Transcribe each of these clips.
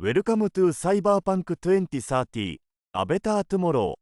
Welcome to Cyberpunk 2030 A Better Tomorrow。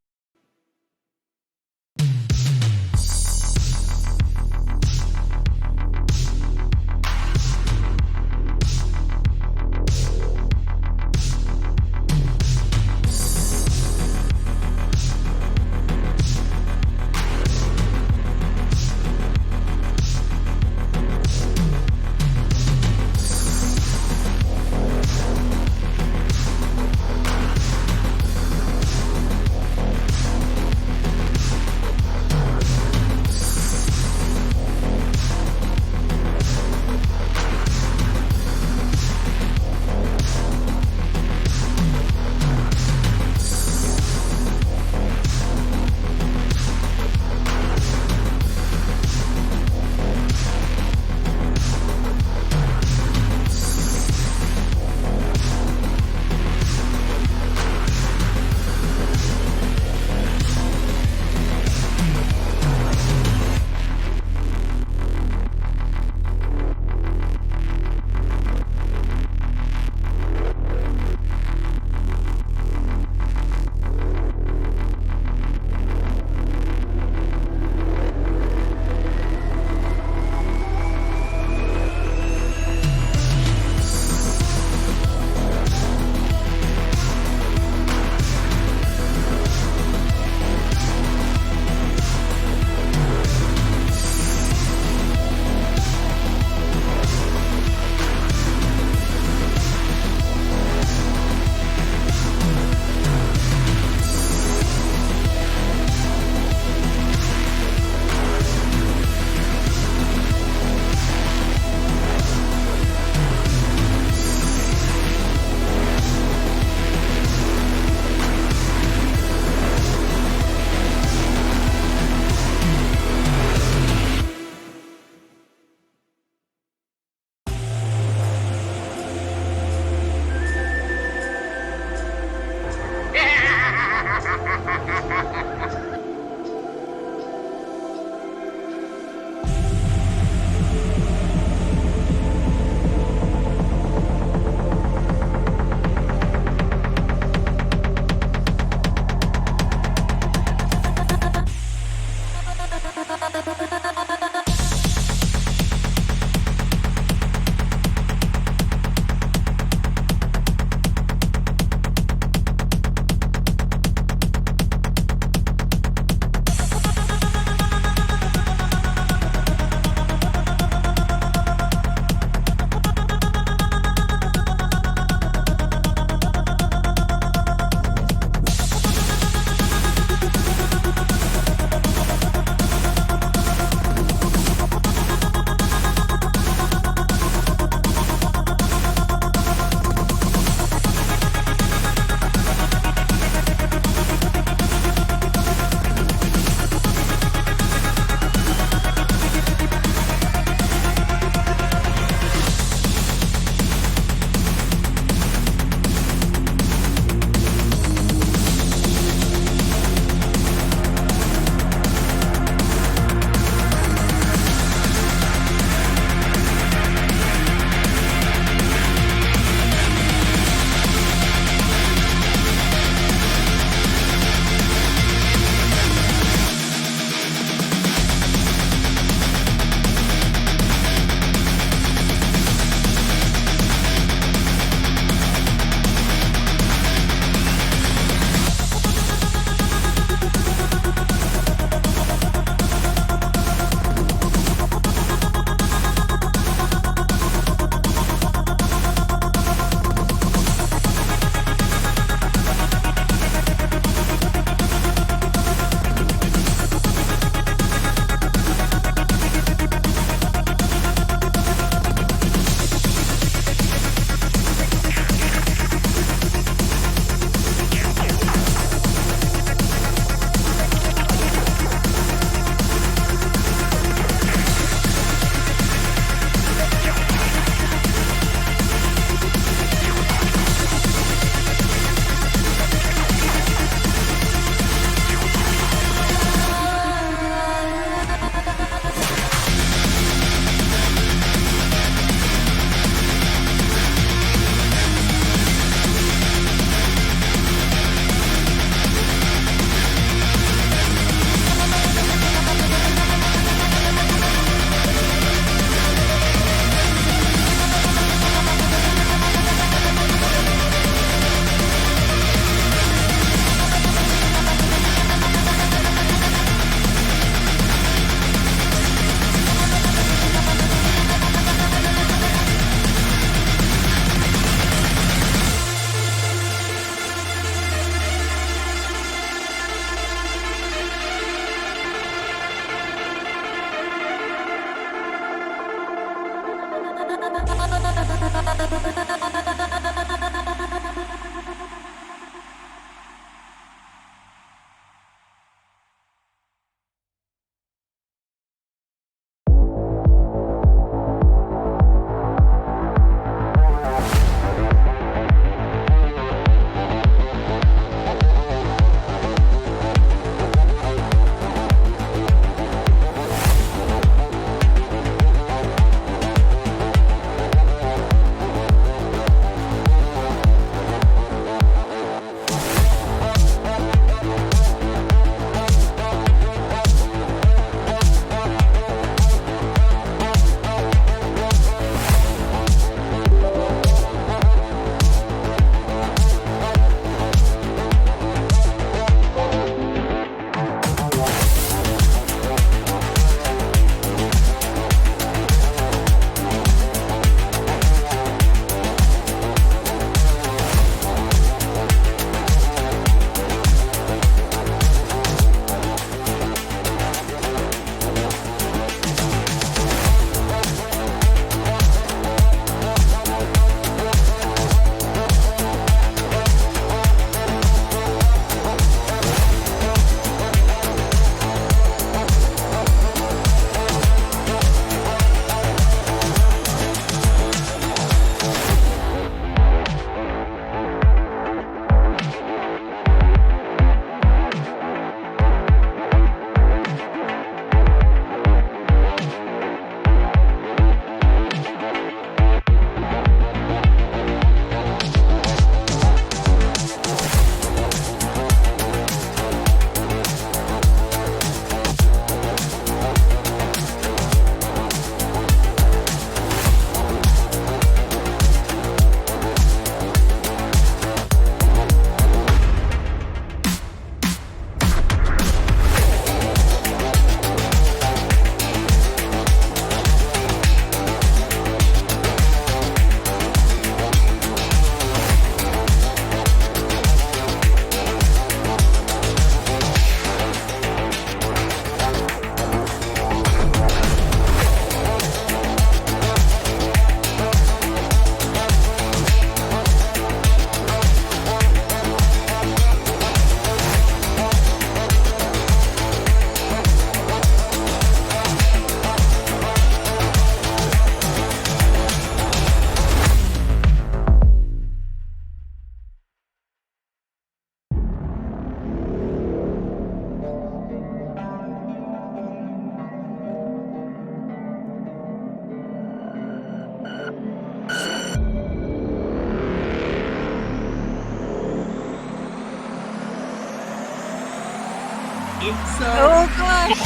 Oh gosh!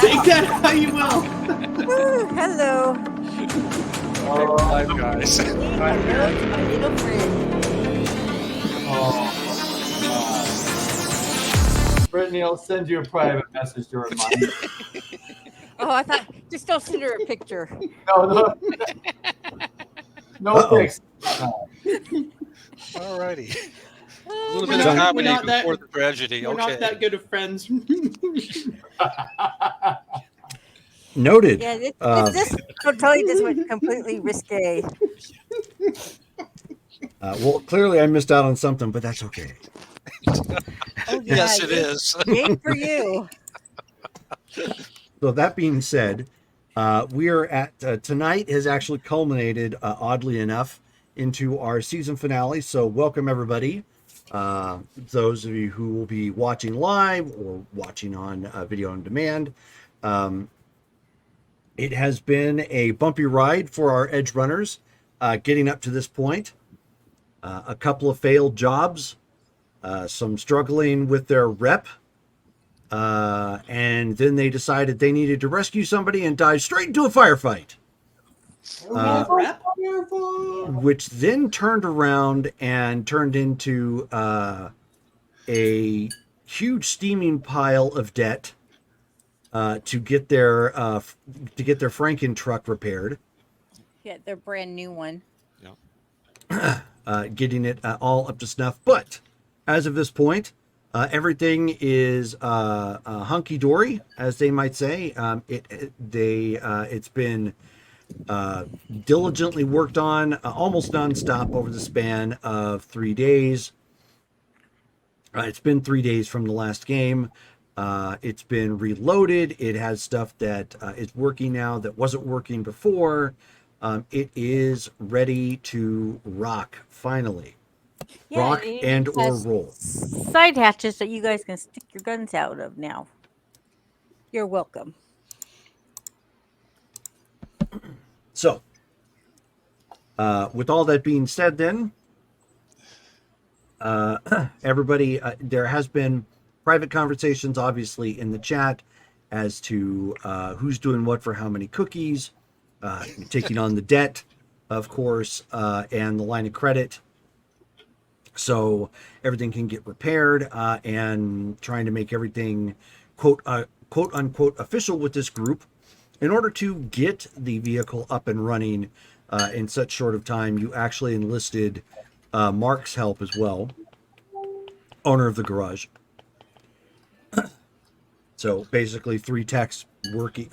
Take that how you will. Woo, hello. Hi guys. Hello to my little friend. Brittany, I'll send you a private message to remind you. Oh, I thought just don't send her a picture. No, thanks. Alrighty. A Oh, little my bit of God. comedy not that- before the tragedy. We're not Okay. that good of friends. Noted. Yeah, this totally just went completely risque. Well, clearly I missed out on something, but that's okay. Oh, Yes, yeah, it is. Yay for you. So that being said, we are at tonight has actually culminated, oddly enough, into our season finale. So welcome everybody. Those of you who will be watching live or watching on video on demand. It has been a bumpy ride for our edge runners, getting up to this point. A couple of failed jobs, some struggling with their rep. And then they decided they needed to rescue somebody and dive straight into a firefight. Which then turned around and turned into a huge steaming pile of debt to get their Franken truck repaired. Yeah, their brand new one. Getting it all up to snuff. But as of this point, everything is hunky dory, as they might say. It's been diligently worked on almost nonstop over the span of 3 days. It's been 3 days from the last game. It's been reloaded. It has stuff that is working now that wasn't working before. It is ready to rock finally. Rock it and or has roll. side hatches that you guys can stick your guns out of now. You're welcome. So, with all that being said, then everybody, there has been private conversations, obviously, in the chat as to who's doing what for how many cookies, taking on the debt, of course, and the line of credit, so everything can get repaired, and trying to make everything quote unquote official with this group in order to get the vehicle up and running in such short of time. You actually enlisted Mark's help as well, owner of the garage. So basically 3 techs working,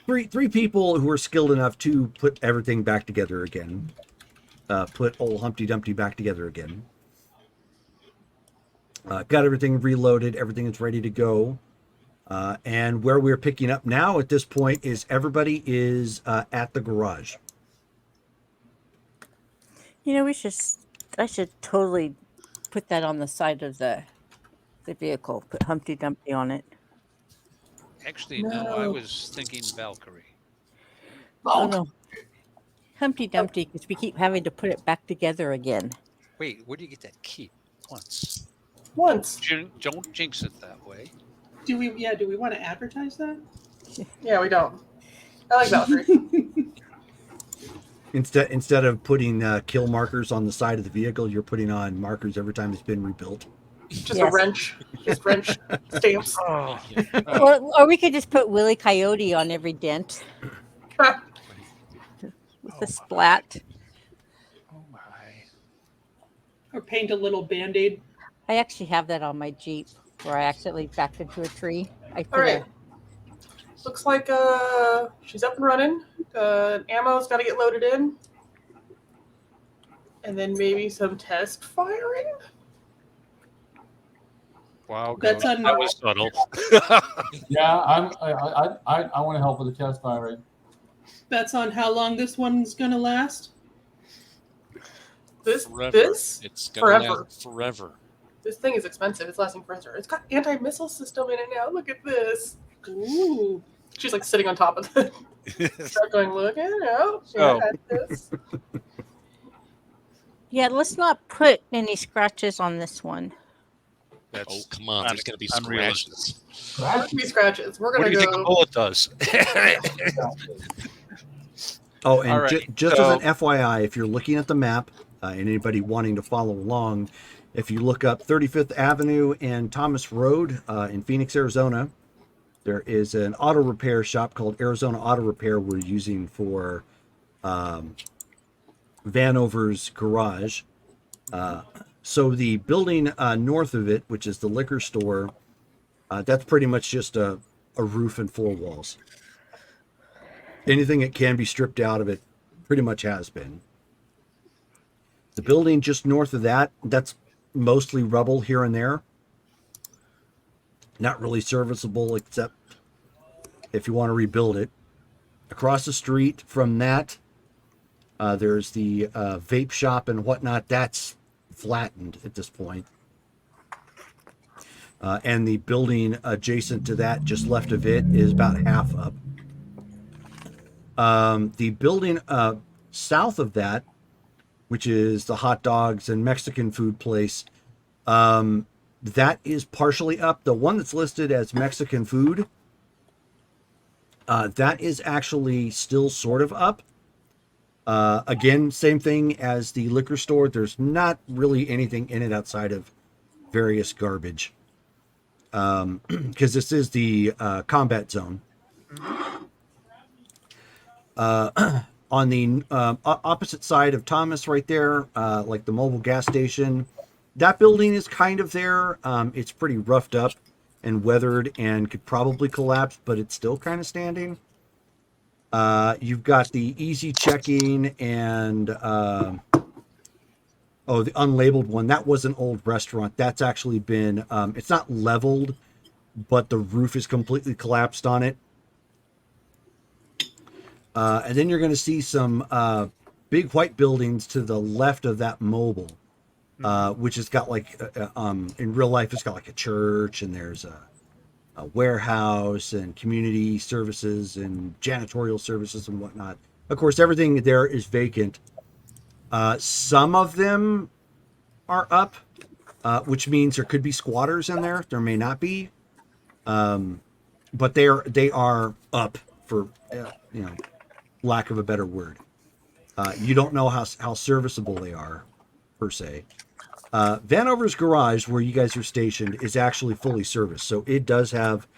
three people who are skilled enough to put everything back together again, put old Humpty Dumpty back together again. Got everything reloaded, everything is ready to go. And where we're picking up now at this point is everybody is at the garage. You know, I should totally put that on the side of the vehicle. Put Humpty Dumpty on it. Actually, no, I was thinking Valkyrie. Oh no, Humpty Dumpty, because we keep having to put it back together again. Wait, where do you get that keep? Once. Once. Don't jinx it that way. Do we want to advertise that? Yeah, we don't. I like Valkyrie. Instead of putting kill markers on the side of the vehicle, you're putting on markers every time it's been rebuilt. Just Yes. a wrench. Just wrench stamps. Oh, Or we could just put Willie Coyote on every dent with the splat. oh my. Or paint a little Band-Aid? I actually have that on my Jeep where I accidentally backed into a tree. I put All right. Looks like she's up and running. Ammo's got to get loaded in. And then maybe some test firing. Wow, That's Ghost, that was subtle. Yeah, I want to help with the test firing. That's on how long this one's going to last? This It's forever. gonna last forever. This thing is expensive. It's lasting forever. It's got anti-missile system in it now. Look at this. Ooh. She's like sitting on top of the truck going, look at it out. Oh. This. Yeah, let's not put any scratches on this one. That's Oh, come on. There's going to be unrealistic. scratches. Three scratches. We're What going do to you think a go. bullet does? Oh, and All right, just so- as an FYI, if you're looking at the map, and anybody wanting to follow along, if you look up 35th Avenue and Thomas Road in Phoenix, Arizona, there is an auto repair shop called Arizona Auto Repair we're using for Vanover's garage. So the building north of it, which is the liquor store, that's pretty much just a roof and 4 walls. Anything that can be stripped out of it pretty much has been. The building just north of that, that's mostly rubble here and there. Not really serviceable except if you want to rebuild it. Across the street from that, there's the vape shop and whatnot. That's flattened at this point. And the building adjacent to that, just left of it, is about half up. The building south of that, which is the hot dogs and Mexican food place, that is partially up. The one that's listed as Mexican food, that is actually still sort of up. Again, same thing as the liquor store. There's not really anything in it outside of various garbage. Because this is the combat zone. On the opposite side of Thomas right there, like the mobile gas station, that building is kind of there. It's pretty roughed up and weathered and could probably collapse, but it's still kind of standing. You've got the easy checking and the unlabeled one. That was an old restaurant. That's actually been it's not leveled, but the roof is completely collapsed on it. And then you're going to see some big white buildings to the left of that mobile, which has got like in real life it's got like a church, and there's a warehouse and community services and janitorial services and whatnot. Of course, everything there is vacant. Some of them are up, which means there could be squatters in there. There may not be, but they are up for lack of a better word. You don't know how serviceable they are, per se. Vanover's garage, where you guys are stationed, is actually fully serviced. So it does have,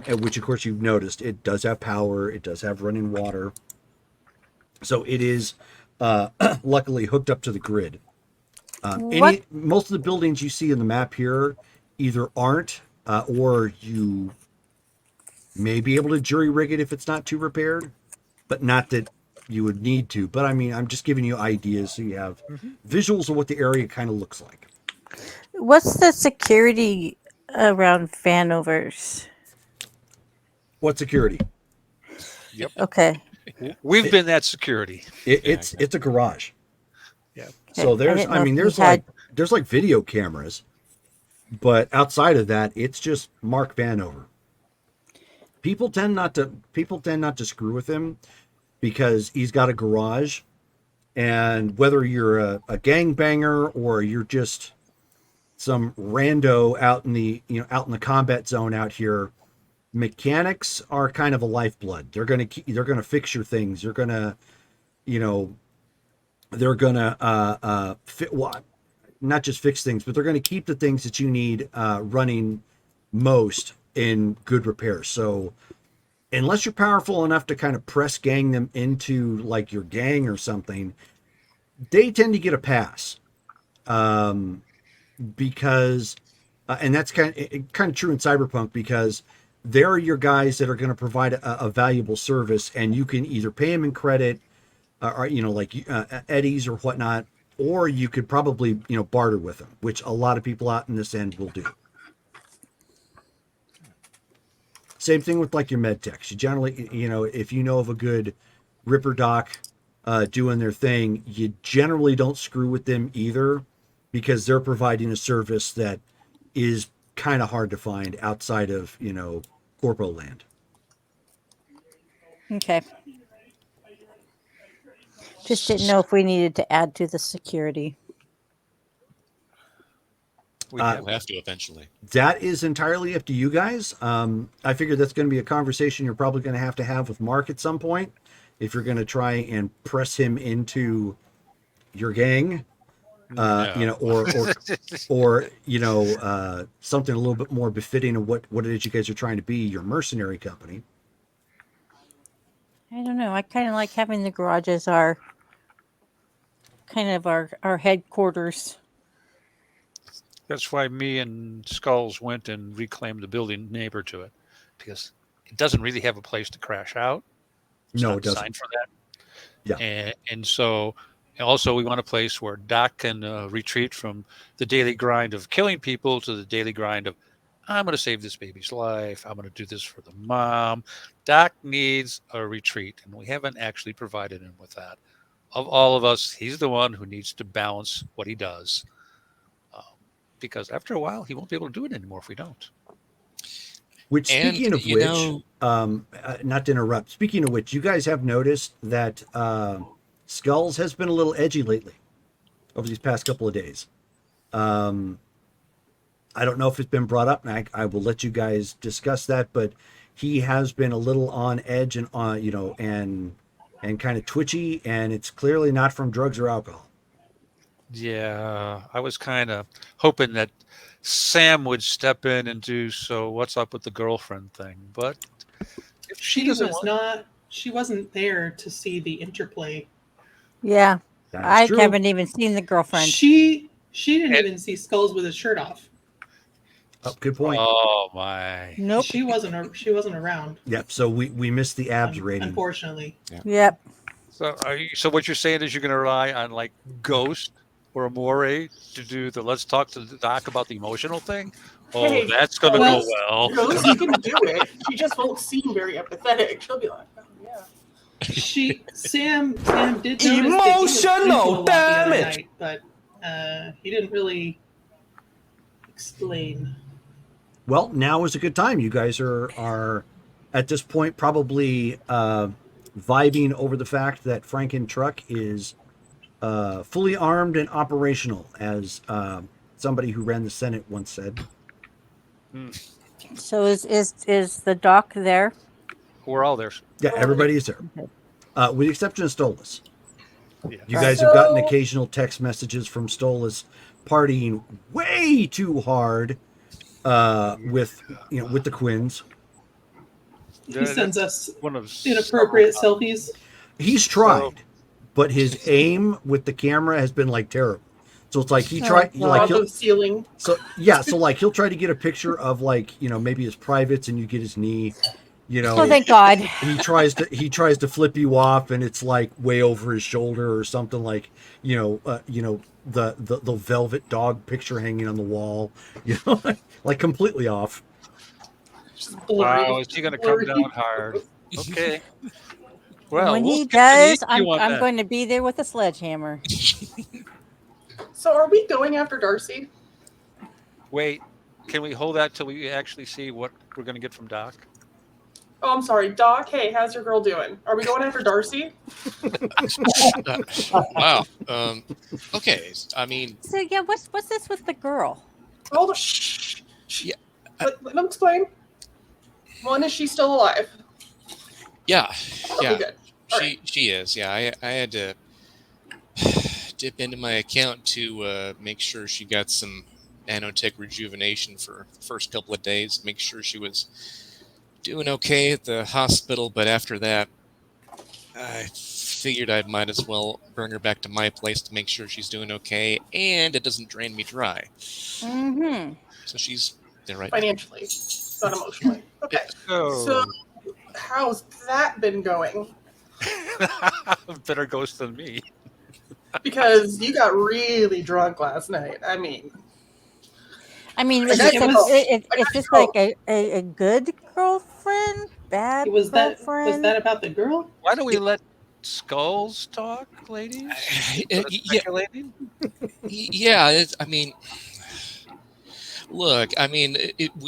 which of course you've noticed, it does have power. It does have running water. So it is luckily hooked up to the grid. Most of the buildings you see in the map here either aren't, or you may be able to jury rig it if it's not too repaired, but not that you would need to. But I mean, I'm just giving you ideas so you have visuals of what the area kind of looks like. What's the security around Vanover's? What security? Yep. Okay. We've been that security. It's a garage. Yeah. So Okay. there's, didn't know if you there's had- there's like video cameras, but outside of that, it's just Mark Vanover. People tend not to screw with him because he's got a garage, and whether you're a gangbanger or you're just some rando out in the combat zone out here, mechanics are kind of a lifeblood. They're gonna fix your things. They're gonna not just fix things, but they're gonna keep the things that you need running most in good repair. So unless you're powerful enough to kind of press gang them into like your gang or something, they tend to get a pass. Because and that's kind of true in Cyberpunk, because they're your guys that are going to provide a valuable service, and you can either pay them in credit, or eddies or whatnot, or you could probably barter with them, which a lot of people out in this end will do. Same thing with like your med techs. You generally, if you know of a good Ripper Doc doing their thing, you generally don't screw with them either, because they're providing a service that is kind of hard to find outside of, corpo land. Okay. Just didn't know if we needed to add to the security. We Uh, We'll have to eventually. That is entirely up to you guys. I figure that's going to be a conversation you're probably going to have with Mark at some point, if you're going to try and press him into your gang. No. Or something a little bit more befitting of what it is you guys are trying to be, your mercenary company. I don't know. I kind of like having the garage as our headquarters. That's why me and Skulls went and reclaimed the building neighbor to it, because it doesn't really have a place to crash out. It's No, not it doesn't. designed for that. Yeah. And so also we want a place where Doc can retreat from the daily grind of killing people to the daily grind of, I'm going to save this baby's life. I'm going to do this for the mom. Doc needs a retreat, and we haven't actually provided him with that. Of all of us, he's the one who needs to balance what he does. Because after a while, he won't be able to do it anymore if we don't. Which, And, speaking of you which, know- not to interrupt, speaking of which, you guys have noticed that Skulls has been a little edgy lately over these past couple of days. I don't know if it's been brought up, and I will let you guys discuss that, but he has been a little on edge and and kind of twitchy, and it's clearly not from drugs or alcohol. Yeah, I was kind of hoping that Sam would step in and do, so what's up with the girlfriend thing? But if she She doesn't was want, not. She wasn't there to see the interplay. Yeah. That is I true. haven't even seen the girlfriend. She didn't And- even see Skulls with his shirt off. Oh, good point. Oh my. Nope. She wasn't around. Yep. So we missed the abs rating. Unfortunately. Yep. So what you're saying is you're going to rely on like Ghost or Amore to do the let's talk to the doc about the emotional thing? Oh, Hey, that's going to well- go well. Ghost can do it. She just won't seem very empathetic. She'll be like, oh, yeah. Sam did notice that he was drinking a lot the other night, but he didn't really explain. Well, now is a good time. You guys are at this point probably vibing over the fact that Franken Truck is fully armed and operational, as somebody who ran the Senate once said. So is the doc there? We're all there. Yeah, everybody is there, with the exception of Stolas. Yeah. You guys have gotten occasional text messages from Stolas partying way too hard with the Quins. He sends us one of inappropriate selfies. He's tried, but his aim with the camera has been like terrible. So it's like he tried, like the ceiling. so like he'll try to get a picture of like maybe his privates, and you get his knee. Oh, thank God. He tries to flip you off, and it's like way over his shoulder or something, like the velvet dog picture hanging on the wall, like completely off. Wow, is he going to come down hard? Okay. Well, when we'll he skip the does, EQ on I'm that. going to be there with a sledgehammer. So are we going after Darcy? Wait, can we hold that till we actually see what we're going to get from Doc? Oh, I'm sorry. Doc, hey, how's your girl doing? Are we going after Darcy? Wow. Okay. I mean, So yeah, what's this with the girl? Hold on. Shh. Yeah. Let him explain. One, is she still alive? yeah, Okay, yeah. good. All right. She is. Yeah, I had to dip into my account to make sure she got some nanotech rejuvenation for the first couple of days. Make sure she was doing okay at the hospital, but after that, I figured I might as well bring her back to my place to make sure she's doing okay, and it doesn't drain me dry. Mm-hmm. So she's there right now. Financially, not emotionally. Okay. So, how's that been going? Better ghost than me. Because you got really drunk last night. I mean, Is got this, control. is this like a good girlfriend? Bad Was girlfriend? that about the girl? Why don't we let skulls talk, ladies? Yeah, Speculating? yeah. I mean, look. I mean,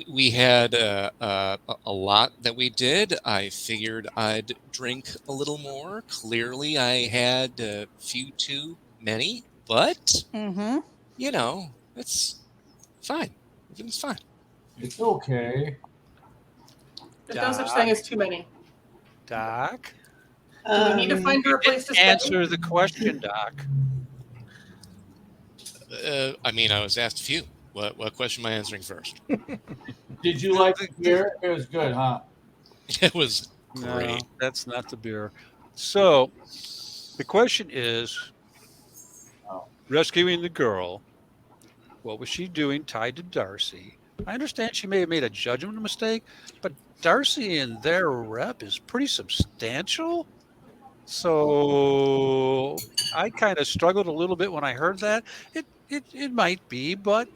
we had a lot that we did. I figured I'd drink a little more. Clearly, I had a few too many, but Mm-hmm. it's fine. Everything's fine. It's okay. there's no such thing as too many. Doc? Do we need to find her a place to stay? Answer the question, Doc. I mean, I was asked a few. What question am I answering first? Did you like the beer? It was good, huh? It was No, great. that's not the beer. So, the question is, rescuing the girl, what was she doing tied to Darcy? I understand she may have made a judgment mistake, but Darcy and their rep is pretty substantial. So I kind of struggled a little bit when I heard that. It might be, but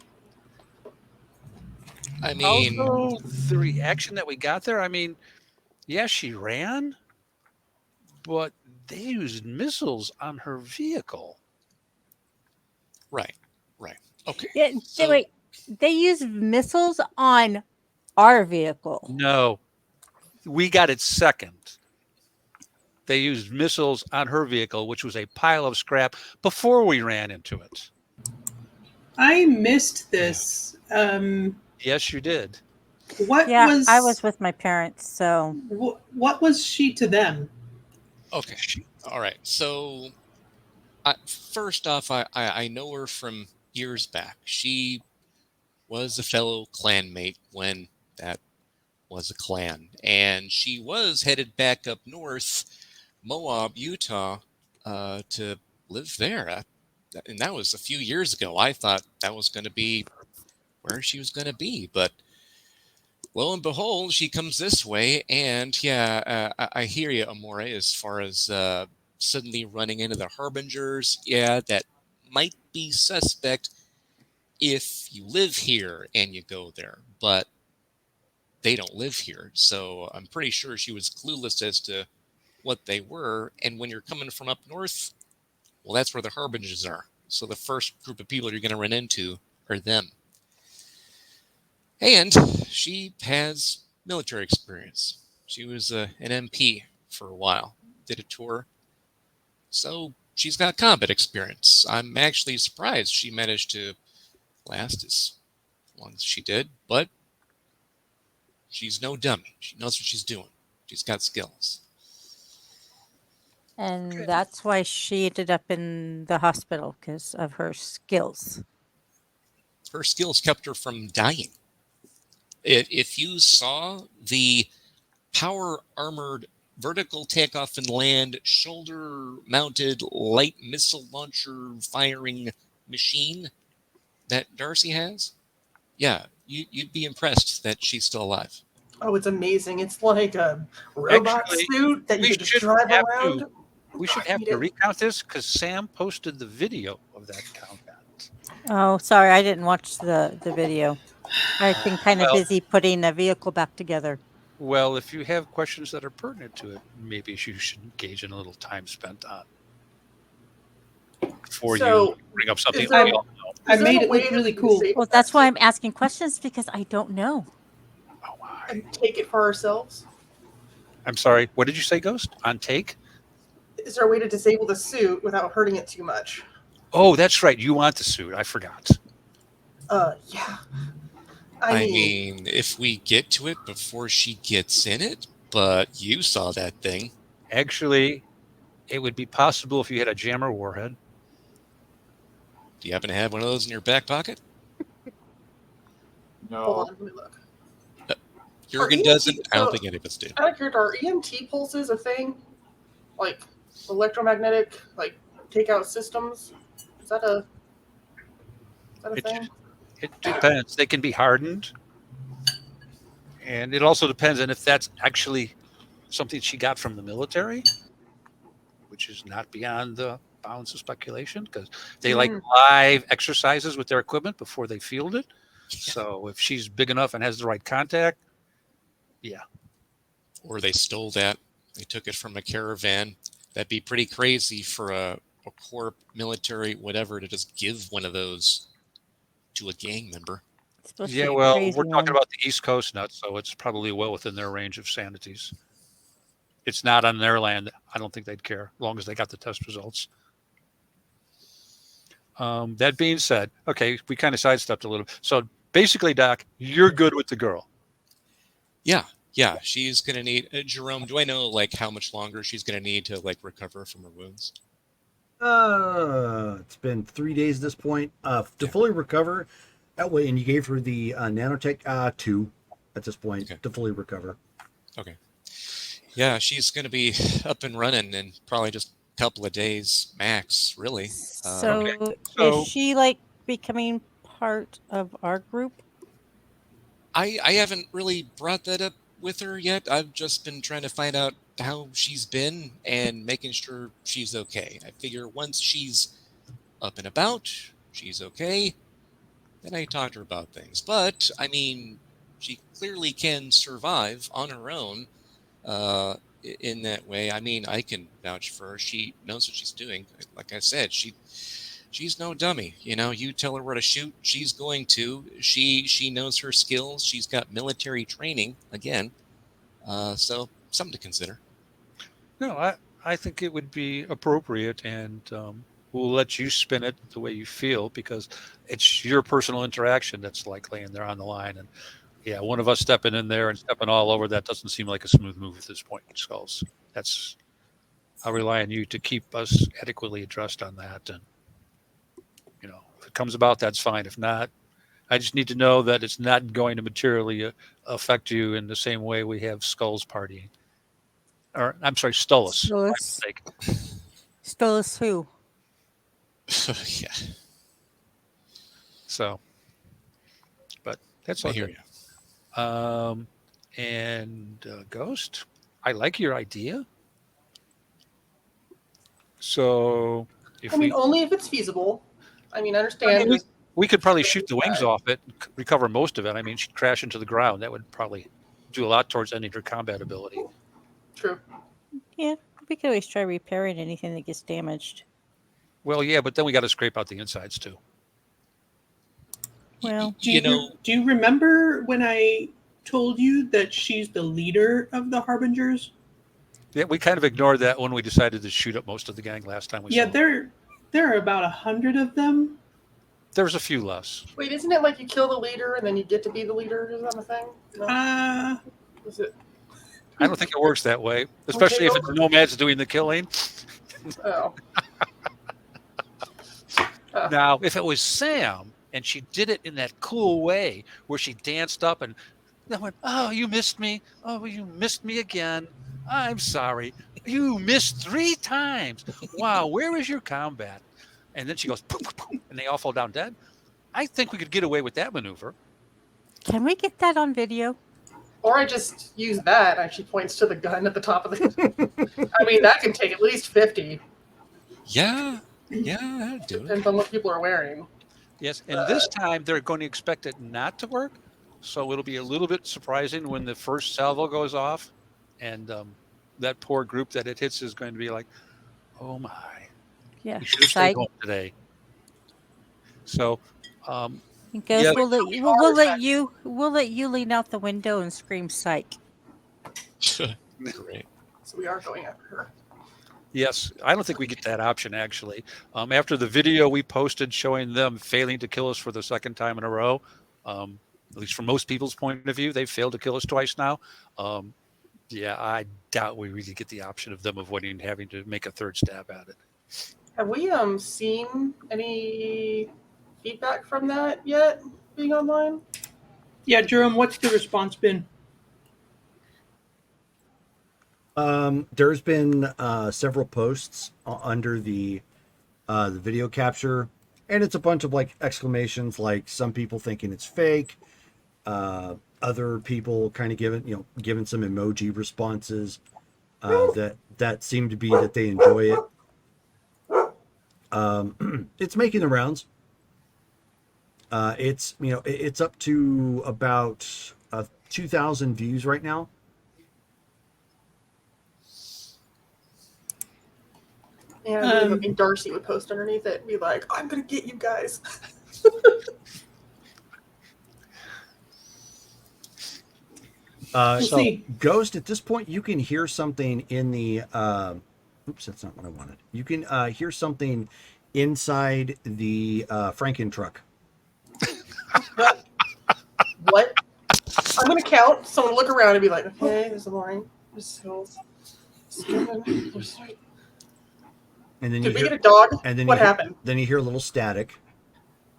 I mean, also the reaction that we got there. I mean, yes, she ran, but they used missiles on her vehicle. right. Okay. Yeah, So- wait. They used missiles on our vehicle. No, we got it second. They used missiles on her vehicle, which was a pile of scrap, before we ran into it. I missed this. Yes, you did. What Yeah, was I was with my parents, so what was she to them? Okay. All right. So, first off, I know her from years back. She was a fellow clanmate when that was a clan, and she was headed back up north, Moab, Utah, to live there. And that was a few years ago. I thought that was going to be where she was going to be. But lo and behold, she comes this way, and I hear you, Amore, as far as suddenly running into the Harbingers. Yeah, that might be suspect if you live here and you go there, but they don't live here, so I'm pretty sure she was clueless as to what they were. And when you're coming from up north, well, that's where the Harbingers are. So the first group of people you're going to run into are them. And she has military experience. She was an MP for a while, did a tour. So she's got combat experience. I'm actually surprised she managed to last as long as she did, but she's no dummy. She knows what she's doing. She's got skills. And that's why she ended up in the hospital, because of her skills. Her skills kept her from dying. If you saw the power armored vertical takeoff and land shoulder mounted light missile launcher firing machine that Darcy has, yeah, you'd be impressed that she's still alive. Oh, it's amazing. It's like a robot Actually, suit that you we could just should drive have around. to- We should have Need to it. recount this because Sam posted the video of that countdown. Oh, sorry, I didn't watch the video. I've been kind of Well- busy putting a vehicle back together. Well, if you have questions that are pertinent to it, maybe you should engage in a little time spent on before So, you bring up something is there- we all know. I Is there made a it way look to really cool. disable Well, that that's why suit I'm asking questions, because I don't know. Oh my! and take it for ourselves? I'm sorry. What did you say, Ghost? On take? Is there a way to disable the suit without hurting it too much? Oh, that's right. You want the suit. I forgot. Yeah. I mean, if we get to it before she gets in it, but you saw that thing. Actually, it would be possible if you had a jammer warhead. Do you happen to have one of those in your back pocket? Hold No. on, let me look. Jurgen EMT doesn't. I don't so- think any of us do. Out of character, are EMT pulses a thing? Like electromagnetic, like takeout systems? Is that a It- thing? It depends. They can be hardened. And it also depends on if that's actually something she got from the military, which is not beyond the bounds of speculation because they like live exercises with their equipment before they field it. So if she's big enough and has the right contact, yeah. Or they stole that. They took it from a caravan. That'd be pretty crazy for a corp, military, whatever, to just give one of those to a gang member. It's supposed to Yeah, be a well, crazy we're talking one. about the East Coast nuts, so it's probably well within their range of sanities. It's not on their land. I don't think they'd care, as long as they got the test results. That being said, okay, we kind of sidestepped a little. So basically, Doc, you're good with the girl. Yeah, she's gonna need. Jerome, do I know like how much longer she's gonna need to like recover from her wounds? It's been 3 days at this point. To fully recover, that way, and you gave her the nanotech 2 at this point Okay. to fully recover. Okay. Yeah, she's gonna be up and running in probably just a couple of days max, really. So, So- is she like becoming part of our group? I haven't really brought that up with her yet. I've just been trying to find out how she's been and making sure she's okay. I figure once she's up and about, she's okay, then I talk to her about things. But, I mean, she clearly can survive on her own in that way. I mean, I can vouch for her. She knows what she's doing. Like I said, she's no dummy. You know, you tell her where to shoot, she's going to. She knows her skills. She's got military training again. So something to consider. No, I think it would be appropriate, and we'll let you spin it the way you feel because it's your personal interaction that's like laying there on the line. And yeah, one of us stepping in there and stepping all over that doesn't seem like a smooth move at this point, Skulls. I'll rely on you to keep us adequately addressed on that. And you know, if it comes about, that's fine. If not, I just need to know that it's not going to materially affect you in the same way we have Skulls partying. Or I'm sorry, Stullis. My Stullis. mistake. Stullis who? Yeah. So That's I all hear good. you. And Ghost, I like your idea. So if I mean, we, only if it's feasible. I mean, I I understand. mean, we could probably shoot the wings off it, and recover most of it. I mean, she'd crash into the ground. That would probably do a lot towards ending her combat ability. True. Yeah, we could always try repairing anything that gets damaged. Well, yeah, but then we got to scrape out the insides too. Well, Do You know, do you remember when I told you that she's the leader of the Harbingers? Yeah, we kind of ignored that when we decided to shoot up most of the gang last time we Yeah, saw them. there are about 100 of them. There was a few less. Wait, isn't it like you kill the leader and then you get to be the leader? Is that a thing? No? Is it? I don't think it works that way, especially if it's the nomads doing the killing. Oh. Now, if it was Sam and she did it in that cool way where she danced up and then went, "Oh, you missed me. Oh, you missed me again. I'm sorry. You missed 3 times. Wow, where is your combat?" And then she goes, "Poof, poof, poof," and they all fall down dead. I think we could get away with that maneuver. can we get that on video? Or I just use that and she points to the gun at the top of the. I mean, that can take at least 50. Yeah, I'd do it. Depends on what people are wearing. Yes, and this time they're going to expect it not to work, so it'll be a little bit surprising when the first salvo goes off, and that poor group that it hits is going to be like, "Oh my, Yeah. we should have stayed Psych. home today." So, Ghost, Yeah. we'll let you lean out the window and scream psych. Great. So we are going after her. yes, I don't think we get that option actually. After the video we posted showing them failing to kill us for the second time in a row, at least from most people's point of view, they've failed to kill us twice now. Yeah, I doubt we really get the option of them avoiding having to make a third stab at it. Have we seen any feedback from that yet? Being online? Yeah, Jerome, what's the response been? There's been several posts under the video capture, and it's a bunch of like exclamations, like some people thinking it's fake, other people kind of giving some emoji responses that seem to be that they enjoy it. It's making the rounds. It's up to about 2,000 views right now. And I really hoping Darcy would post underneath it and be like, "I'm gonna get you guys." So see. Ghost, at this point, you can hear something in the. Oops, that's not what I wanted. You can hear something inside the Franken truck. What? I'm gonna count. Someone look around and be like, "Okay, there's a line. There's hills. There's like." And then Did we you get hear, a dog? and then What you hear, happened? Then you hear a little static,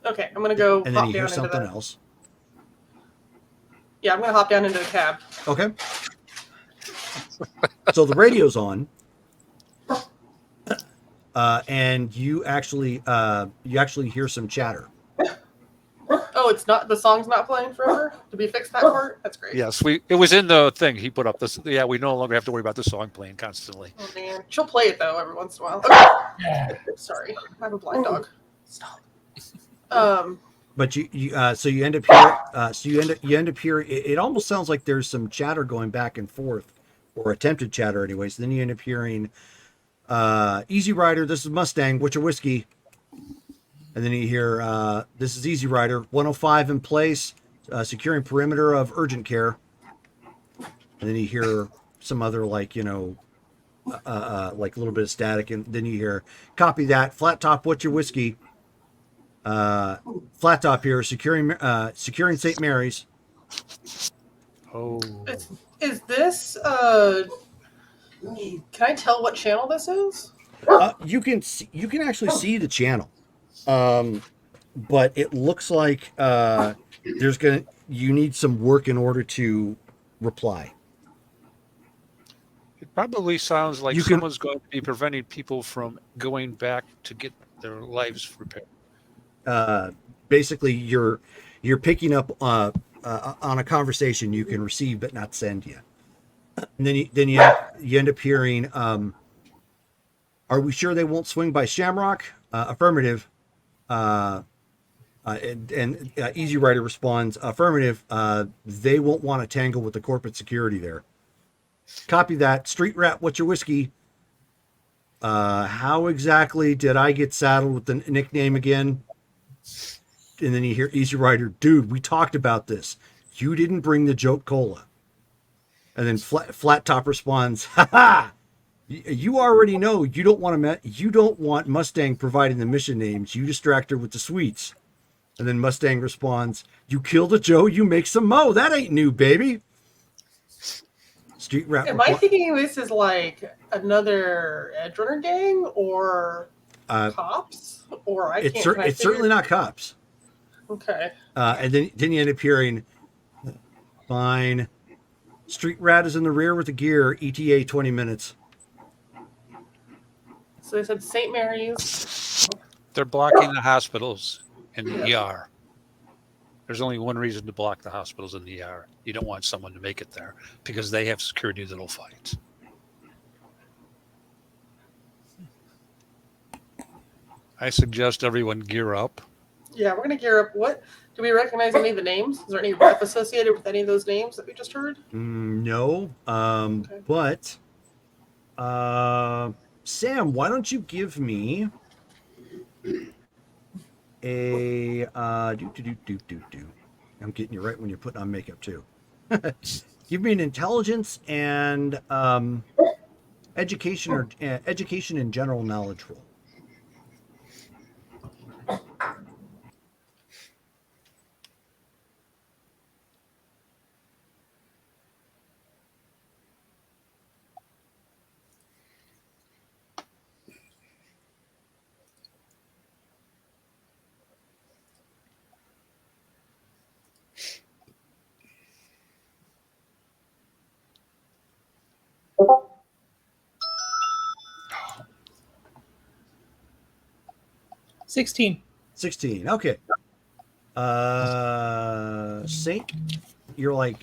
Okay, I'm gonna go and then hop you hear down into something the. else. Yeah, I'm gonna hop down into the cab. Okay. So the radio's on, and you actually hear some chatter. Oh, it's not. The song's not playing forever. Did we fix that part? That's great. Yes, it was in the thing he put up. This, yeah, we no longer have to worry about the song playing constantly. Oh man, she'll play it though every once in a while. Okay. Sorry, I have a blind dog. Stop. But so you end up here. You end up here. It almost sounds like there's some chatter going back and forth, or attempted chatter, anyways. Then you end up hearing, "Easy Rider, this is Mustang. What's your whiskey?" And then you hear, "This is Easy Rider, 105 in place, securing perimeter of urgent care." And then you hear some other like a little bit of static, and then you hear, "Copy that. Flat top. What's your whiskey?" Flat top here, securing St. Mary's. Oh, Is this? Can I tell what channel this is? You can actually see the channel, but it looks like you need some work in order to reply. it probably sounds like You can- someone's going to be preventing people from going back to get their lives repaired. Basically, you're picking up on a conversation you can receive but not send yet. And then you end up hearing, are we sure they won't swing by Shamrock? Affirmative. Easy Rider responds, affirmative. They won't want to tangle with the corporate security there. Copy that. Street Rat, what's your whiskey? How exactly did I get saddled with the nickname again? And then you hear Easy Rider, dude, we talked about this. You didn't bring the joke cola. And then Flat Top responds, haha, you already know you don't want Mustang providing the mission names. You distract her with the sweets. And then Mustang responds, you killed a Joe, you make some mo. That ain't new, baby. Street Rat. Am I thinking this is like another Edge Runner gang or cops? Or it's certainly not cops. Okay. And then you end up hearing, fine. Street Rat is in the rear with the gear. ETA 20 minutes. So they said St. Mary's. They're blocking the hospitals and the ER. There's only one reason to block the hospitals and the ER. You don't want someone to make it there because they have security that'll fight. I suggest everyone gear up. Yeah, we're gonna gear up. What do we recognize any of the names? Is there any rep associated with any of those names that we just heard? No. Okay. But Sam, why don't you give me a I'm getting you right when you're putting on makeup too. Give me an intelligence and education or education and general knowledge roll. $16. 16. Okay. Saint, you're like,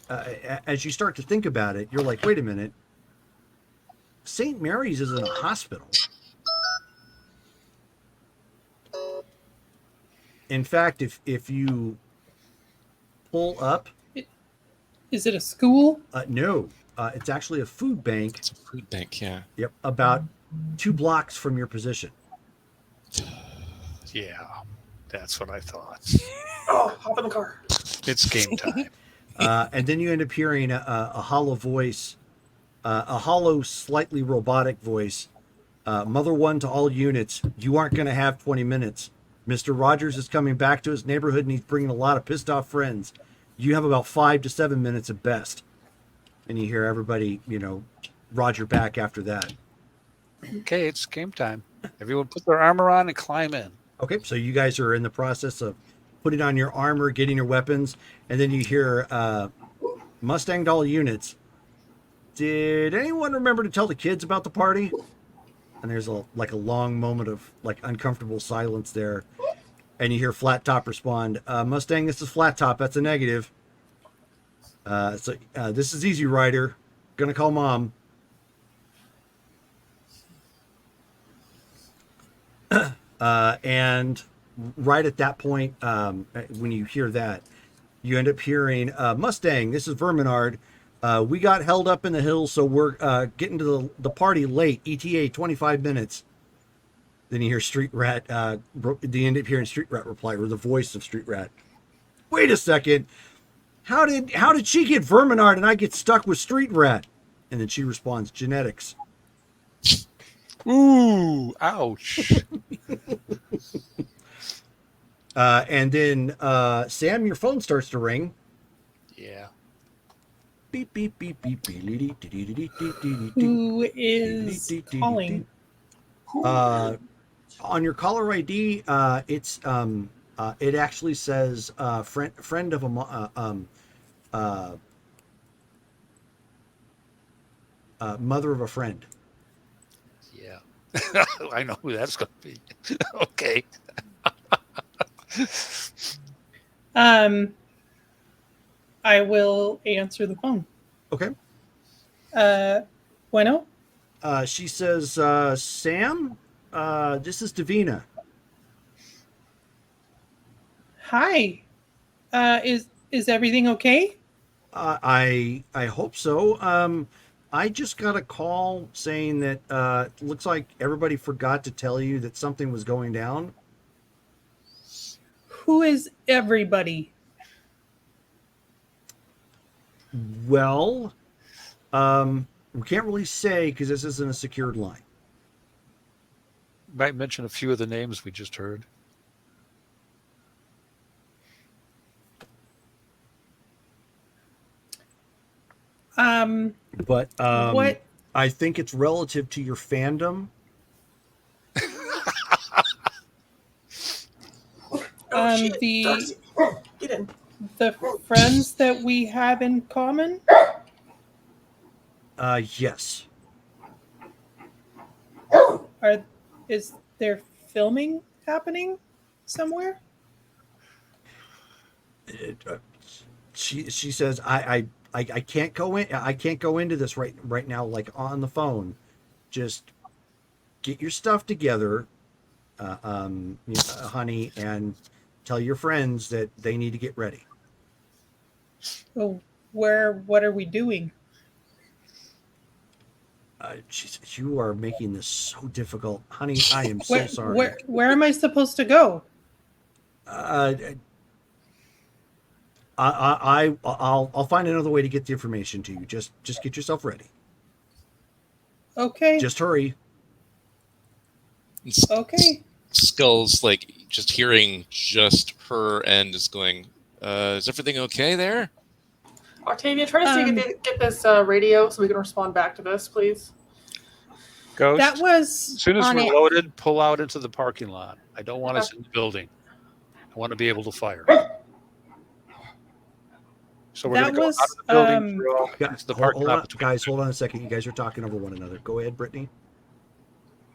as you start to think about it, you're like, wait a minute. St. Mary's is in a hospital. In fact, if you pull up, Is it a school? no, it's actually a food bank. It's a food bank, yeah. Yep, about 2 blocks from your position. Yeah, that's what I thought. Oh, hop in the car. It's game time. And then you end up hearing a hollow voice, a hollow, slightly robotic voice. Mother 1 to all units, you aren't going to have 20 minutes. Mr. Rogers is coming back to his neighborhood and he's bringing a lot of pissed off friends. You have about 5 to 7 minutes at best. And you hear everybody, Roger back after that. Okay, it's game time. Everyone put their armor on and climb in. Okay, so you guys are in the process of putting on your armor, getting your weapons, and then you hear Mustang to all units. Did anyone remember to tell the kids about the party? And there's a long moment of uncomfortable silence there. And you hear Flat Top respond, Mustang, this is Flat Top. That's a negative. This is Easy Rider. Gonna call Mom. And right at that point, when you hear that, you end up hearing, Mustang, this is Verminard. We got held up in the hills, so we're getting to the party late. ETA 25 minutes. Then you hear Street Rat, you end up hearing Street Rat reply, or the voice of Street Rat. Wait a second. How did she get Verminard and I get stuck with Street Rat? And then she responds, genetics. Ooh, ouch. And then, Sam, your phone starts to ring. Yeah. Beep, beep, beep, beep, beep. Who is calling? On your caller ID, it's it actually says friend of a mother of a friend. Yeah. I know who that's going to be. Okay. I will answer the phone. Okay. Bueno? She says, Sam, this is Davina. Hi. Is everything okay? I hope so. I just got a call saying that it looks like everybody forgot to tell you that something was going down. Who is everybody? Well, we can't really say because this isn't a secured line. Might mention a few of the names we just heard. But What? I think it's relative to your fandom. Shit, Darcy. Get in. The friends that we have in common? Yes. Is there filming happening somewhere? She says I can't go in. I can't go into this right now, like on the phone. Just get your stuff together, honey, and tell your friends that they need to get ready. Oh, what are we doing? You are making this so difficult, honey. I am so sorry. Where am I supposed to go? I'll find another way to get the information to you. Just get yourself ready. Okay. Just hurry. Okay. Skull's like just hearing just her end is going, is everything okay there? Octavia, try to get this radio so we can respond back to this, please. Ghost, That was as soon as on we're it. loaded, pull out into the parking lot. I don't want us in the building. I want to be able to fire. So we're going to go out of the building through into the parking lot. Guys, hold on a second. You guys are talking over one another. Go ahead, Brittany.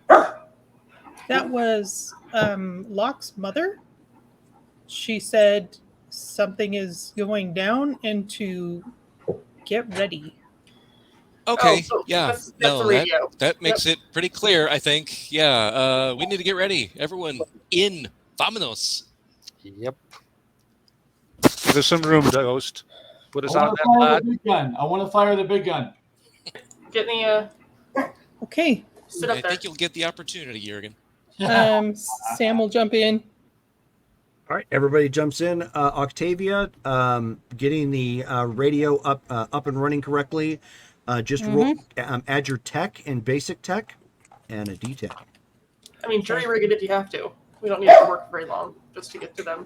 that was Locke's mother. She said something is going down and to get ready. Okay, so yeah, that's the radio. that makes it pretty clear, I think. Yeah, we need to get ready. Everyone in. Vamonos. Yep. There's some room, Ghost. Put us I on want to that fire lot. the big gun. I want to fire the big gun. Get in the Okay. sit up I there. think you'll get the opportunity, Jurgen. Sam will jump in. All right, everybody jumps in. Octavia, getting the radio up and running correctly. Just roll, add your tech and basic tech, and a D tech. I mean, jury rig it if you have to. We don't need it to work very long just to get to them.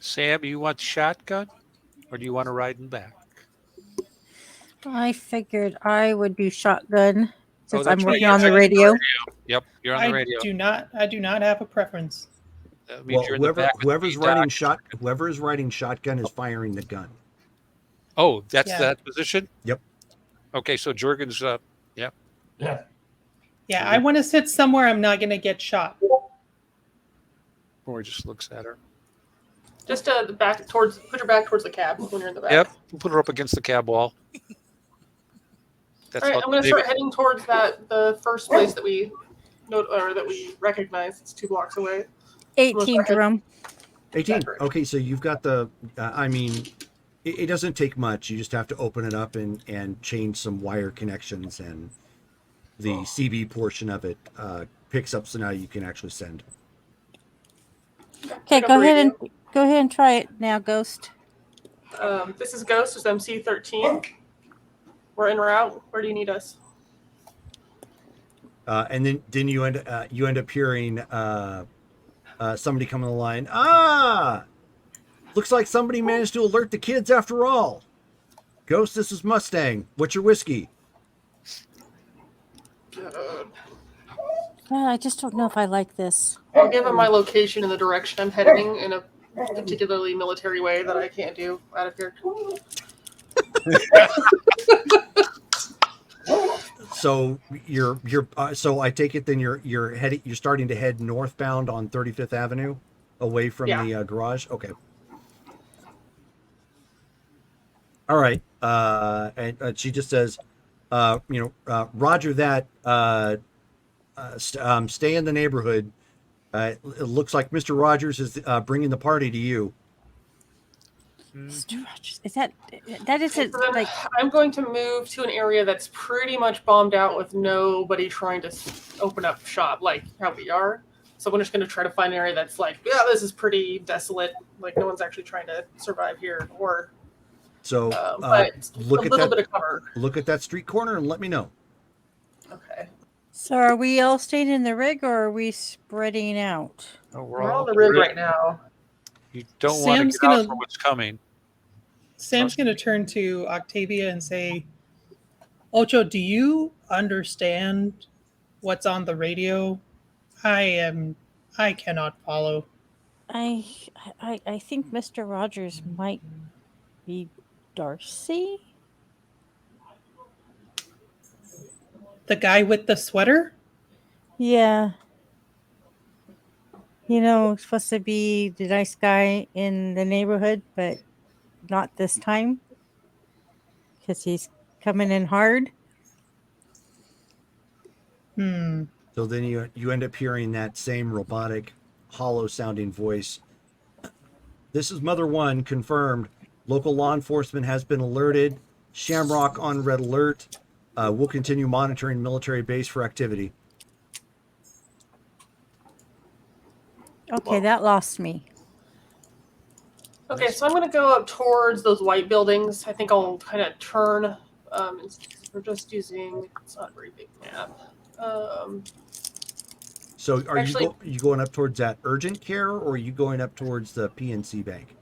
Sam, you want shotgun, or do you want to ride in back? I figured I would do shotgun since I'm that's right, working you're on the on the radio. Yep, you're on the radio. I do not have a preference. That means Well, you're in the back with whoever is riding shotgun is firing the gun. Oh, that's Yeah. that position? Yep. Okay, so Jurgen's Yeah. Yeah, I want to sit somewhere I'm not going to get shot. or he just looks at her. Just put your back towards the cab when you're in the back. Yep, we'll put her up against the cab wall. That's All right, I'm going to start heading towards the first place that we recognize. It's 2 blocks away. 18, Jerome. 18. Okay, so you've got the. I mean, it doesn't take much. You just have to open it up and change some wire connections, and the CB portion of it picks up. So now you can actually send. Okay, go ahead and try it now, Ghost. This is Ghost. It's MC13. We're en route. Where do you need us? And then you end up hearing somebody come on the line. Ah, looks like somebody managed to alert the kids after all. Ghost, this is Mustang. What's your whiskey? I just don't know if I like this. I'll give him my location and the direction I'm heading in a particularly military way that I can't do out of here. So so I take it then you're starting to head northbound on 35th Avenue, away from Yeah. the garage. Okay. All right. And she just says, Roger that. Stay in the neighborhood. It looks like Mr. Rogers is bringing the party to you. Mr. Rogers, is that isn't So then like I'm going to move to an area that's pretty much bombed out with nobody trying to open up shop like how we are. So I'm just going to try to find an area that's like, yeah, this is pretty desolate. Like no one's actually trying to survive here, or So but look a at little that. bit of cover. Look at that street corner and let me know. Okay, so? Are we all staying in the rig, or are we spreading out? Oh, we're on the rig right now. You don't want to Sam's get out gonna- for what's coming. Sam's going to turn to Octavia and say, Ocho, do you understand what's on the radio? I cannot follow. I think Mr. Rogers might be Darcy. The guy with the sweater? Yeah. Supposed to be the nice guy in the neighborhood, but not this time because he's coming in hard. So then you end up hearing that same robotic, hollow sounding voice. This is Mother One, confirmed. Local law enforcement has been alerted. Shamrock on red alert. We'll continue monitoring military base for activity. Okay, that lost me. Okay, so I'm going to go up towards those white buildings. I think I'll kind of turn. We're just using. It's not a very big map. So are Actually- you going up towards that urgent care, or are you going up towards the PNC Bank?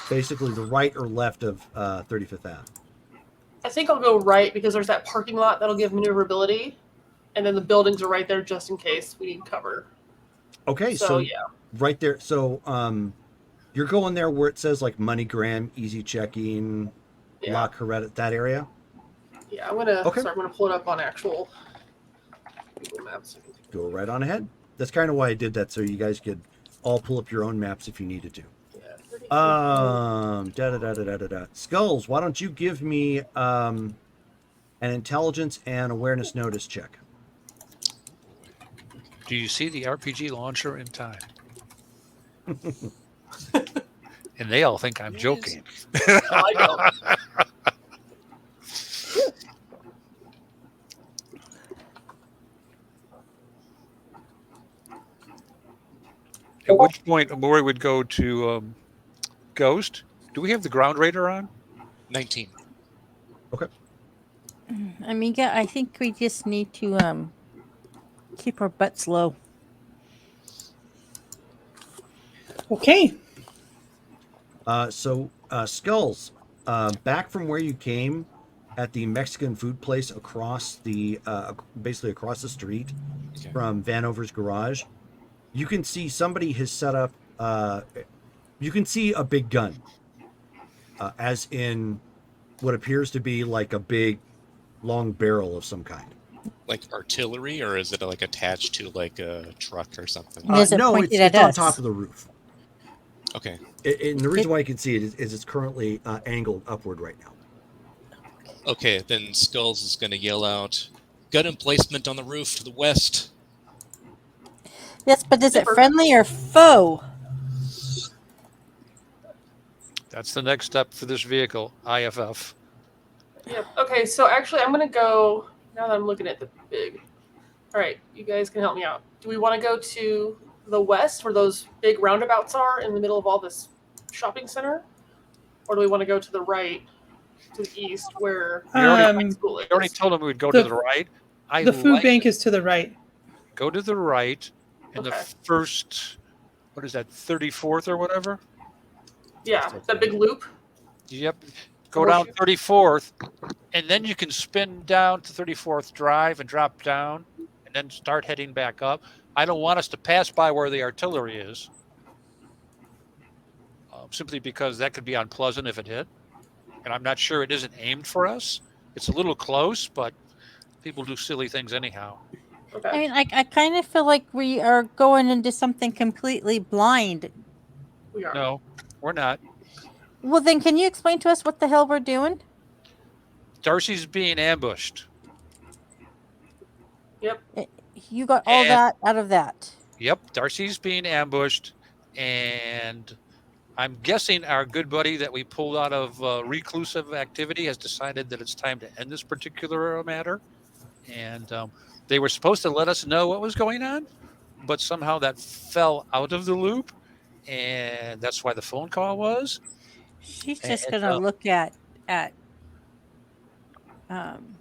Basically the right or left of 35th Ave. I think I'll go right because there's that parking lot that'll give maneuverability, and then the buildings are right there just in case we need cover. Okay, So, so yeah. right there. So you're going there where it says like MoneyGram, easy checking, Yeah. La Coretta, that area? Yeah, I'm gonna. Okay. Sorry, I'm gonna pull it up on actual Google Maps. Go right on ahead. That's kind of why I did that, so you guys could all pull up your own maps if you needed to. Yeah. Skulls, why don't you give me an intelligence and awareness notice check? Do you see the RPG launcher in time? And they all think I'm joking. I don't. At which point Amori would go to Ghost. Do we have the ground radar on? 19. Amiga, I think we just need to keep our butts low. Okay. Skulls, back from where you came at the Mexican food place across the basically across the street Okay. from Vanover's garage, you can see somebody has set up you can see a big gun, as in what appears to be like a big long barrel of some kind. Like artillery, or is it like attached to like a truck or something? Is it No, pointed it's at on us? top of the roof. Okay. And the reason why you can see it is it's currently angled upward right now. Okay, then Skulls is going to yell out, gun emplacement on the roof to the west. Yes, but is it friendly or foe? That's the next step for this vehicle, IFF. Yep. Okay, so actually, I'm gonna go now that I'm looking at the big. All right, you guys can help me out. Do we want to go to the west, where those big roundabouts are in the middle of all this shopping center, or do we want to go to the right, to the east, where the high school is? I already told him we'd go to The- the right. The food bank is to the right. Go to the right, and the Okay. first, what is that, 34th or whatever? Yeah, that big loop. Yep. Go down 34th, and then you can spin down to 34th Drive and drop down, and then start heading back up. I don't want us to pass by where the artillery is, simply because that could be unpleasant if it hit. And I'm not sure it isn't aimed for us, It's a little close, but people do silly things anyhow. Okay. I mean, I kind of feel like we are going into something completely blind. We are. No, we're not. Well, then, can you explain to us what the hell we're doing? Darcy's being ambushed. You got all And- that out of that. Yep, Darcy's being ambushed, and I'm guessing our good buddy that we pulled out of reclusive activity has decided that it's time to end this particular matter. And they were supposed to let us know what was going on, but somehow that fell out of the loop, and that's why the phone call was. She's just And, gonna look at um,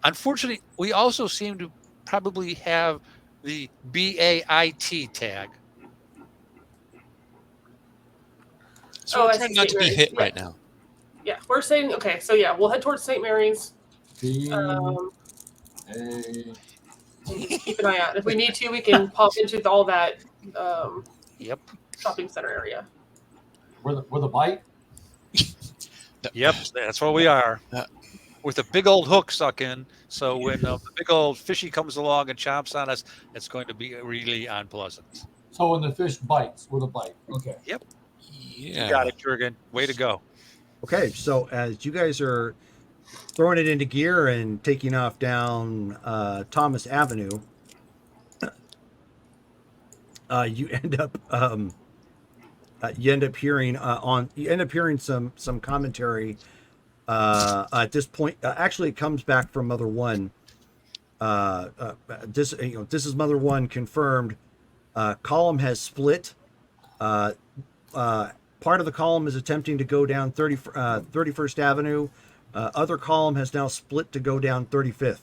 Unfortunately, we also seem to probably have the BAIT tag. So Oh, we're I trying see, not to St. be Mary's. hit Yeah. right now. Yeah, we're saying okay. So yeah, we'll head towards St. Mary's. B Um, A. and just keep an eye out. If we need to, we can pop into all that Yep. shopping center area. With a bite. Yep, that's what we are. With a big old hook stuck in. So when the big old fishy comes along and chomps on us, it's going to be really unpleasant. So when the fish bites, with a bite. Okay. You Yeah. got it, Jurgen. Way to go. Okay, so as you guys are throwing it into gear and taking off down Thomas Avenue, you end up hearing some commentary. At this point, actually, it comes back from Mother One. This is Mother One confirmed. Column has split. Part of the column is attempting to go down 31st Avenue. Other column has now split to go down 35th.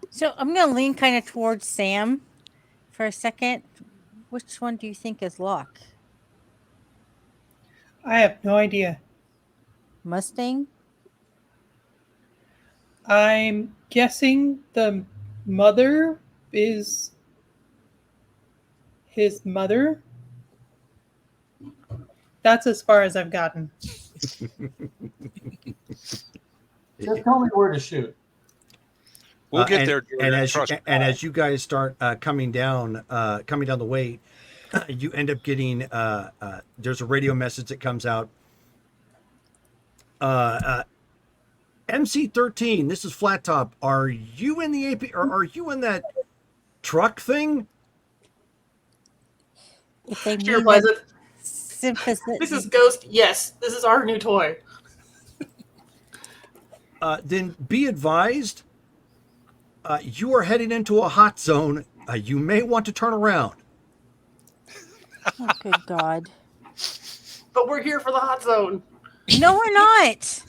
So I'm gonna lean kind of towards Sam for a second. Which one do you think is Locke? I have no idea. Mustang? I'm guessing the mother is his mother. That's as far as I've gotten. Just tell me where to shoot. We'll get and, there, Jurgen. And as Trust me. as you guys start coming down the way, you end up getting there's a radio message that comes out. MC13, this is Flat Top. Are you in the AP or are you in that truck thing? If they She need replies a with, sympathy, "This is Ghost. Yes, this is our new toy." Then be advised, you are heading into a hot zone. You may want to turn around. oh, good God. But we're here for the hot zone. No, we're not.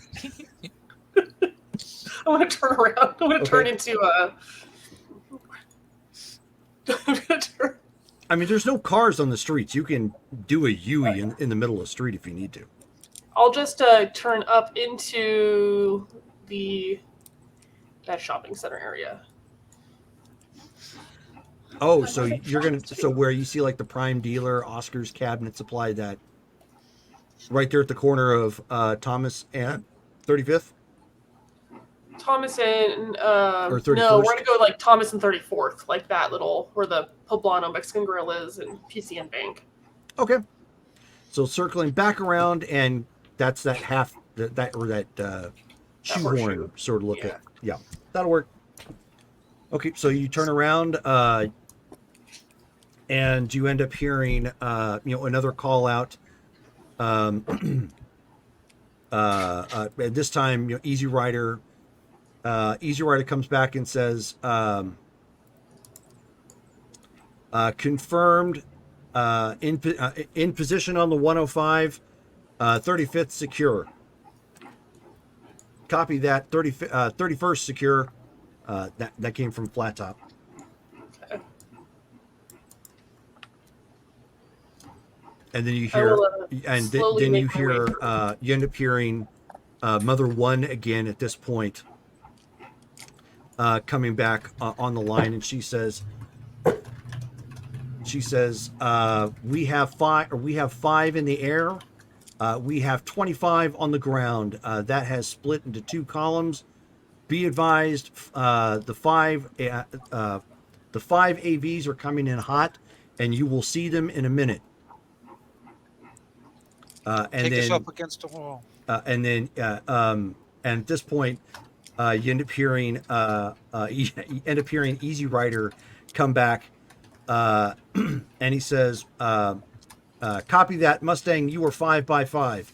I want to turn around. I want to turn into a. I'm gonna turn- I mean, there's no cars on the streets. You can do a Yui in the middle of the street if you need to. I'll just turn up into that shopping center area. Oh, so you're gonna where you see like the Prime Dealer, Oscar's Cabinet Supply, that right there at the corner of Thomas and 35th. Thomas and Or 31st? no, we're gonna go like Thomas and 34th, like that little where the Poblano Mexican Grill is and PCN Bank. Okay. So circling back around, and that's that shoehorn horseshoe. sort of look Yeah. at. Yeah, that'll work. Okay, so you turn around, and you end up hearing, another call out. And this time, Easy Rider comes back and says, confirmed, in position on the 105, 35th secure. Copy that. 31st secure. That came from Flat Top. Okay. And then you I hear, will, slowly then you make my way hear, through. you end up hearing Mother One again at this point, coming back on the line, and she says, we have five in the air. We have 25 on the ground. That has split into 2 columns. Be advised, the five AVs are coming in hot, and you will see them in a minute. And Take then, us up against the wall. and at this point, you end up hearing Easy Rider come back, and he says, "Copy that, Mustang. You are 5 by 5."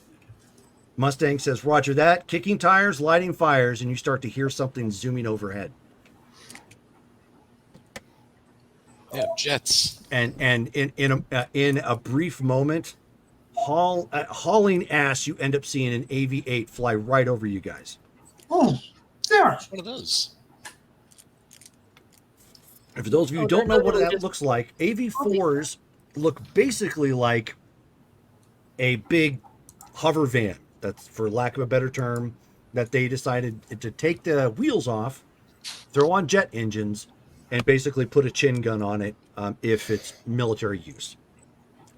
Mustang says, "Roger that." Kicking tires, lighting fires, and you start to hear something zooming overhead. Yeah, jets. And in a brief moment, hauling ass, you end up seeing an AV-8 fly right over you guys. Oh, Sarah. One of those. And for those of you who don't know what that looks like, AV-4s look basically like a big hover van. That's, for lack of a better term, that they decided to take the wheels off, throw on jet engines, and basically put a chin gun on it if it's military use.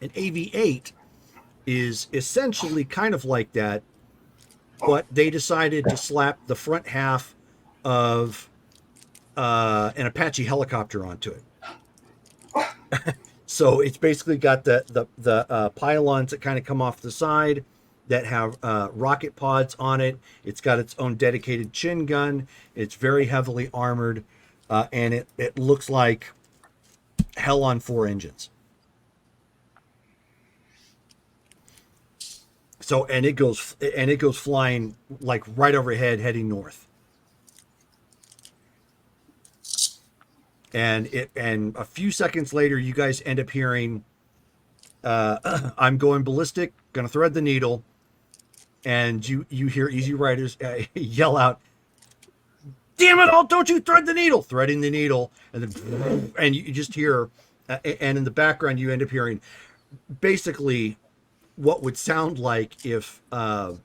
An AV-8 is essentially kind of like that, but they decided to slap the front half of an Apache helicopter onto it. So it's basically got the pylons that kind of come off the side that have rocket pods on it. It's got its own dedicated chin gun. It's very heavily armored, and it looks like hell on 4 engines. So and it goes flying like right overhead, heading north. And a few seconds later, you guys end up hearing, "I'm going ballistic, gonna thread the needle," and you hear Easy Riders yell out, "Damn it all! Don't you thread the needle!" Threading the needle, and then and you just hear, and in the background you end up hearing, basically, what would sound like if A-10s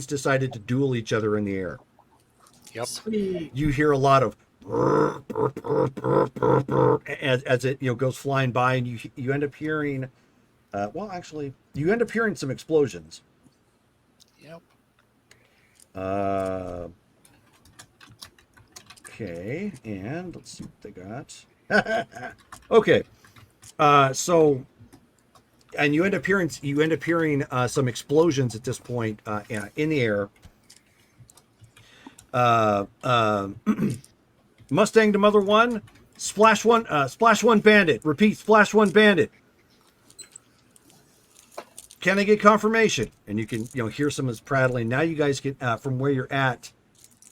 decided to duel each other in the air. Yep. Sweet. You hear a lot of as it goes flying by, and you end up hearing you end up hearing some explosions. Yep. Okay, and let's see what they got. Okay, so and you end up hearing some explosions at this point in the air. Mustang to Mother 1, splash one bandit. Repeat, splash one bandit. Can I get confirmation? And you can hear some of this prattling. Now you guys can from where you're at,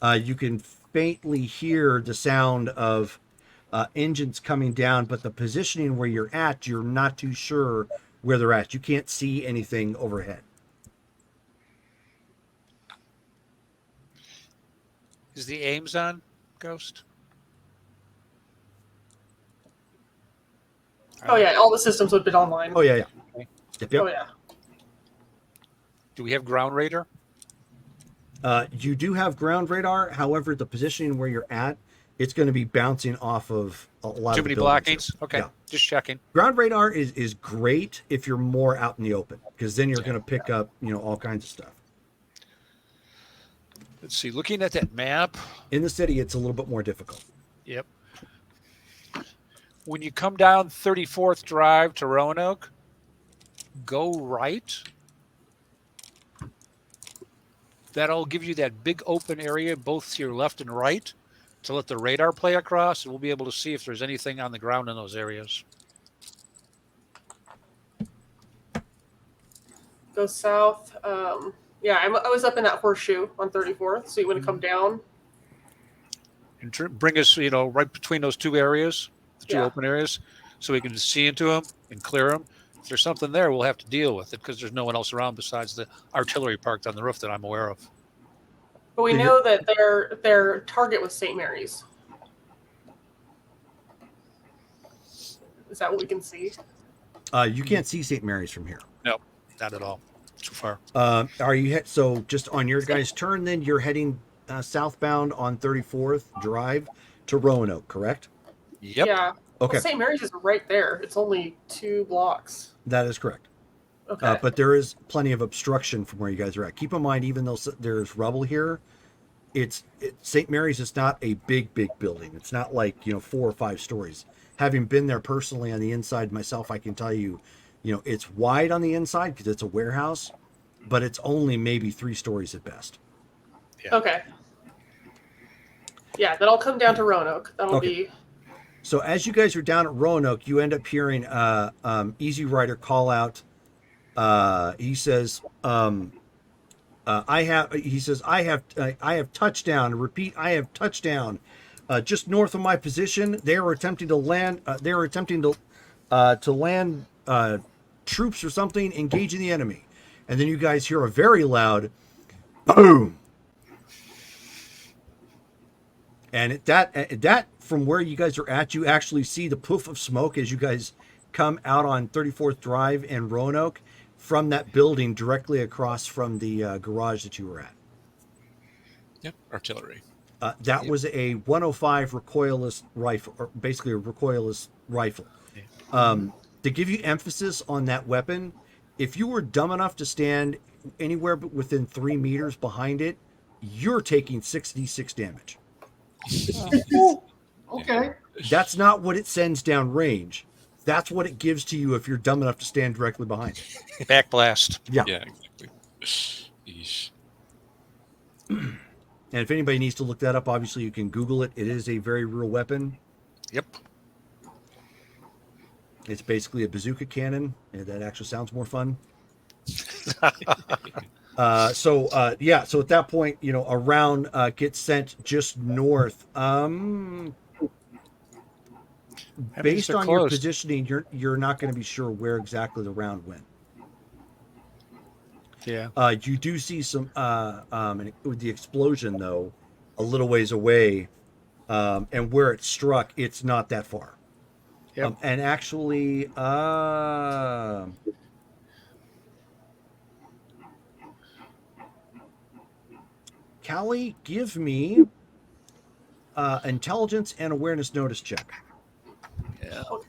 you can faintly hear the sound of engines coming down, but the positioning where you're at, you're not too sure where they're at. You can't see anything overhead. Is the aims on, Ghost? Oh yeah, all the systems have been online. Oh yeah. Okay. Yep. Oh yeah. Do we have ground radar? You do have ground radar. However, the positioning where you're at, it's going to be bouncing off of a lot Too of many buildings. blockings? Okay, Yeah. just checking. Ground radar is great if you're more out in the open, because then you're going to pick up all kinds of stuff. Let's see. Looking at that map. In the city, it's a little bit more difficult. Yep. When you come down 34th Drive to Roanoke, go right. That'll give you that big open area both to your left and right to let the radar play across, and we'll be able to see if there's anything on the ground in those areas. Go south. Yeah, I was up in that horseshoe on 34th, so you want to come down. And bring us, right between those two areas, the two Yeah. open areas, so we can just see into them and clear them. If there's something there, we'll have to deal with it because there's no one else around besides the artillery parked on the roof that I'm aware of. But we know that their target was St. Mary's. Is that what we can see? You can't see St. Mary's from here. No, not at all. Too far. Are you so just on your guys' turn? Then you're heading southbound on 34th Drive to Roanoke, correct? Yep. Yeah. Okay, Well, St. Mary's is right there. It's only 2 blocks. that is correct. Okay. But there is plenty of obstruction from where you guys are at. Keep in mind, even though there's rubble here, St. Mary's is not a big building. It's not like 4 or 5 stories. Having been there personally on the inside myself, I can tell you, it's wide on the inside because it's a warehouse, but it's only maybe 3 stories at best. Yeah. Okay. Yeah, then I'll come down to Roanoke. That'll Okay. be. So as you guys are down at Roanoke, you end up hearing Easy Rider call out. He says, I have touchdown. Repeat, I have touchdown. Just north of my position, they are attempting to land. To land troops or something, engaging the enemy. And then you guys hear a very loud boom. And at that from where you guys are at, you actually see the poof of smoke as you guys come out on 34th Drive and Roanoke from that building directly across from the garage that you were at. Yep, artillery. That was a 105 recoilless rifle, or basically a recoilless rifle. To give you emphasis on that weapon, if you were dumb enough to stand anywhere within 3 meters behind it, you're taking 6d6 damage. Okay. That's not what it sends down range. That's what it gives to you if you're dumb enough to stand directly behind it. Back blast. Yeah. Yeah, exactly. Yeesh. And if anybody needs to look that up, obviously you can Google it. It is a very real weapon. Yep. It's basically a bazooka cannon, and that actually sounds more fun. So at that point, a round gets sent just north. Based on your positioning, you're not going to be sure where exactly the round went. Yeah. You do see some with the explosion though, a little ways away, and where it struck, it's not that far. Yep. And actually, Callie, give me intelligence and awareness notice check. Yeah. Okay.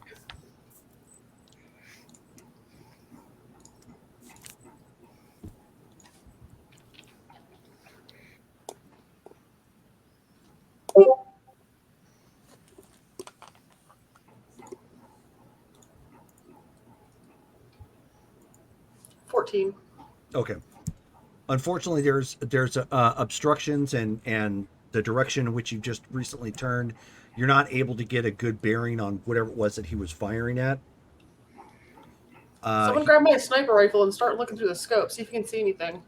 Okay. Unfortunately, there's obstructions and the direction in which you just recently turned. You're not able to get a good bearing on whatever it was that he was firing at. Someone grab my sniper rifle and start looking through the scope. See if you can see anything.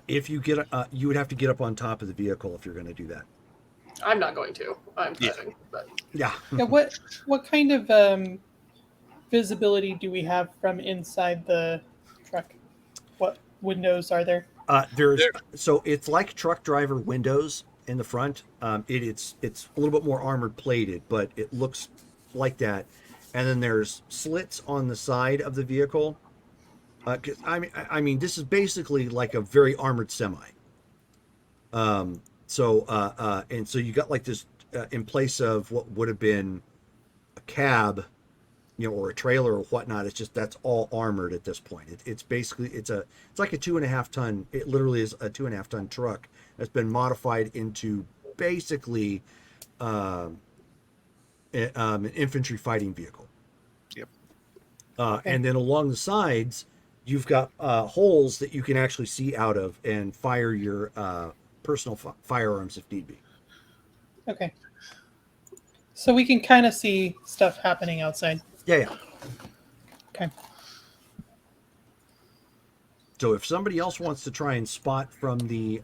If you get, you would have to get up on top of the vehicle if you're going to do that. I'm not going to. I'm driving. But Yeah. Yeah, what kind of visibility do we have from inside the truck? What windows are there? So it's like truck driver windows in the front. It's a little bit more armored plated, but it looks like that. And then there's slits on the side of the vehicle. 'Cause I mean, this is basically like a very armored semi. And so you got like this in place of what would have been a cab, or a trailer or whatnot. It's just that's all armored at this point. It's basically it's like a 2.5 ton. It literally is a 2.5 ton truck that's been modified into basically an infantry fighting vehicle. Yep. And then along the sides, you've got holes that you can actually see out of and fire your personal firearms if need be. Okay. So we can kind of see stuff happening outside. Yeah. Okay. So if somebody else wants to try and spot from the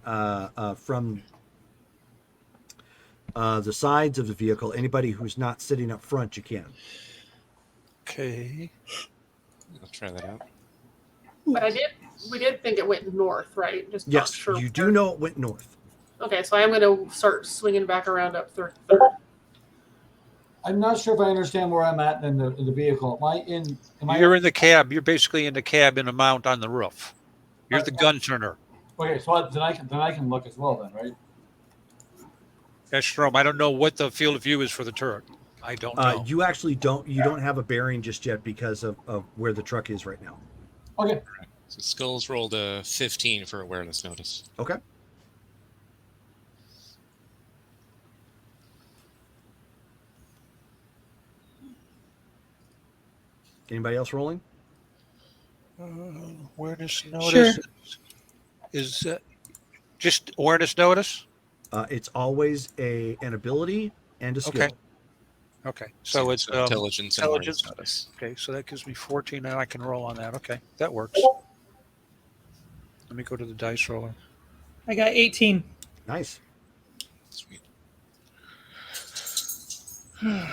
sides of the vehicle, anybody who's not sitting up front, you can. Okay. I'll try that out. But we did think it went north, right? Just not Yes, sure you do where. know it went north. Okay, so I am going to start swinging back around up third. I'm not sure if I understand where I'm at in the vehicle. You're in the cab. You're basically in the cab in a mount on the roof. You're the gun turner. Okay, so then I can look as well then, right? Jerome, I don't know what the field of view is for the turret. I don't know. You actually don't have a bearing just yet because of where the truck is right now. Okay. So Skulls rolled a 15 for awareness notice. Okay. Anybody else rolling? Awareness notice is just awareness notice. It's always an ability and a skill. Okay. So it's intelligence and awareness intelligence. notice. Okay, so that gives me 14, and I can roll on that. Okay, that works. Let me go to the dice roller. I got 18. Nice. Sweet. Where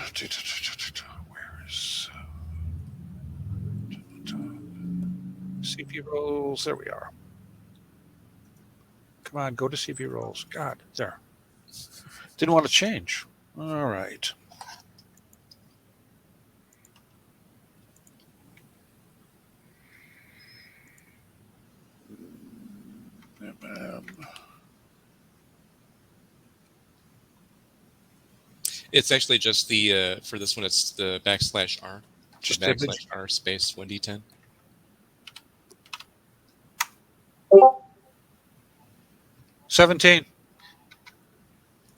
is CP rolls? There we are. Come on, go to CP rolls. God, there. Didn't want to change. All right. It's actually just the for this one. It's the /R. Just /R space 1d10. $17.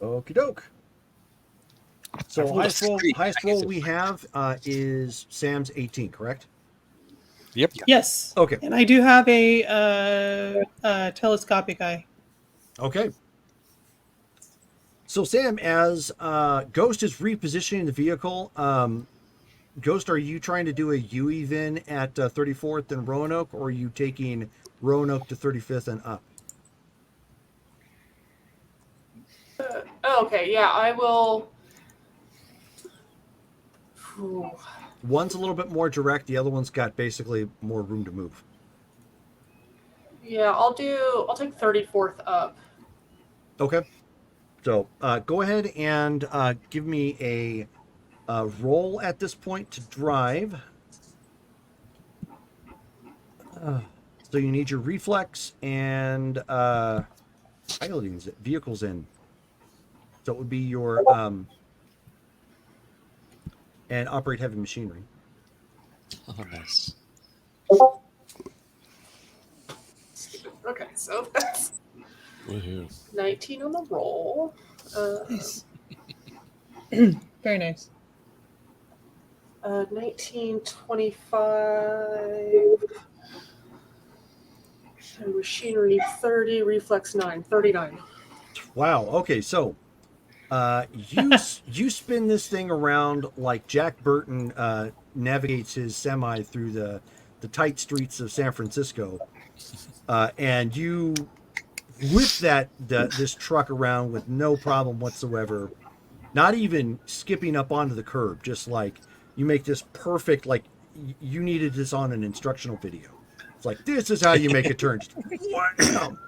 Okie doke. So highest roll we have is Sam's 18, correct? Yep. Yes. Okay. And I do have a telescopic eye. Okay. So Sam, as Ghost is repositioning the vehicle, Ghost, are you trying to do a UE then at 34th and Roanoke, or are you taking Roanoke to 35th and up? Okay, yeah, I will. Ooh. One's a little bit more direct. The other one's got basically more room to move. Yeah, I'll take 34th up. Okay. So go ahead and give me a roll at this point to drive. So you need your reflex and pilotings, vehicles in. So it would be your and operate heavy machinery. Oh, nice. Okay, so that's Woohoo. 19 on the roll. Nice. Very nice. 19, 25. So machinery 30, reflex 9, 39. Wow. Okay, so you spin this thing around like Jack Burton navigates his semi through the tight streets of San Francisco, and you whip this truck around with no problem whatsoever, not even skipping up onto the curb. Just like you make this perfect, like you needed this on an instructional video. It's like, this is how you make a turn. Just, wham!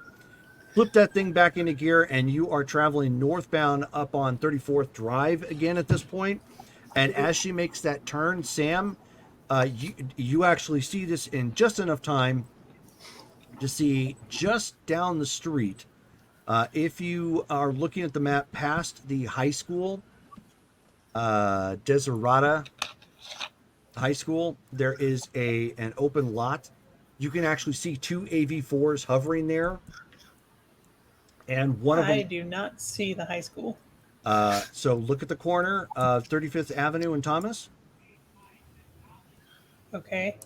Flip that thing back into gear, and you are traveling northbound up on 34th Drive again at this point. And as she makes that turn, Sam, you actually see this in just enough time to see just down the street. If you are looking at the map past the high school, Deserata High School, there is an open lot. You can actually see two AV4s hovering there. And one of them. I do not see the high school. So look at the corner of 35th Avenue and Thomas. Okay.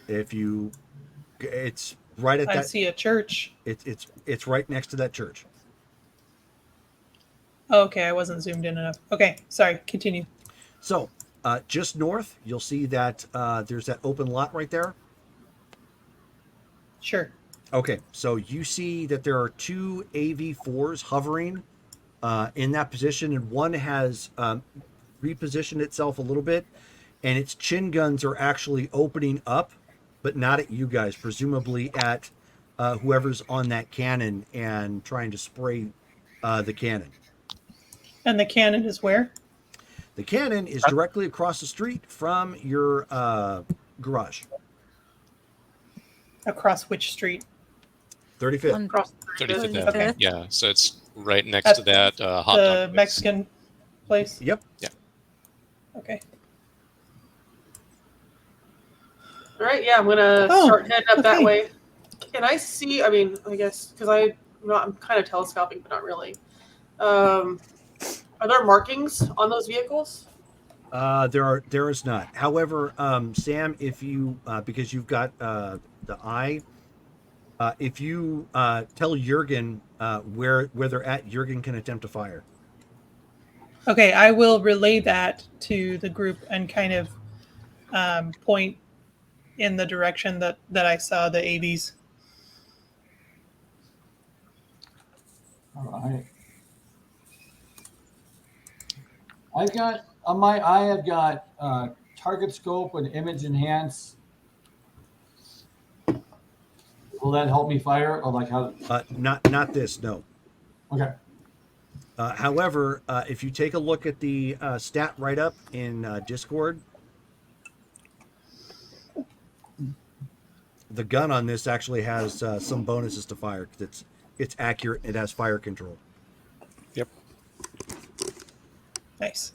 It's right at that. I see a church. It's right next to that church. Okay, I wasn't zoomed in enough. Okay, sorry. Continue. So just north, you'll see that there's that open lot right there. Sure. Okay, so you see that there are two AV4s hovering in that position, and one has repositioned itself a little bit, and its chin guns are actually opening up, but not at you guys, presumably at whoever's on that cannon and trying to spray the cannon. And the cannon is where? The cannon is directly across the street from your garage. Across which street? 35th. Across 35th Avenue. 35th. Yeah, so it's right next At to that hot the dog place. Mexican place. Yep. Okay. All right, yeah, I'm gonna Oh, start heading up that okay. way. Can I see? I mean, I guess because I'm kind of telescoping, but not really. Are there markings on those vehicles? There is not. However, Sam, if you because you've got the eye, if you tell Jurgen where they're at, Jurgen can attempt to fire. Okay, I will relay that to the group and kind of point in the direction that I saw the AVs. All right. I've got on my eye. I've got target scope and image enhance. Will that help me fire, or like how? Not this, no. Okay. However, if you take a look at the stat write-up in Discord, the gun on this actually has some bonuses to fire because it's accurate. It has fire control. Yep. Nice.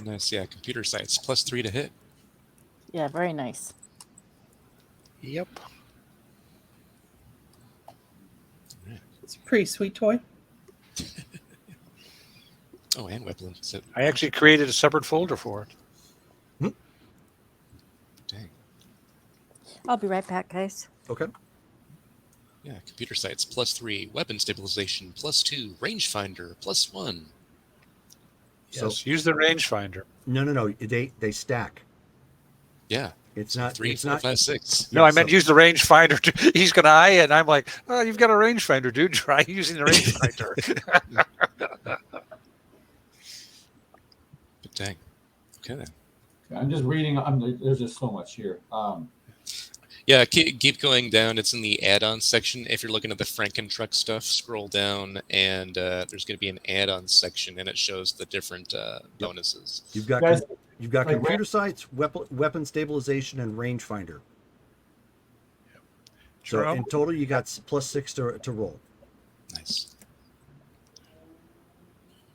Nice. Yeah, computer science +3 to hit. Yeah, very nice. Yep. It's a pretty sweet toy. Oh, and weapon. So, I actually created a separate folder for it. dang. I'll be right back, guys. Okay. Yeah, computer sights +3, weapon stabilization +2, rangefinder +1. Yes. Use the rangefinder. No. They stack. Yeah. It's So not. 3, It's 4, not. 5, 6. No, I meant use the rangefinder. He's going to eye it, and I'm like, oh, you've got a rangefinder, dude. Try using the rangefinder. But dang. Okay then. I'm just reading. There's just so much here. Yeah, keep going down. It's in the add-on section. If you're looking at the Franken-Truck stuff, scroll down, and there's going to be an add-on section, and it shows the different bonuses. You've got Guys, like computer sights, weapon stabilization, and rangefinder. So Jerome? in total, you got +6 to roll. Nice.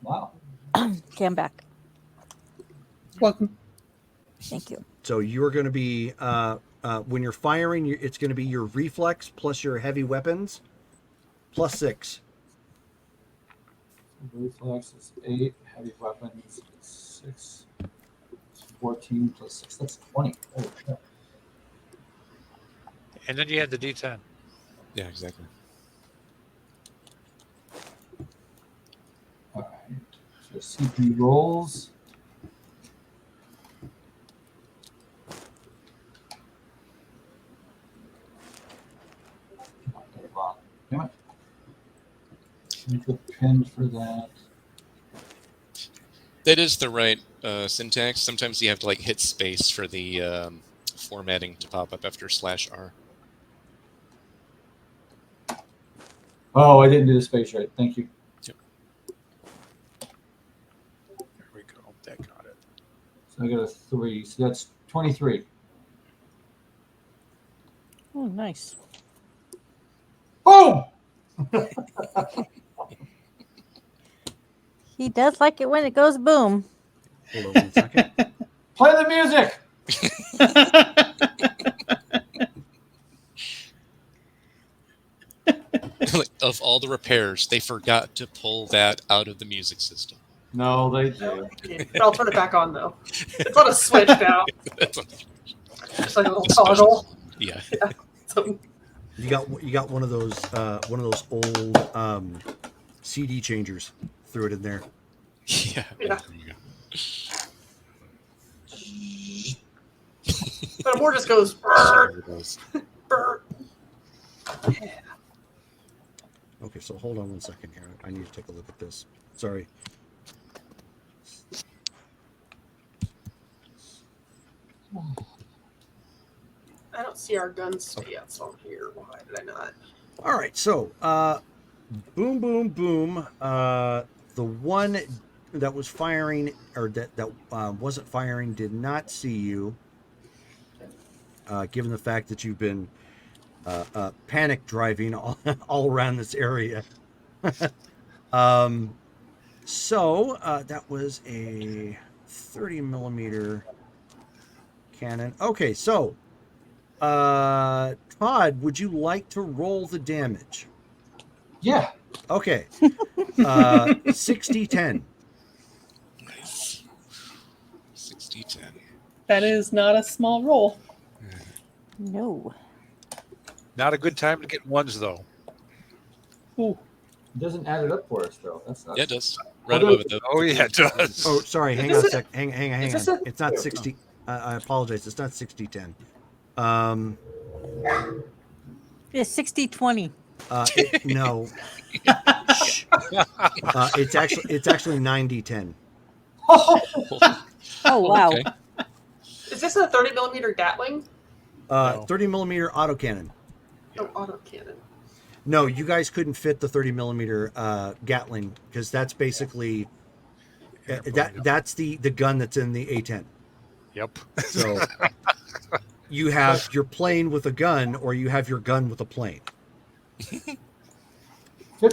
Wow. Okay, I'm back. Welcome. Thank you. So you're going to be when you're firing, it's going to be your reflex plus your heavy weapons +6. Reflex is 8. Heavy weapons is 6. 14 + 6. That's 20. Oh, shit. And then you had the D10. Yeah, exactly. All right. So CP rolls. Damn it. Make a pin for that. That is the right syntax. Sometimes you have to like hit space for the formatting to pop up after /R. Oh, I didn't do the space right. Thank you. There we go. That got it. So I got a 3. So that's 23. Oh, nice. Boom! He does like it when it goes boom. Hold on 1 second. Play the music. Like, of all the repairs, they forgot to pull that out of the music system. No, they do. But I'll turn it back on though. It's on a switch now. Just like a little toggle. Yeah. So, You got one of those old CD changers. Threw it in there. Yeah. Yeah. There you go. but more just goes Sorry, it was- brr. Okay, so hold on 1 second here. I need to take a look at this. Sorry. I don't see our gun stats on here. Why did I not? All right, so boom, boom, boom. The one that was firing or that wasn't firing did not see you. Given the fact that you've been panic driving all around this area. So that was a 30 millimeter cannon. Okay, so Todd, would you like to roll the damage? Yeah. Okay. 60-10. Nice. 60-10. That is not a small roll. No. Not a good time to get ones though. Ooh. It doesn't add it up for us though. That's not. Yeah, it does. Right above it, though. Oh yeah, it does. Oh, sorry. Hang Is on a this sec. Hang on. is this a- It's not 60. I apologize. It's not 60-10. It's 60-20. No. Shh. It's actually 90-10. Oh, wow. Okay. Is this a 30 millimeter Gatling? No. 30 millimeter autocannon. Oh, autocannon. No, you guys couldn't fit the 30 millimeter Gatling because that's basically that's the gun that's in the A10. Yep. So you have your plane with a gun, or you have your gun with a plane. 50,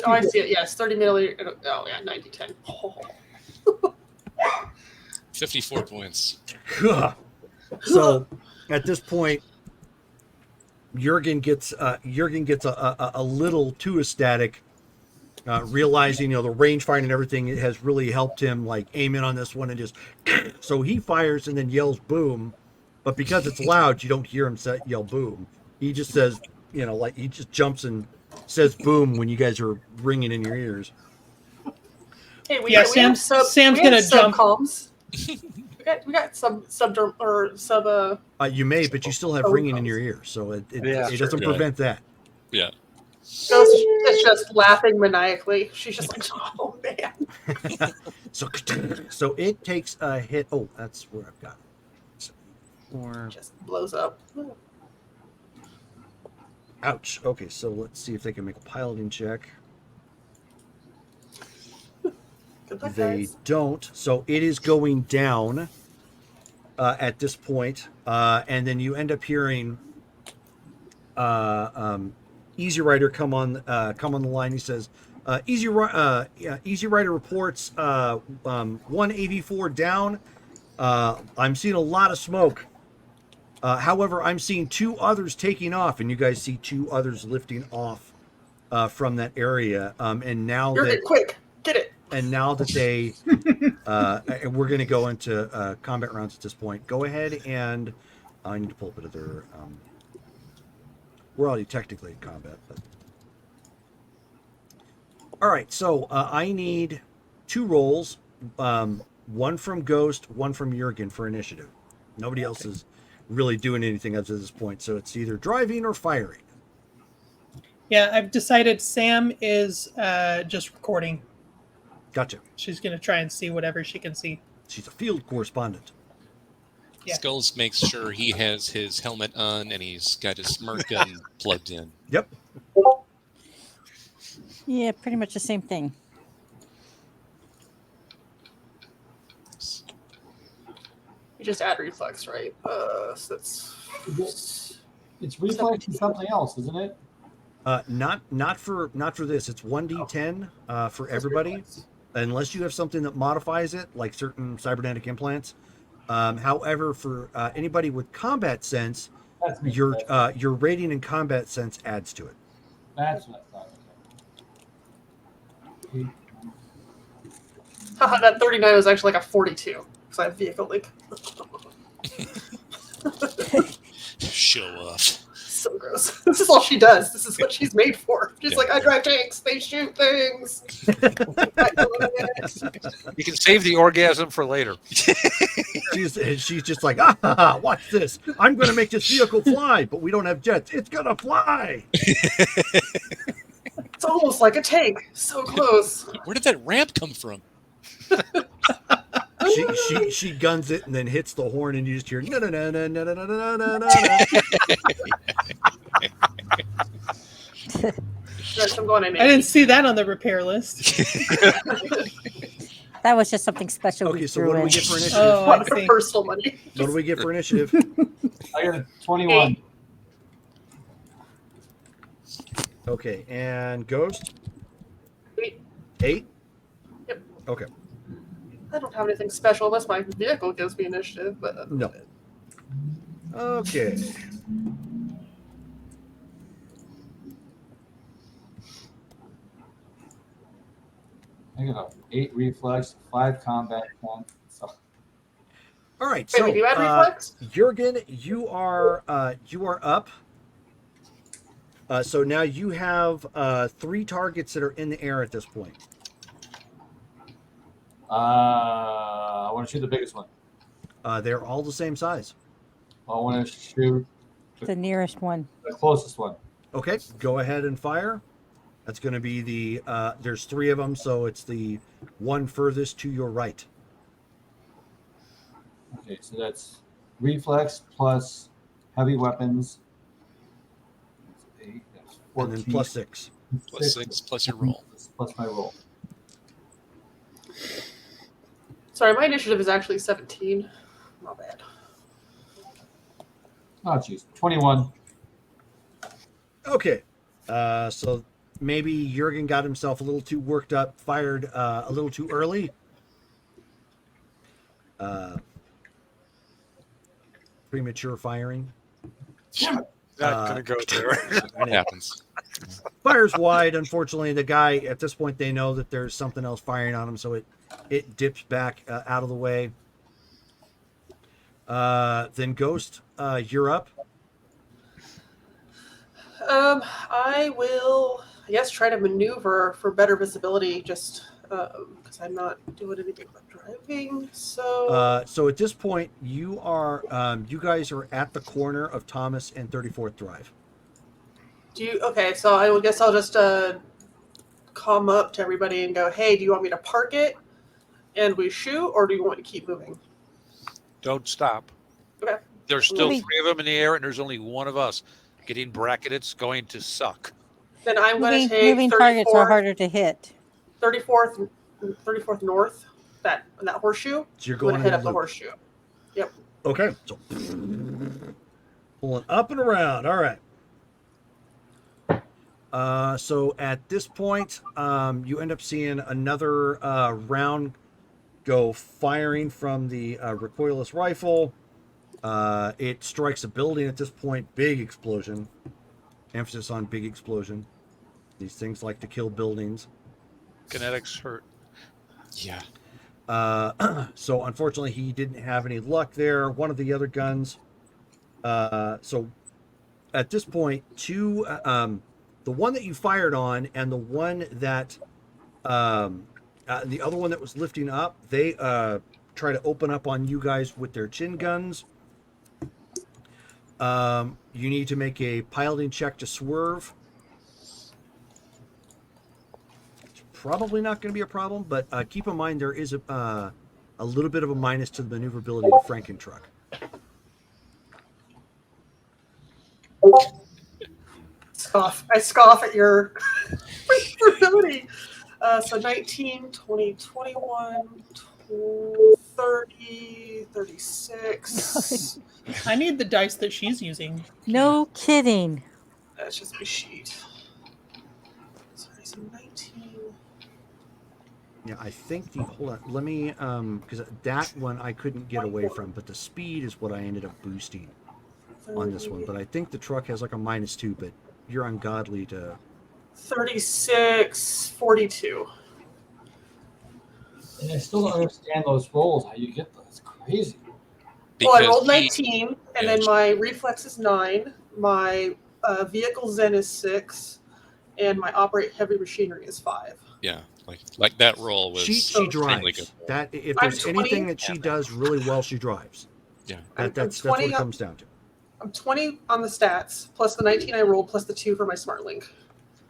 Oh, I see it. Yes, 30 millimeter. Oh, yeah, 90-10. Oh. 54 points. So at this point, Jurgen gets a little too ecstatic, realizing the range finder and everything has really helped him like aim in on this one and just so he fires and then yells boom, but because it's loud you don't hear him yell boom. He just says like he just jumps and says boom when you guys are ringing in your ears. Hey, we Yeah, we have Sam's we have gonna sub jump. comms. we got sub or sub. You may, but you still have ringing in your ears, so it Yeah, doesn't sure. prevent that. Yeah. Ghost is just laughing maniacally. She's just like, oh man. So it takes a hit. Oh, that's where I've got it. Or Just blows up. ouch. Okay, so let's see if they can make a piloting check. Good luck, They guys. don't. So it is going down at this point. And then you end up hearing Easy Rider come on the line. He says, Easy Rider reports 1 AV4 down. I'm seeing a lot of smoke. However, I'm seeing 2 others taking off, and you guys see 2 others lifting off from that area. And now You're that quick, get it. and now that they and we're going to go into combat rounds at this point. Go ahead and I need to pull up another. We're already technically in combat, but all right. So I need 2 rolls, one from Ghost, one from Jurgen for initiative. Nobody else is really doing anything up to this point, so it's either driving or firing. Yeah, I've decided Sam is just recording. Gotcha. She's going to try and see whatever she can see. She's a field correspondent. Yeah. Skulls makes sure he has his helmet on and he's got his smart gun plugged in. Yep. Yeah, pretty much the same thing. You just add reflex, right? So that's It's reflex and something else, isn't it? Not for this. It's 1d10 for everybody, unless you have something that modifies it, like certain cybernetic implants. However, for anybody with combat sense, That's me. your rating in combat sense adds to it. That's what I thought. Okay. Haha, that 39 was actually like a 42 because I have vehicle link. Show off. So gross. This is all she does. This is what she's made for. She's Yeah. like, I drive tanks. They shoot things. You can save the orgasm for later. She's just like, watch this. I'm going to make this vehicle fly, but we don't have jets. It's going to fly. It's almost like a tank. So close. Where did that ramp come from? She guns it and then hits the horn, and you just hear no no no no no no no no no no. Yes, I'm going in. I didn't see that on the repair list. That was just something special. Okay, we so threw what do we in. get for initiative? Oh, I Want see. personal money. What do we get for initiative? I got a 21. Okay, and Ghost. Wait. 8? Yep. Okay. I don't have anything special unless my vehicle gives me initiative, but No. Okay. I got 8 reflex, 5 combat, 10. So All right. Wait, So, we do add reflex? Jurgen, you are up. So now you have 3 targets that are in the air at this point. I want to shoot the biggest one. They're all the same size. I want to shoot The nearest one. the closest one. Okay, go ahead and fire. That's going to be the, there's 3 of them, so it's the one furthest to your right. Okay, so that's reflex plus heavy weapons. That's 8. That's 14. And then plus 6. Plus 6 plus your roll. Plus my roll. Sorry, my initiative is actually 17. Not bad. Oh, jeez. 21. Okay, so maybe Jurgen got himself a little too worked up, fired a little too early. Premature firing. Not gonna go there. That happens. Fires wide. Unfortunately, the guy at this point, they know that there's something else firing on him, so it dips back out of the way. Then Ghost, you're up. I will, I guess, try to maneuver for better visibility, just because I'm not doing anything but driving. So, So at this point, you guys are at the corner of Thomas and 34th Drive. okay, so I would guess I'll just come up to everybody and go, hey, do you want me to park it and we shoot, or do you want to keep moving? Don't stop. Okay. There's still Moving. 3 of them in the air, and there's only one of us. Getting bracketed is going to suck. Then I'm going to take Moving targets are 34th, harder to hit. 34th north, that horseshoe. So you're I'm going going to hit in up a the loop. horseshoe. Okay, so pulling up and around. All right. So at this point, you end up seeing another round go firing from the recoilless rifle. It strikes a building at this point. Big explosion. Emphasis on big explosion. These things like to kill buildings. Kinetics hurt. Yeah. So unfortunately, he didn't have any luck there. One of the other guns. So at this point, the one that you fired on and the one that the other one that was lifting up, they try to open up on you guys with their chin guns. You need to make a piloting check to swerve. It's probably not going to be a problem, but keep in mind there is a little bit of a minus to the maneuverability of Franken truck. I scoff at your ability. So 19, 20, 21, 30, 36. I need the dice that she's using. No kidding. That's just my sheet. Sorry, so 19. Yeah, I think hold on, let me because that one I couldn't get away from, but the speed is what I ended up boosting on this one. But I think the truck has like a -2, but you're ungodly to 36, 42. And I still don't understand those rolls. How you get those? It's crazy. Well, I Because rolled he- 19, and Yeah. then my reflex is 9, my vehicle zen is 6, and my operate heavy machinery is 5. Yeah, like that roll was she extremely drives. good. That if I'm there's 20. anything that she does really well, she drives. Yeah. That's 20 what it comes down to. I'm 20 on the stats, plus the 19 I rolled, plus the 2 for my smart link.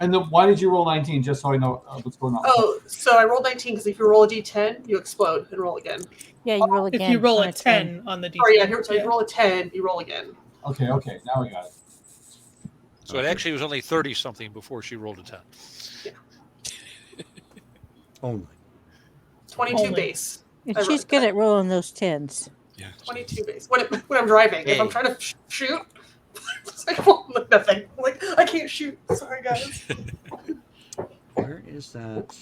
And then why did you roll 19? Just so I know what's going on. Oh, so I rolled 19 because if you roll a d10, you explode and roll again. Yeah, you roll again. If you roll on a 10 on the d10. Or yeah, so if you roll a 10, you roll again. Okay. Now we got it. So it actually was only 30 something before she rolled a 10. Only. 22 Only. base. And I she's wrote good that. at rolling those 10s. Yeah. 22 base. When I'm driving, if I'm Hey. trying to shoot, it's like, well, look, nothing. I'm like, I can't shoot. Sorry, guys. Where is that?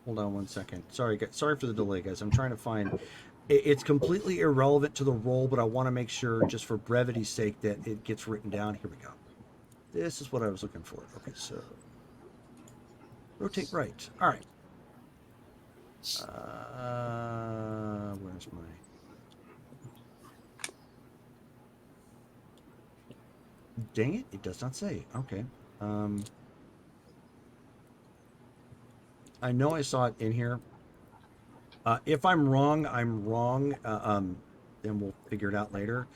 Hold on 1 second. Sorry for the delay, guys. I'm trying to find. It's completely irrelevant to the roll, but I want to make sure, just for brevity's sake, that it gets written down. Here we go. This is what I was looking for. Okay, so rotate right. All right. Where's my? Dang it! It does not say. Okay. I know I saw it in here. If I'm wrong, I'm wrong. Then we'll figure it out later.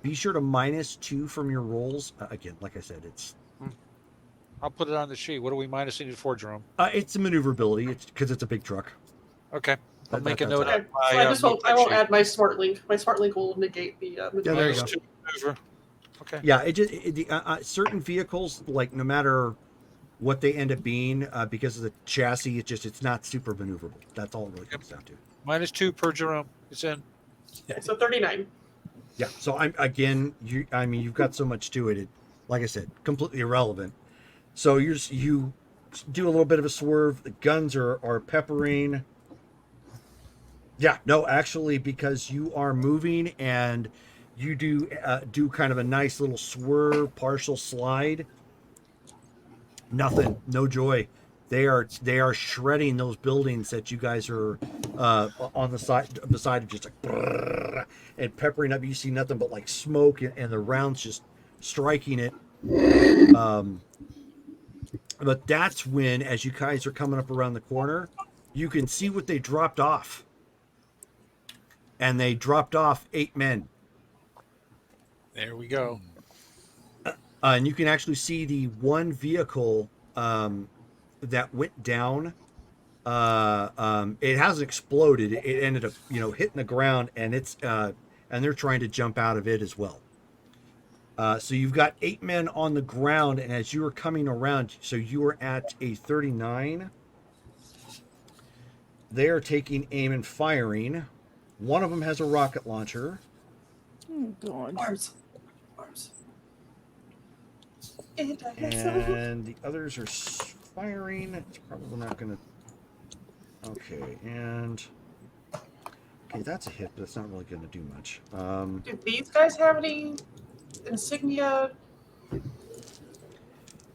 Be sure to -2 from your rolls. Again, like I said, it's I'll put it on the sheet. What are we minusing it for, Jerome? it's a maneuverability. It's because it's a big truck. Okay. I'll make a That's note all. of Okay, my, so I just won't. I won't sheet. add my smart link. My smart link will negate the. Yeah, there you Minus go. 2 maneuver. Okay. Yeah, it just certain vehicles, like no matter what they end up being, because of the chassis, it's not super maneuverable. That's all it really comes down to. -2 per Jerome. It's in. Okay, so 39. Yeah. So you've got so much to it. Like I said, completely irrelevant. So you do a little bit of a swerve. The guns are peppering. Yeah. No, actually, because you are moving and you do kind of a nice little swerve, partial slide. Nothing. No joy. They are shredding those buildings that you guys are on the side beside, just like brrr, and peppering up. You see nothing but like smoke and the rounds just striking it. But that's when, as you guys are coming up around the corner, you can see what they dropped off. And they dropped off 8 men. There we go. And you can actually see the one vehicle that went down. It hasn't exploded. It ended up, hitting the ground, and and they're trying to jump out of it as well. So you've got 8 men on the ground, and as you are coming around, so you are at a 39. They are taking aim and firing. One of them has a rocket launcher. Oh, God. Arms. And the others are firing. It's probably not going to... Okay, and... Okay, that's a hit, but it's not really going to do much. Do these guys have any insignia?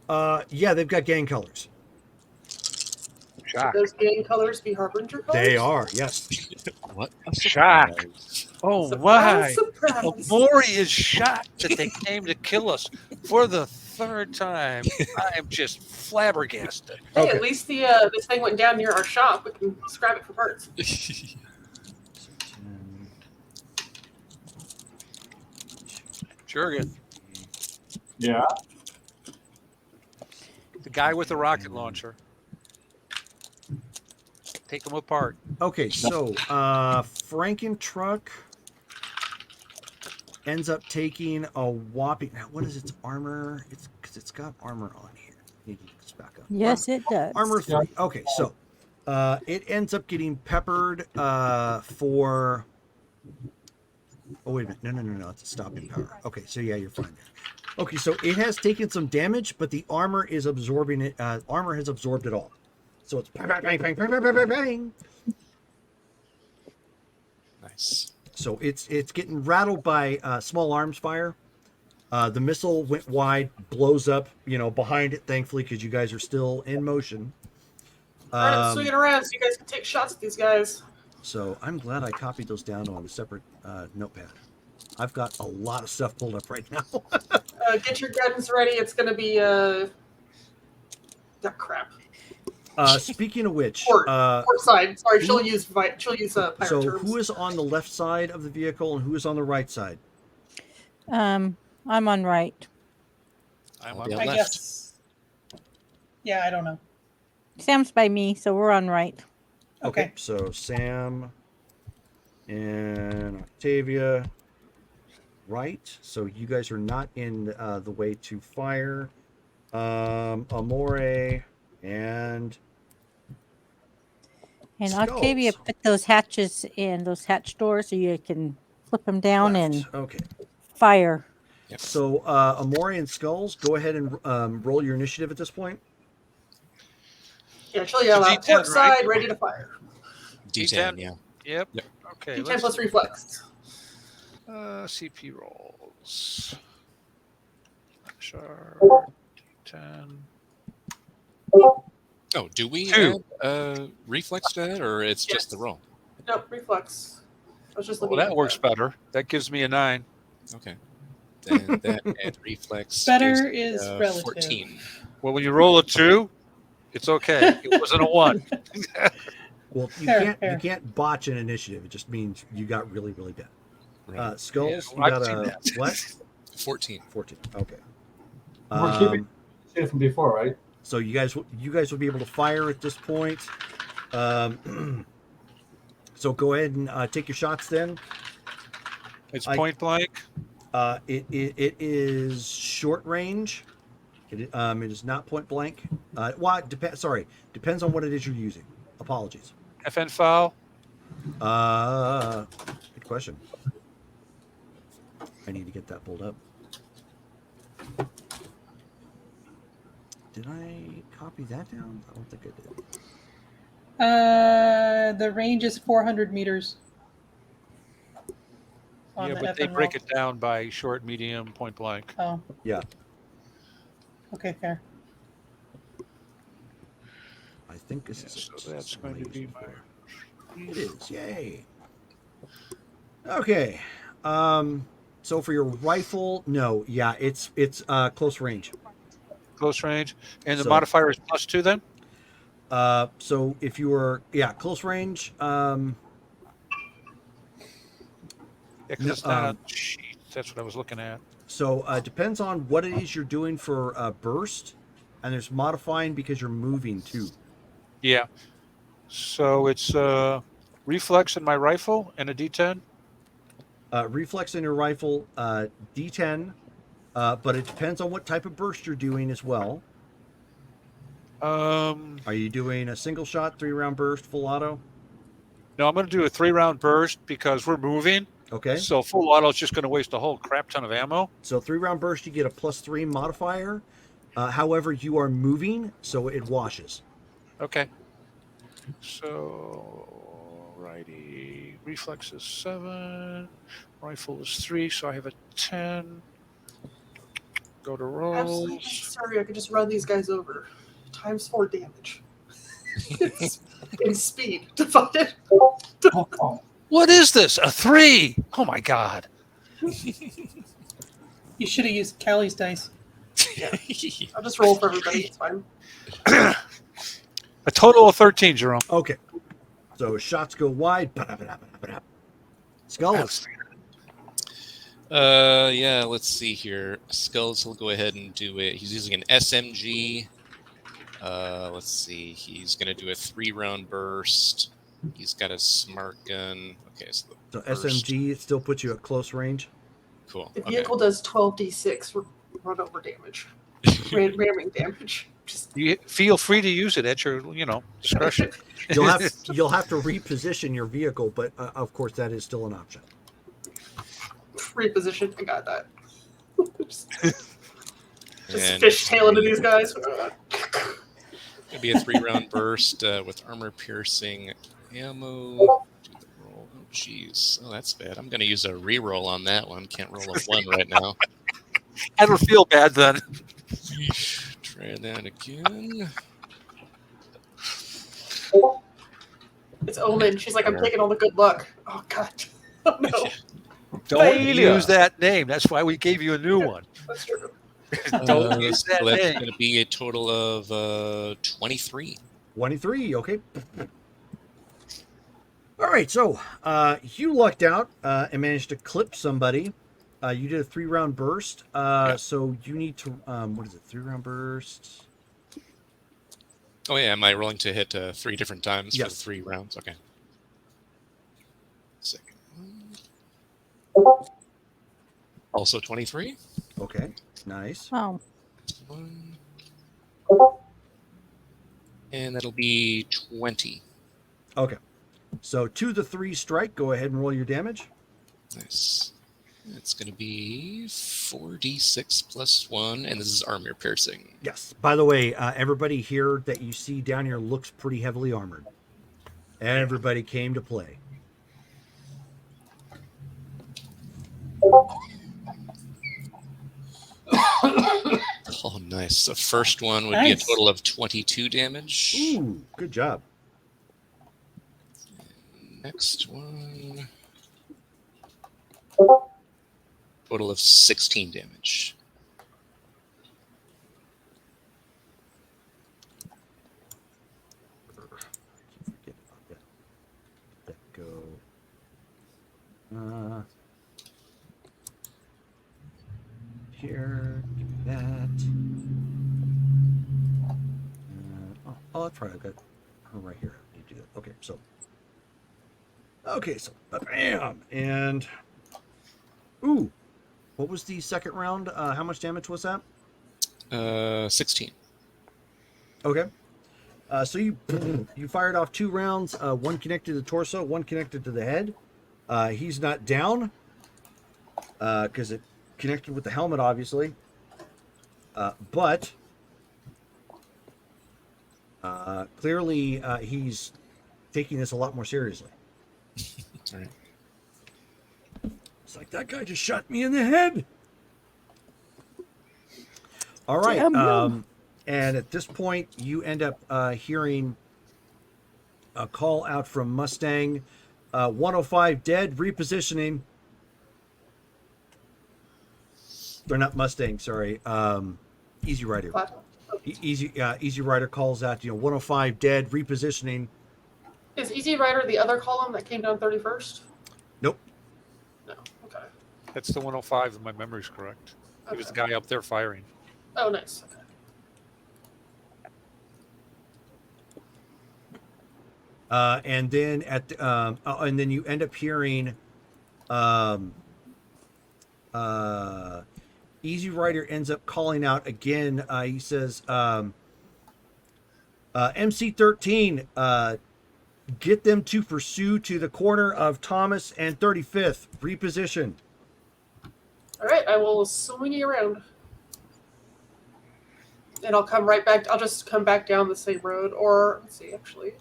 Yeah, they've got gang colors. Shock. Should those gang colors be harbinger colors? They are, yes. What? Shock. Oh, Surprise, my. surprise. Maury is shocked that they came to kill us for the 3rd time. I am just flabbergasted. Hey, Okay. at least this thing went down near our shop. We can scrap it for parts. Jurgen, Yeah. the guy with the rocket launcher. Take them apart. Okay, so Frankentruck ends up taking a whopping... Now, what is its armor? It's because it's got armor on here. Need to get this back up. Yes, it does. Armor 3. Okay, so it ends up getting peppered for... Oh, wait a minute. No. It's a stopping power. Okay, so yeah, you're fine there. Okay, so it has taken some damage, but the armor is absorbing it. Armor has absorbed it all. So it's bang, bang, bang, bang, bang, bang, bang, bang. Nice. So it's getting rattled by small arms fire. The missile went wide, blows up, behind it, thankfully, because you guys are still in motion. Alright, swing it around so you guys can take shots at these guys. So I'm glad I copied those down on a separate notepad. I've got a lot of stuff pulled up right now. Get your guns ready. It's going to be oh, crap. Speaking of which, Port side. Sorry, she'll use pirate so terms. who is on the left side of the vehicle and who is on the right side? I'm on right. I'm I'll on be the on I left. guess. Yeah, I don't know. Sam's by me, so we're on right. Okay. So Sam and Octavia, right? So you guys are not in the way to fire. Amore and Octavia Skulls. put those hatches in, those hatch doors, so you can flip them down left. and Okay. fire. Yep. So Amore and Skulls, go ahead and roll your initiative at this point. Yeah, chill yell out. D10, Port right? side, ready to fire. D10, yeah. Yep. Yep. Okay. D10 let's plus reflex. CP rolls. Sure. D10. Oh, do we 2. add reflex to that, or it's just the Yes. roll? Nope, reflex. I was just Well, looking that at works better. That gives me a 9. Okay. Then that and reflex Better gives, is relative. 14. Well, when you roll a 2, it's okay. It wasn't a 1. Well, you Fair. can't botch an initiative. It just means you got really, really bad. Right. Skulls, Yes, you I've got seen a that. what? 14. 14. Okay. We're keeping it from before, right? So you guys will be able to fire at this point. So go ahead and take your shots then. It's point blank. It is short range. It is not point blank. Well, it depends on what it is you're using. Apologies. FN foul. Good question. I need to get that pulled up. Did I copy that down? I don't think I did. The range is 400 meters. On Yeah, the but they FN break roll. it down by short, medium, point blank. Oh, Yeah, okay, fair. I think this Yeah, is it. so that's going to be my. It is. Yay. Okay. So for your rifle, no, yeah, it's close range. Close range. And the So- modifier is +2 then? So if you were close range, Yeah, because No, it's not on the sheet. That's what I was looking at. so depends on what it is you're doing for burst, and there's modifying because you're moving too. Yeah. So it's reflex in my rifle and a D10. Reflex in your rifle, D10, but it depends on what type of burst you're doing as well. Are you doing a single shot, 3-round burst, full auto? No, I'm going to do a 3-round burst because we're moving. Okay. So full auto is just going to waste a whole crap ton of ammo. So 3-round burst, you get a +3 modifier. However, you are moving, so it washes. Okay. So righty, reflex is 7, rifle is 3, so I have a 10. Go to Absolutely rolls. sorry, I could just run these guys over. Times 4 damage. It's in speed divided. What is this? A 3? Oh my god. You should have used Callie's dice. I'll just roll for everybody. It's fine. A total of 13, Jerome. Okay. So shots go wide. Skulls. Yeah, let's see here. Skulls will go ahead and do it. He's using an SMG. Let's see. He's going to do a 3-round burst. He's got a smart gun. Okay, so So burst. SMG, it still puts you at close range. Cool. The Okay. vehicle does 12d6 run over damage. Ramming damage. Just You feel free to use it at your, discretion. You'll have to reposition your vehicle, but of course that is still an option. reposition. I got that. just And fishtail into these guys. It'll be a 3-round burst with armor piercing ammo. Do the roll. Oh, jeez. Oh, that's bad. I'm going to use a reroll on that one. Can't roll a 1 right now. I don't feel bad then. Try that again. It's Omen. She's like, I'm taking all the good luck. Oh, God. Oh, no. Don't Failure. use that name. That's why we gave you a new one. That's true. Don't use that So that's name. going to be a total of 23. 23, okay. All right, so you lucked out and managed to clip somebody. You did a 3-round burst. So you need to, what is it, 3-round burst? Oh, yeah. Am I rolling to hit 3 different times for the Yes. 3 rounds? Okay. Second. Also 23. Okay, nice. Oh, 1. And that'll be 20. Okay, so to the 3 strike, go ahead and roll your damage. Nice. It's going to be 4d6 plus 1, and this is armor piercing. Yes. By the way, everybody here that you see down here looks pretty heavily armored. Everybody came to play. Oh, nice. The first one would be a total of 22 damage. Ooh, good job. Next one. Total of 16 damage. Forget about that. Let that go. Here, give me that. Oh, that's right. I've got her right here. I need to do that. Okay, so bam, and ooh, what was the second round? How much damage was that? 16. Okay. So you you fired off 2 rounds, one connected to the torso, one connected to the head. He's not down because it connected with the helmet, obviously. But clearly he's taking this a lot more seriously. All right. It's like, that guy just shot me in the head. All right. Damn you. And at this point, you end up hearing a call out from Mustang. 105 dead, repositioning. They're not Mustang, sorry. Easy Rider. Easy Rider calls out, 105 dead, repositioning. Is Easy Rider the other column that came down 31st? Nope. No. Okay. That's the 105, if my memory's correct. He was the guy up there firing. Oh, nice. Okay. And then and then you end up hearing Easy Rider ends up calling out again. He says, MC-13, get them to pursue to the corner of Thomas and 35th. Reposition. All right, I will swing you around. And I'll come right back. I'll just come back down the same road. Or, let's see, actually.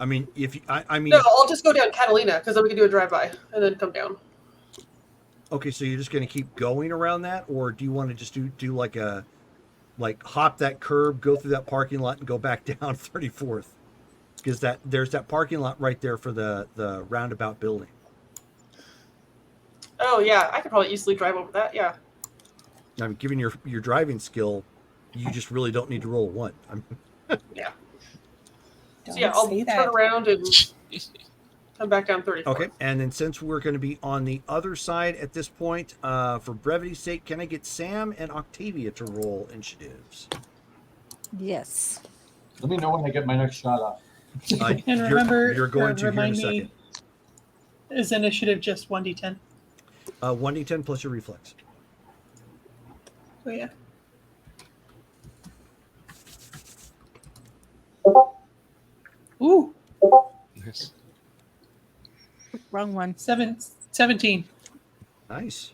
I mean, if you, I mean, No, I'll just go down Catalina because then we can do a drive-by and then come down. okay, so you're just going to keep going around that, or do you want to just do like hop that curb, go through that parking lot, and go back down 34th? Because there's that parking lot right there for the roundabout building. Oh, yeah, I could probably easily drive over that, yeah. I mean, given your driving skill, you just really don't need to roll a 1. Yeah. Don't So, yeah, I'll say turn that. around and come back down 34. Okay, and then since we're going to be on the other side at this point, for brevity's sake, can I get Sam and Octavia to roll initiatives? Yes. Let me know when I get my next shot off. And remember, you're going to here in a remind second. me, is initiative just 1d10? 1d10 plus your reflex. Oh, yeah. Ooh, Nice. Wrong one. 17. Nice.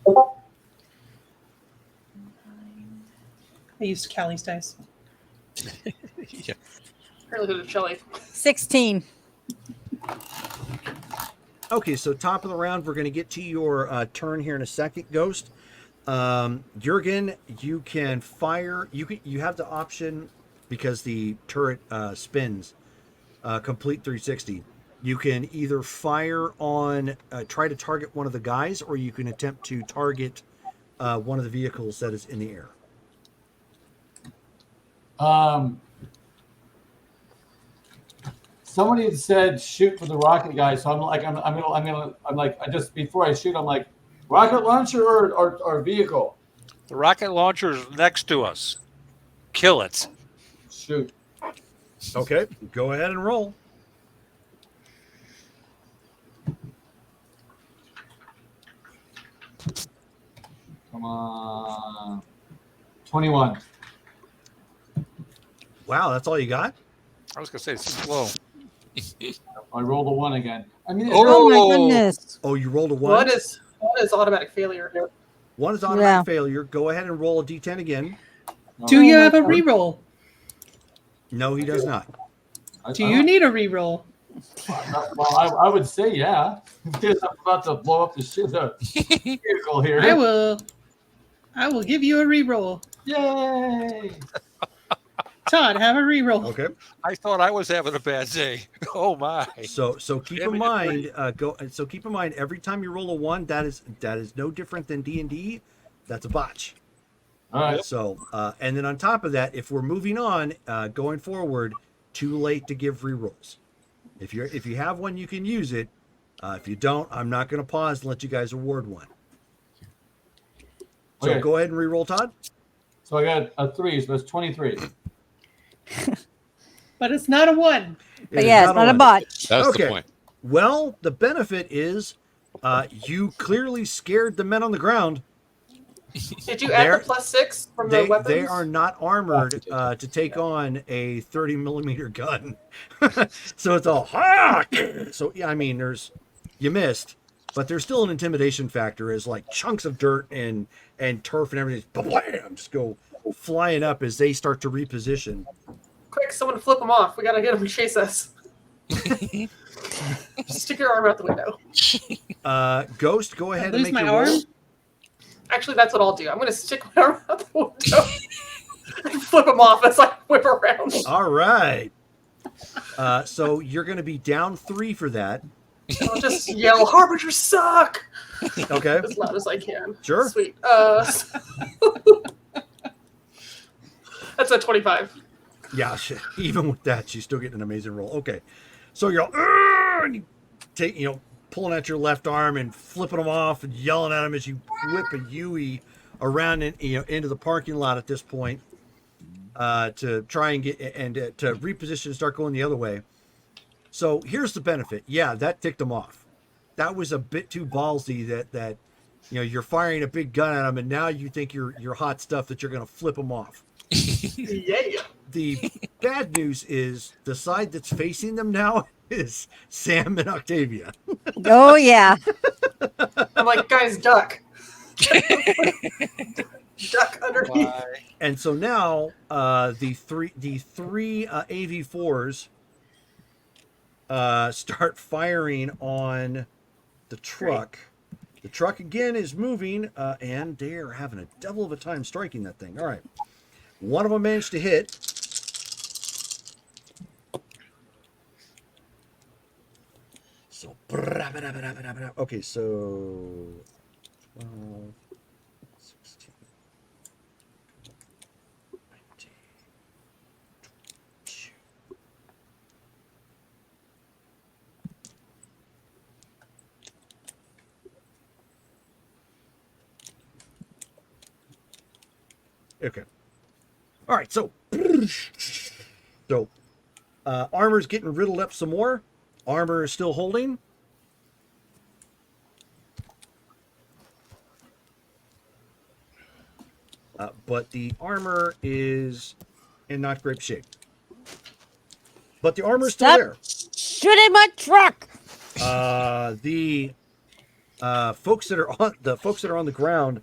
I used Callie's dice. Yeah. Apparently to Shelly. 16. Okay, so top of the round, we're going to get to your turn here in a second, Ghost. Jurgen, you can fire. You have the option, because the turret spins, complete 360. You can either fire on, try to target one of the guys, or you can attempt to target one of the vehicles that is in the air. Somebody had said shoot for the rocket guy, so I'm like, I just before I shoot, I'm like, rocket launcher or vehicle? The rocket launcher is next to us. Kill it. Shoot. Okay, go ahead and roll. Come on. 21. Wow, that's all you got? I was going to say, it's low. I rolled a 1 again. I mean, it's Oh my Oh. goodness. Oh, you rolled a 1? One is automatic failure. 1 is automatic Yeah. failure. Go ahead and roll a d10 again. Do you have a reroll? No, he does not. Do you need a reroll? Well, I would say yeah. Because I'm about to blow up the shit out vehicle here. I will give you a reroll. Yay! Todd, have a reroll. Okay. I thought I was having a bad day. Oh my! So keep Damn in it, mind keep in mind every time you roll a 1, that is no different than D&D. That's a botch. All right. So and then on top of that, if we're moving on going forward, too late to give rerolls. If you have one, you can use it. If you don't, I'm not going to pause and let you guys award one. So Okay. go ahead and reroll, Todd. So I got a 3, so that's 23. But it's not a 1. But yeah, it's not a one. botch. That's Okay. the point. Well, the benefit is you clearly scared the men on the ground. Did you add They're- the +6 from the weapons? They are not armored to take on a 30 millimeter gun. So it's all so yeah, I mean you missed, but there's still an intimidation factor as like chunks of dirt and turf and everything blam, just go flying up as they start to reposition. Quick, someone flip them off. We gotta get them to chase us. Stick your arm out the window. Ghost, go ahead and Lose make my your roll. arm? Actually, that's what I'll do. I'm gonna stick my arm out the window and flip them off as I whip around. All right. So you're going to be down 3 for that. I'll just yell, "Harbingers suck!" Okay. as loud as I can. Sure. Sweet. That's a 25. Yeah, even with that, she's still getting an amazing roll. Okay, so you're all, and you take, pulling at your left arm and flipping them off and yelling at them as you whip a Yui around into the parking lot at this point to try and get and to reposition and start going the other way. So here's the benefit. Yeah, that ticked them off. That was a bit too ballsy. That you're firing a big gun at them, and now you think you're hot stuff that you're going to flip them off. Yeah. The bad news is the side that's facing them now is Sam and Octavia. Oh yeah. I'm like, guys, duck. Duck underneath. And so now the three AV4s start firing on the truck. The truck again is moving, and they are having a devil of a time striking that thing. All right. One of them managed to hit. So, okay, so 12, 16, 19, 22. Okay. All right, so armor's getting riddled up some more. Armor is still holding. But the armor is in not great shape. But the armor's still Stop there. shooting my truck. The folks that are on the ground,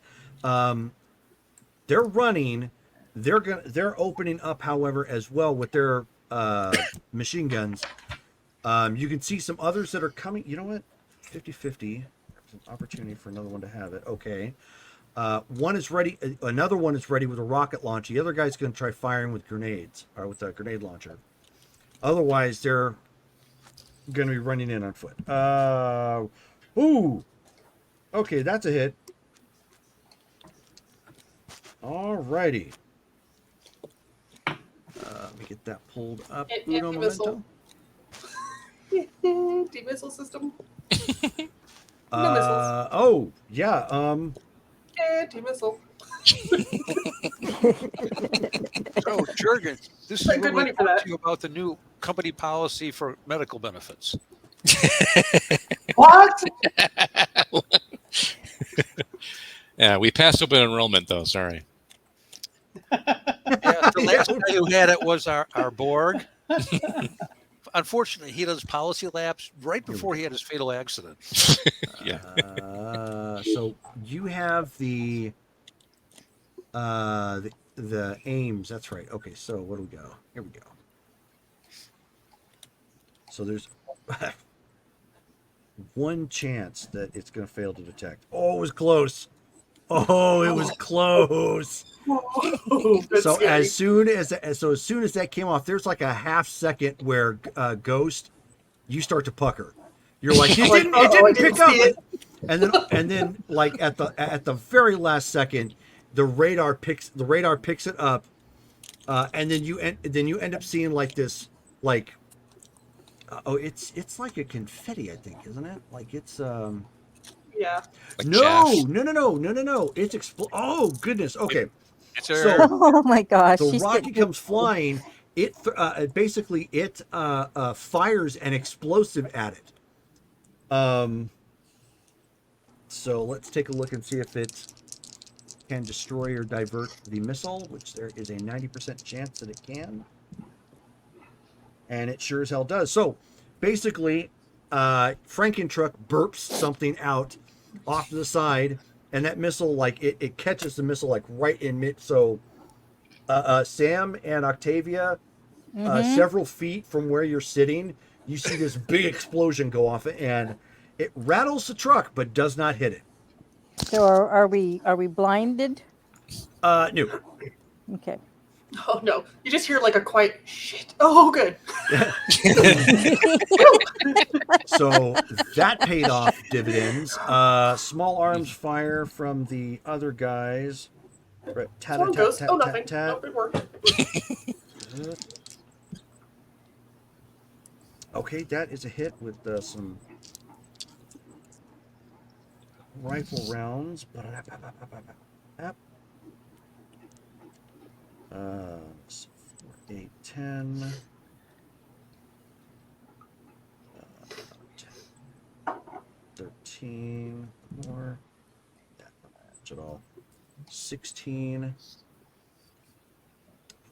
they're running. They're opening up, however, as well with their machine guns. You can see some others that are coming. You know what? 50-50. There's an opportunity for another one to have it. Okay. One is ready. Another one is ready with a rocket launch. The other guy's going to try firing with grenades or with a grenade launcher. Otherwise, they're going to be running in on foot. Ooh. Okay, that's a hit. All righty. Let me get that pulled up. Uno Anti-missile. momento. Anti-missile system. Oh, yeah. Anti-missile. Oh, Jurgen, this is Good when we money for talk that. to you about the new company policy for medical benefits. What? Yeah, we passed open enrollment though. Sorry. Yeah, the last guy who had it was our Borg. unfortunately, he does policy lapse right we before go. he had his fatal accident. Yeah. So you have the aims. That's right. Okay, so what do we go? Here we go. So there's one chance that it's going to fail to detect. Oh, it was close. Oh, it was close. That's So scary. as soon as that came off, there's like a half second where Ghost, you start to pucker. You're like, it Like, didn't I pick didn't up. see it. And then like at the very last second, the radar picks it up, and then you end up seeing like this like it's like a confetti, I think, isn't it? Like it's Yeah. Like chaff. no. It's oh goodness. Okay. It's So air. Oh my gosh. the she's rocket getting comes flying. It basically fires an explosive at it. So let's take a look and see if it can destroy or divert the missile, which there is a 90% chance that it can. And it sure as hell does. So basically, Frankentruck burps something out off to the side, and that missile, like, it catches the missile, like, right in mid. So Sam and Octavia, several feet from where you're sitting, you see this big explosion go off, and it rattles the truck, but does not hit it. So are we blinded? No. Okay. Oh no! You just hear like a quiet shit. Oh, good. So that paid off dividends. Small arms fire from the other guys. Come on, Ghost. Oh, nothing. No, good work. Okay, that is a hit with some rifle rounds. 8, 10. 13 more. That not match at all. 16.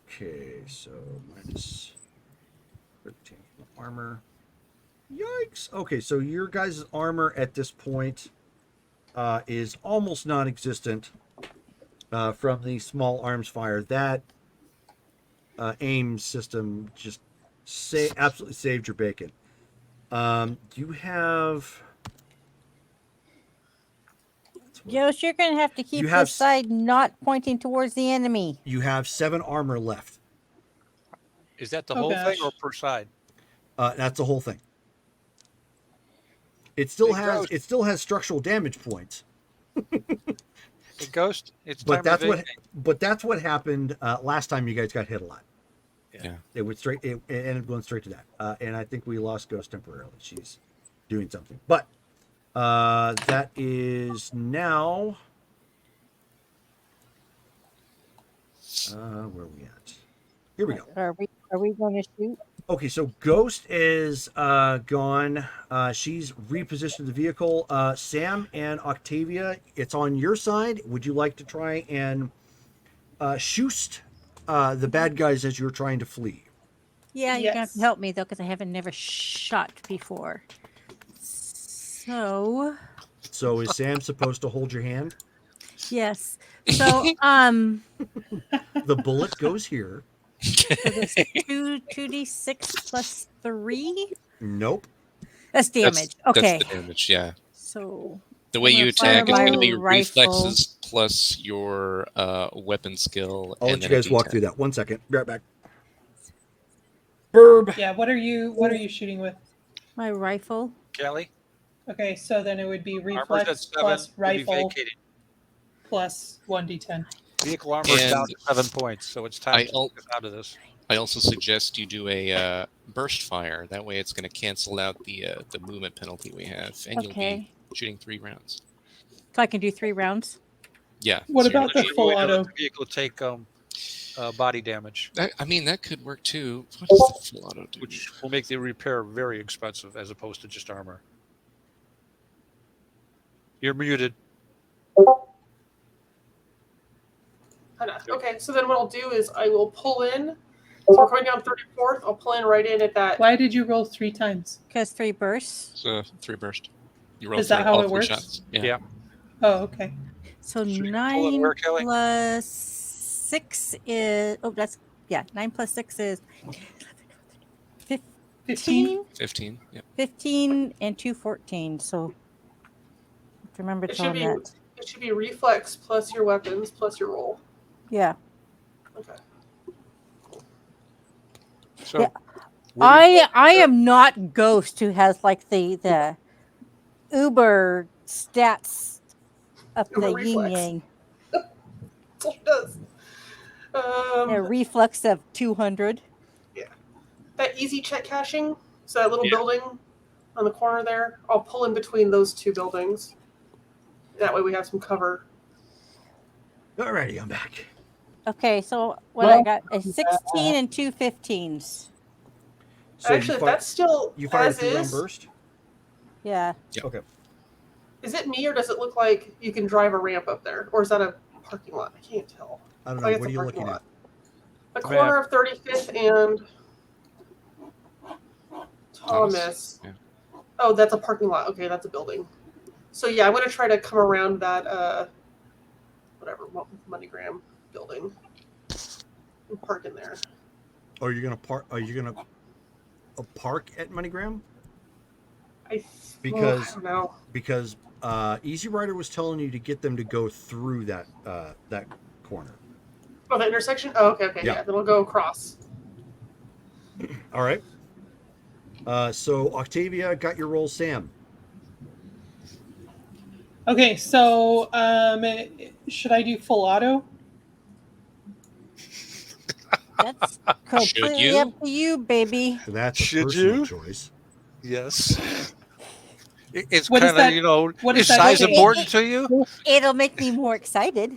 Okay, so minus 13 armor. Yikes. Okay, so your guys' armor at this point is almost non-existent from the small arms fire. That aim system just absolutely saved your bacon. You have... Josh, you're going to have to keep You have this side not pointing towards the enemy. You have 7 armor left. Is that the Oh, whole gosh. thing or per side? That's the whole thing. It still Hey, has Ghost. structural damage points. Hey, Ghost, it's But time that's to that's what happened last time you guys got hit a lot. Yeah. It went straight. It ended up going straight to that, and I think we lost Ghost temporarily. She's doing something, but that is now. Where are we at? Here we go. Are we going to shoot? Okay, so Ghost is gone. She's repositioned the vehicle. Sam and Octavia, it's on your side. Would you like to try and shoot the bad guys as you're trying to flee? Yeah, you're going to have to Yes. help me, though, because I haven't never shot before. So, So is Sam supposed to hold your hand? yes. So, The bullet goes here. so there's 2d6 plus 3. Nope. That's damage. Okay. That's the damage, yeah. So The way I'm you gonna fire attack is going to my be rifle. reflexes plus your weapon skill. I'll and let you then a guys walk D10. through that. 1 second. Be right back. Burb. Yeah, what are you shooting with? my rifle. Kelly, Okay, so then it would be armor's at reflex 7. plus You'll be rifle vacated. plus 1d10. Vehicle armor is down And to 7 points, so it's time to get out of this. I also suggest you do a burst fire. That way, it's going to cancel out the movement penalty we have, and you'll Okay. be shooting 3 rounds. So I can do 3 rounds. Yeah. What so about the You're full going to let auto? the vehicle take body damage, I mean, that could work too. What does the full auto do? which will make the repair very expensive as opposed to just armor. You're muted. Okay, so then what I'll do is I will pull in So we're going down 34th. I'll pull in right in at that. Why did you roll 3 times? Because 3 bursts. So 3 burst. You roll Is that three, how all it 3 works? shots. Yeah. Yeah. Oh, okay. So So you pull it 9 where, Kelly? plus 6 is. Oh, that's. Yeah, 9 plus 6 is 15. 15. 15. Yeah. 15 and 2 14. So remember It should telling be that. it should be reflex plus your weapons plus your roll. Yeah. Okay. So Yeah. what do you- I am not Ghost, who has like the Uber stats up Uber the yin reflex. yang. That's what it does. A reflex of 200. That easy check caching. So that little Yeah. building on the corner there. I'll pull in between those 2 buildings. That way we have some cover. Alrighty, I'm back. Okay, so what Well, I got is 16 and 2 15s. So Actually, if that's still you fired a as 3-round is, burst. Yeah. Okay. is it me or does it look like you can drive a ramp up there? Or is that a parking lot? I can't tell. I don't I know. think What are it's you a parking looking lot. at? The corner of 35th and Thomas. Yeah. Oh, that's a parking lot. Okay, that's a building. So yeah, I'm gonna try to come around that whatever MoneyGram building and park in there. Are you gonna park? Are you gonna park at MoneyGram? I Because- don't know. Because Easy Rider was telling you to get them to go through that that corner. Oh, the intersection. Oh, okay. Yeah. Yeah, then we'll go across. All right. So Octavia got your roll, Sam. Okay, so should I do full auto? That's completely you? up to you, baby. That's a Should personal you? choice. Yes. It's What is kind of, that- what is is that size saying? important to you? It'll make me more excited.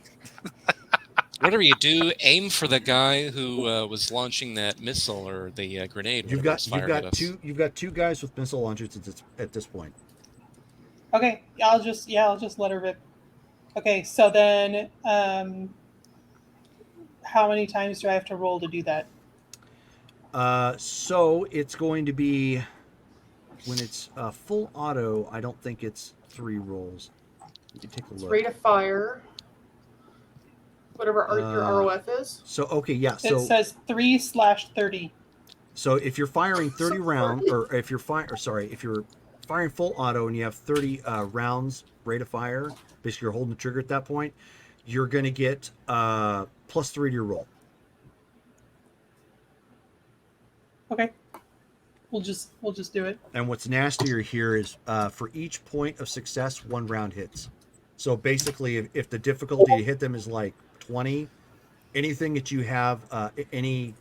Whatever you do, aim for the guy who was launching that missile or the grenade. You've whatever got was fired at us. you've got 2 guys with missile launchers at this point. Okay, I'll just let her rip. Okay, so then how many times do I have to roll to do that? So it's going to be when it's full auto. I don't think it's 3 rolls. You can take a look. Rate of fire. Whatever your ROF is. So okay, yeah. It So says 3/30. so if you're firing 30 rounds, or if you're firing full auto and you have 30 rounds rate of fire, basically you're holding the trigger at that point, you're going to get +3 to your roll. Okay, we'll just do it. And what's nastier here is for each point of success, 1 round hits. So basically, if the difficulty to hit them is like 20, anything that you have, if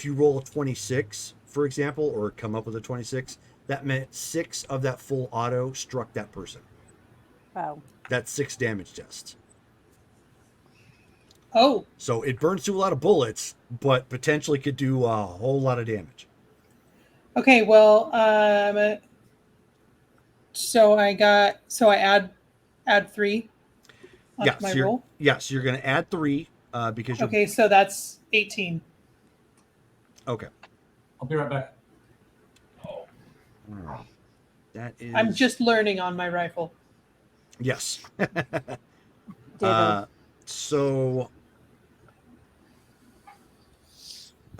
you roll a 26, for example, or come up with a 26, that meant 6 of that full auto struck that person. Wow. That's 6 damage tests. Oh, So it burns through a lot of bullets, but potentially could do a whole lot of damage. okay. Well, so I add 3 onto my roll. So you're going to add 3 because you're Okay, so that's 18. okay. I'll be right back. All right. That is. I'm just learning on my rifle. Yes. Ditto. So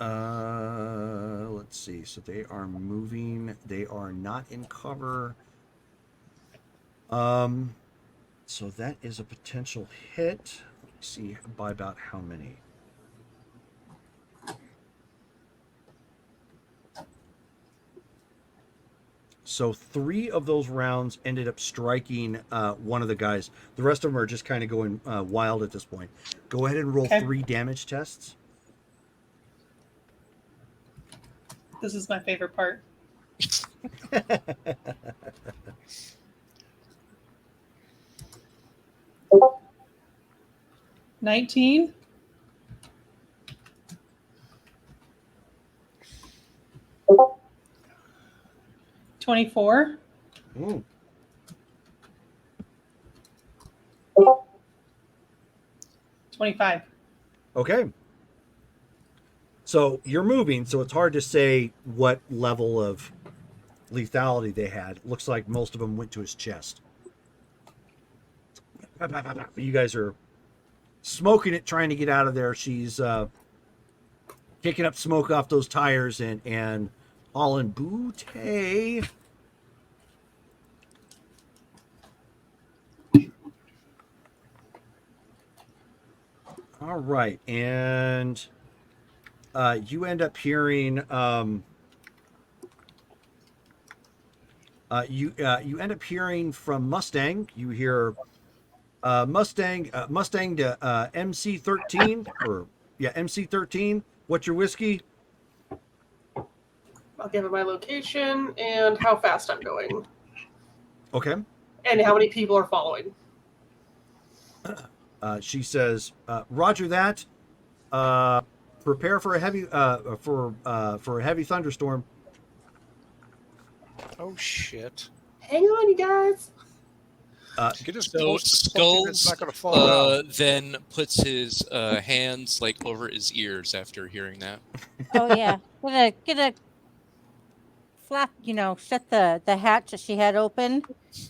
let's see. So they are moving. They are not in cover. So that is a potential hit. Let's see by about how many. So 3 of those rounds ended up striking one of the guys. The rest of them are just kind of going wild at this point. Go ahead and roll Okay. 3 damage tests. This is my favorite part. 19. 24. Ooh. 25. Okay. So you're moving, so it's hard to say what level of lethality they had. It looks like most of them went to his chest. You guys are smoking it, trying to get out of there. She's kicking up smoke off those tires and hauling booty. All right, and you end up hearing you end up hearing from Mustang. You hear Mustang to MC13 or MC13. What's your whiskey? I'll give it my location and how fast I'm going, Okay. and how many people are following. She says, "Roger that. Prepare for a heavy for a heavy thunderstorm." Oh shit! Hang on, you guys. Get as So close to smoking, it's Skulls not going to fall down. then puts his hands like over his ears after hearing that. Oh yeah, gonna flap. Shut the hatch that she had open.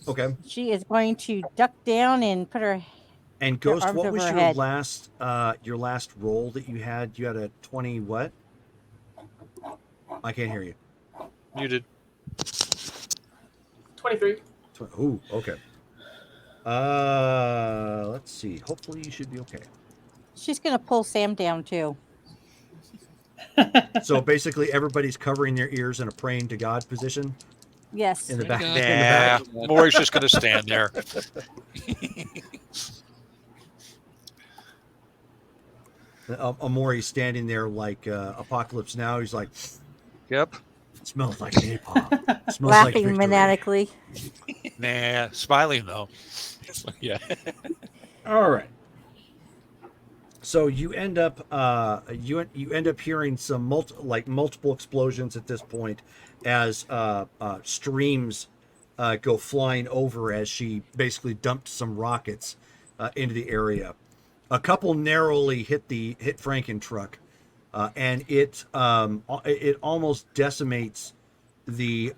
Okay. She is going to duck down and put her And their Ghost, arms what over was her your head. last roll that you had? You had a 20 what? I can't hear you. Muted. 23. Ooh, okay. Let's see. Hopefully you should be okay. She's gonna pull Sam down too. So basically everybody's covering their ears in a praying to God position Yes. in the Hey, back. God. In the Nah, back. Maury's just going to stand there. Amori's standing there like Apocalypse Now. He's like, Yep. smells like napalm. Smells like Laughing victory. maniacally. Nah, smiling though. Yeah. All right. So you end up you end up hearing some multiple explosions at this point as streams go flying over as she basically dumped some rockets into the area. A couple narrowly hit Franken truck, and it almost decimates the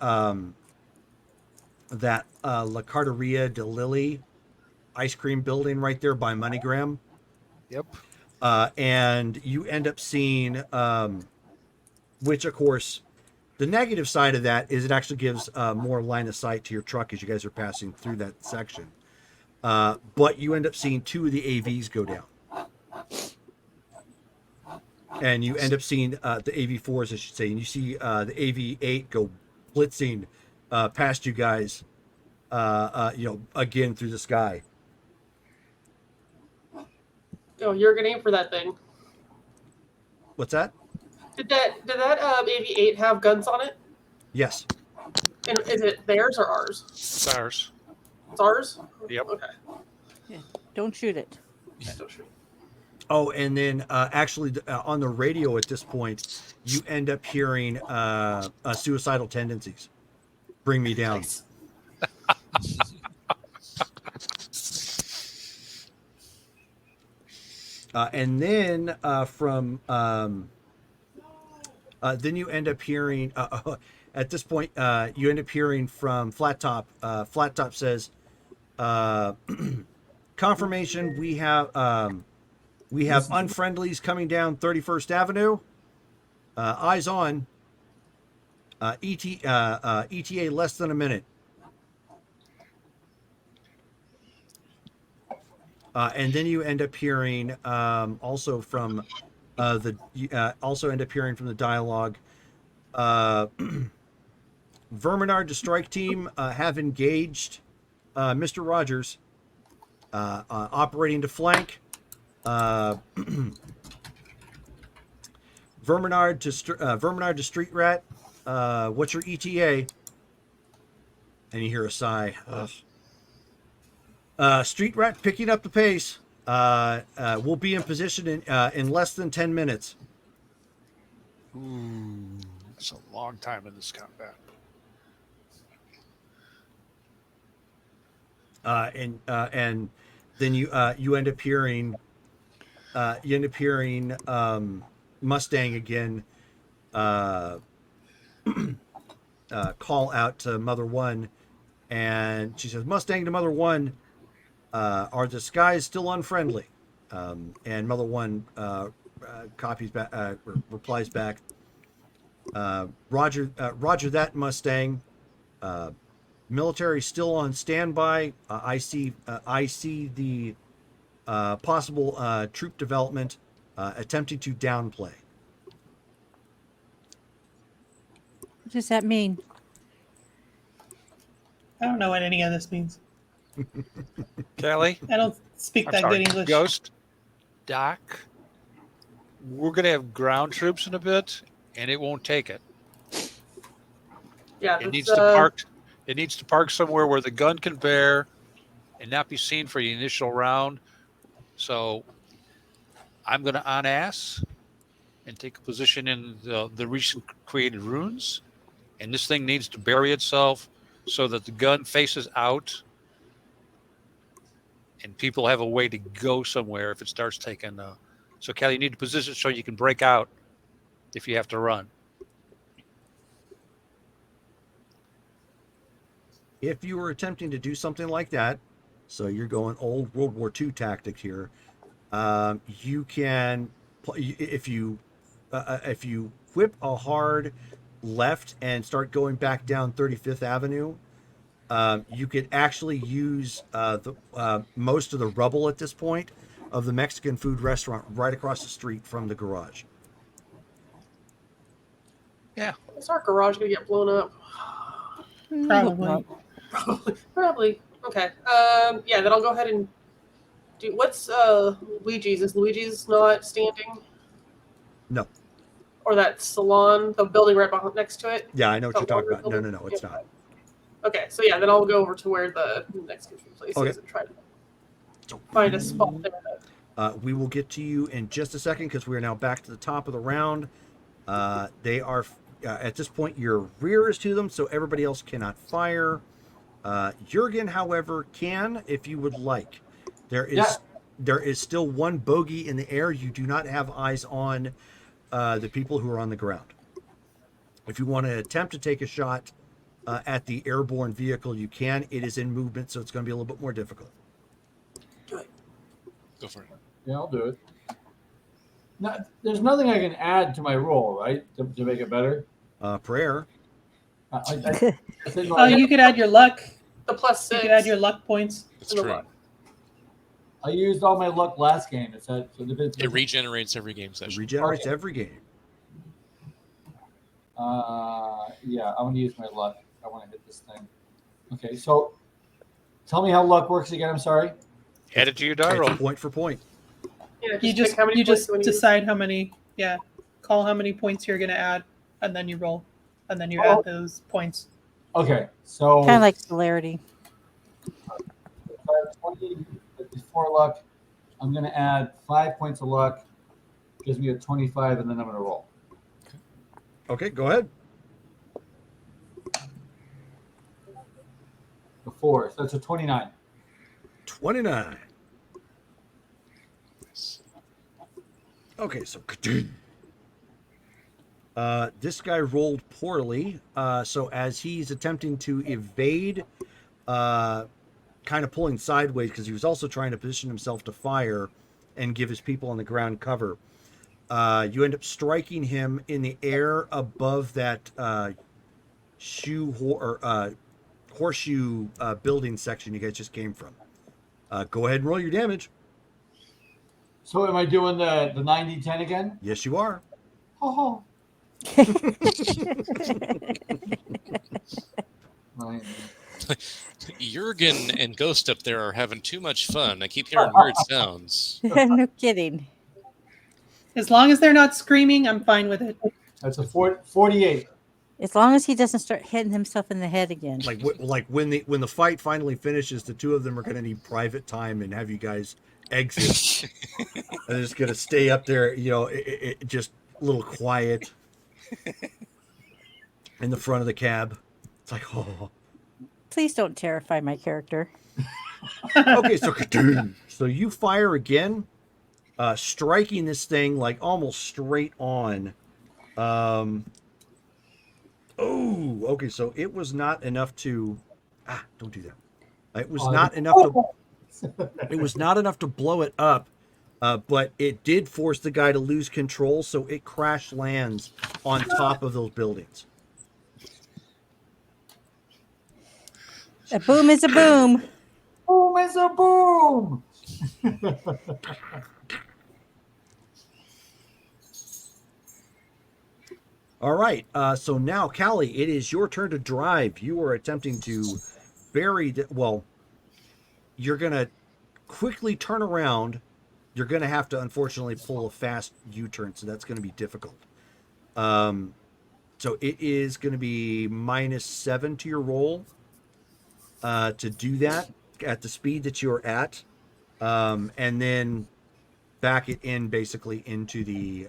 that La Carteria de Lily ice cream building right there by MoneyGram. Yep. And you end up seeing, which of course, the negative side of that is it actually gives more line of sight to your truck as you guys are passing through that section. But you end up seeing two of the AVs go down. And you end up seeing the AV4s, I should say, and you see the AV8 go blitzing past you guys, again through the sky. Oh, you're gonna aim for that thing. What's that? Did that AV8 have guns on it? Yes. And is it theirs or ours? Stars. It's ours. Yep. Okay. Don't shoot it. Don't shoot. Oh, and then actually on the radio at this point, you end up hearing suicidal tendencies. Bring me down. Nice. And then then you end up hearing at this point you end up hearing from Flat Top. Flat Top says, confirmation, we have unfriendlies coming down 31st Avenue. Eyes on. ETA less than a minute. And then you end up hearing also from also end up hearing from the dialogue. Verminard to strike team have engaged Mr. Rogers, operating to flank. Verminard to Street Rat. What's your ETA? And you hear a sigh. Street Rat picking up the pace. We'll be in position in less than 10 minutes. Ooh, that's a long time in this combat. And then you end up hearing Mustang again call out to Mother One, and she says, "Mustang to Mother One, are the skies still unfriendly?" And Mother One copies back, replies back, "Roger, Roger that, Mustang. Military still on standby. I see the possible troop development attempting to downplay." What does that mean? I don't know what any of this means. Kelly, I don't speak I'm that sorry, good English. Ghost, Doc, we're going to have ground troops in a bit, and it won't take it. Yeah, It that's, needs to park. It needs to park somewhere where the gun can bear and not be seen for the initial round. So I'm going to on-ass and take a position in the recent created runes. And this thing needs to bury itself so that the gun faces out and people have a way to go somewhere if it starts taking. So, Kelly, you need to position so you can break out if you have to run. If you were attempting to do something like that, so you're going old World War II tactic here, you can, if you whip a hard left and start going back down 35th Avenue, you could actually use most of the rubble at this point of the Mexican food restaurant right across the street from the garage. Yeah. Is our garage gonna get blown up? Probably. Probably. Okay. Yeah, then I'll go ahead and do. What's Luigi's? Is Luigi's not standing? No. Or that salon, the building right behind next to it? Yeah, I know what That you're talking longer about. No, building? it's Yeah. not. Okay, so yeah, then I'll go over to where the Mexican food place Okay. is and try to find a spot there. We will get to you in just a second because we are now back to the top of the round. They are, at this point, your rear is to them, so everybody else cannot fire. Jurgen, however, can if you would like. There is still one bogey in the air. You do not have eyes on the people who are on the ground. If you want to attempt to take a shot at the airborne vehicle, you can. It is in movement, so it's going to be a little bit more difficult. Do it. Go for it. Yeah, I'll do it. No, there's nothing I can add to my roll, right, to make it better. Prayer. I think Oh, you could add your luck. The +6. You could add your luck points. That's In the true. luck. I used all my luck last game. It's that so It regenerates every game It session. regenerates Okay. every game. yeah, I'm gonna use my luck. I want to hit this thing. Okay, so tell me how luck works again. I'm sorry. Add it to your die It's roll. point for point. Yeah, You pick just how many you points just you wanna use. decide how many. Yeah, call how many points you're gonna add, and then you roll, and then you Oh. add those points. Okay, so Kind of like polarity. 20 is 4 luck. I'm gonna add 5 points of luck. Gives me a 25, and then I'm gonna roll. Okay, go ahead. The 4, so that's a 29. 29. Okay, so this guy rolled poorly. So as he's attempting to evade, kind of pulling sideways because he was also trying to position himself to fire and give his people on the ground cover. You end up striking him in the air above that horseshoe building section you guys just came from. Go ahead and roll your damage. So am I doing the 90-10 again? Yes, you are. Oh. Right. Jurgen and Ghost up there are having too much fun. I keep hearing weird sounds. No kidding. As long as they're not screaming, I'm fine with it. That's a 48. As long as he doesn't start hitting himself in the head again. Like when the fight finally finishes, the two of them are going to need private time and have you guys exit. And they're just going to stay up there, just a little quiet in the front of the cab. It's like, oh. Please don't terrify my character. Okay, so you fire again, striking this thing like almost straight on. Oh, okay. So it was not enough to. Don't do that. It was not enough to. It was not enough to blow it up, but it did force the guy to lose control. So it crash lands on top of those buildings. A boom is a boom. Boom is a boom. All right. So now, Callie, it is your turn to drive. You are attempting to bury the. Well, you're gonna quickly turn around. You're gonna have to, unfortunately, pull a fast U-turn, so that's gonna be difficult. So it is gonna be -7 to your roll to do that at the speed that you're at, and then back it in basically into the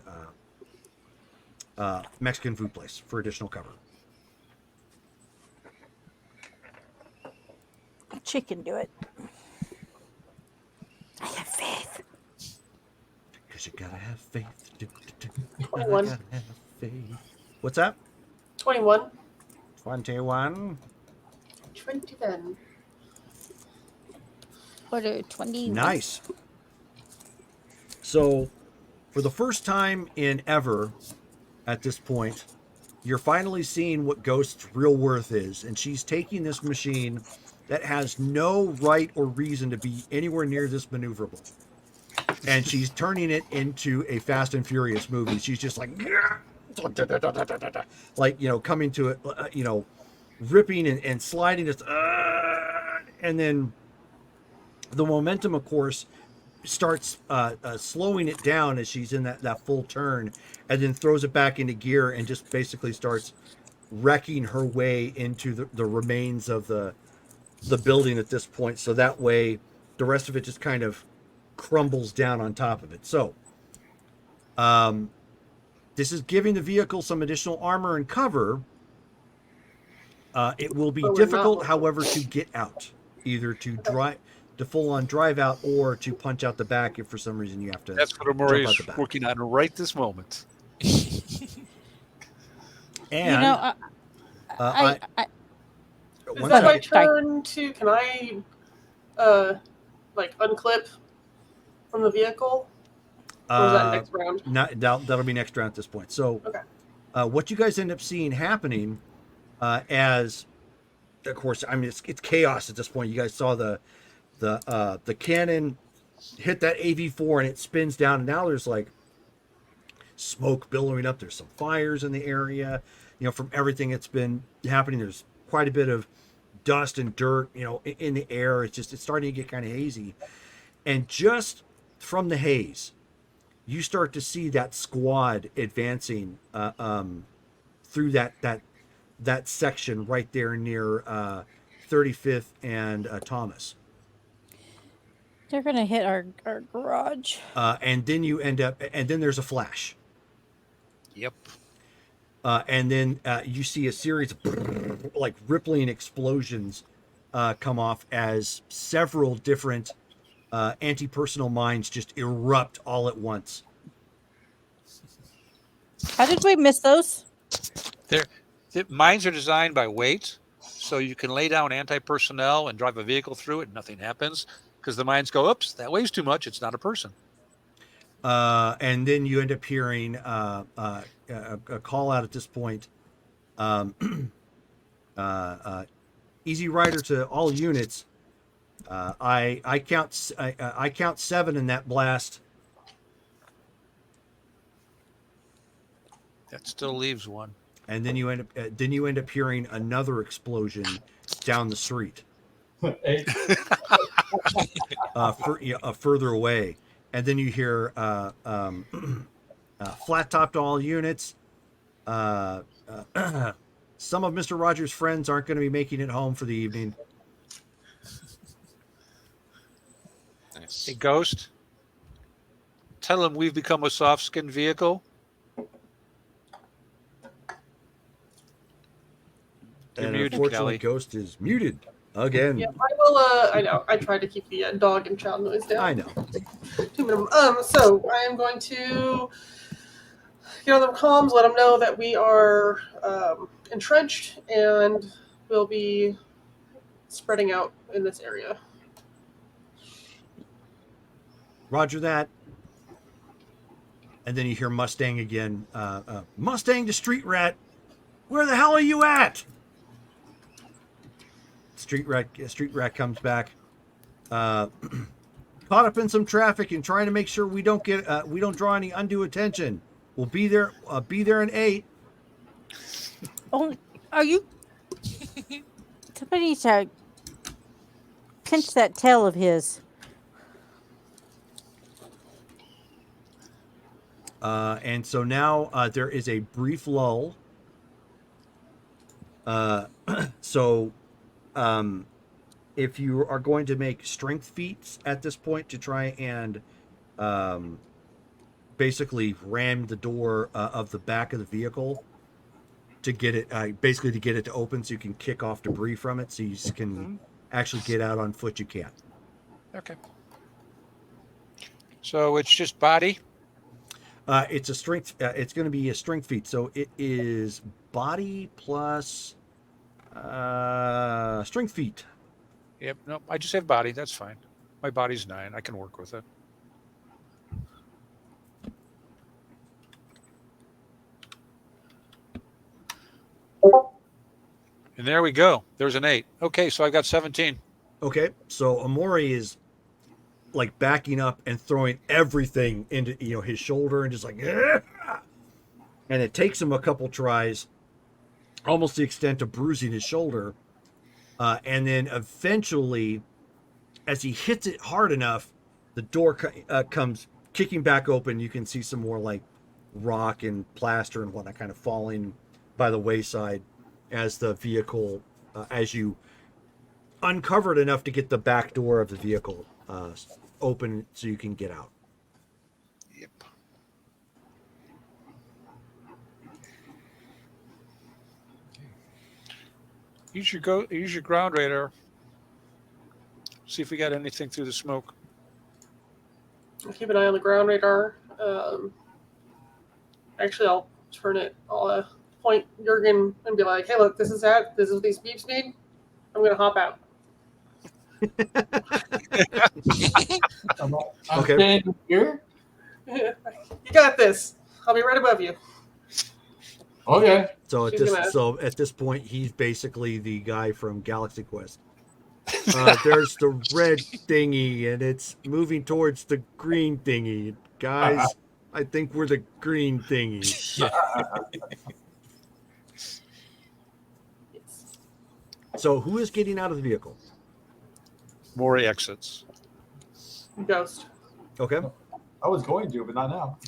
Mexican food place for additional cover. She can do it. I have faith. Because you gotta have faith. 21. Gotta have faith. What's that? 21. 21. 21. What are 20? Nice. So, for the first time in ever, at this point, you're finally seeing what Ghost's real worth is, and she's taking this machine that has no right or reason to be anywhere near this maneuverable, and she's turning it into a Fast and Furious movie. She's just like coming to it, ripping and sliding this, and then the momentum, of course, starts slowing it down as she's in that full turn, and then throws it back into gear and just basically starts wrecking her way into the remains of the building at this point. So that way the rest of it just kind of crumbles down on top of it. So this is giving the vehicle some additional armor and cover. It will be difficult, however, to get out, either to full on drive out or to punch out the back if for some reason you have to. That's what Amore is working on right this moment. And is that my turn to? Can I unclip from the vehicle? Or is that next round? That'll be next round at this point. So okay. What you guys end up seeing happening as, of course, I mean, it's chaos at this point. You guys saw the cannon hit that AV4 and it spins down, and now there's like smoke billowing up. There's some fires in the area, from everything that's been happening. There's quite a bit of dust and dirt, in the air. It's starting to get kind of hazy. And just from the haze, you start to see that squad advancing through that section right there near 35th and Thomas. They're gonna hit our garage. And then you end up, and then there's a flash. Yep. And then you see a series of like rippling explosions come off as several different anti-personnel mines just erupt all at once. How did we miss those? Mines are designed by weight, so you can lay down anti-personnel and drive a vehicle through it and nothing happens, because the mines go, oops, that weighs too much, it's not a person. And then you end up hearing a call out at this point. Easy rider to all units. I count 7 in that blast. That still leaves one. And then you end up hearing another explosion down the street. Further away. And then you hear flat top to all units. Some of Mr. Rogers' friends aren't going to be making it home for the evening. Nice. Hey, Ghost, tell him we've become a soft-skinned vehicle. And unfortunately, Ghost is muted. Again. Yeah, I will. I know. I tried to keep the dog and child noise down. I know. To minimum. So I am going to get on the comms, let them know that we are entrenched and we'll be spreading out in this area. Roger that. And then you hear Mustang again. Mustang to Street Rat. Where the hell are you at? Street Rat comes back. Caught up in some traffic and trying to make sure we don't draw any undue attention. We'll be there. Be there in 8. Oh, are you? Somebody needs to pinch that tail of his. And so now there is a brief lull. So if you are going to make strength feats at this point to try and basically ram the door of the back of the vehicle to get it, basically to get it to open so you can kick off debris from it so you can actually get out on foot, you can. Okay. So it's just body? It's a strength. It's going to be a strength feat. So it is body plus strength feat. Yep. No, I just have body. That's fine. My body's 9. I can work with it. And there we go. There's an 8. Okay, so I got 17. Okay, so Amori is like backing up and throwing everything into his shoulder and just like, "Ugh!" And it takes him a couple tries, almost the extent of bruising his shoulder, and then eventually, as he hits it hard enough, the door comes kicking back open. You can see some more like rock and plaster and whatnot kind of falling by the wayside as the vehicle, as you uncover it enough to get the back door of the vehicle open so you can get out. Yep. Use your ground radar. See if we got anything through the smoke. I'll keep an eye on the ground radar. Actually, I'll turn it. I'll point Jurgen and be like, "Hey, look, this is what these beeps mean. I'm gonna hop out." I'm Okay. staying here. You got this. I'll be right above you. Okay. So She's gonna- at this point, he's basically the guy from Galaxy Quest. There's the red thingy, and it's moving towards the green thingy. Guys, I think we're the green thingy. So who is getting out of the vehicle? Mori exits. Ghost. Okay. I was going to, but not now.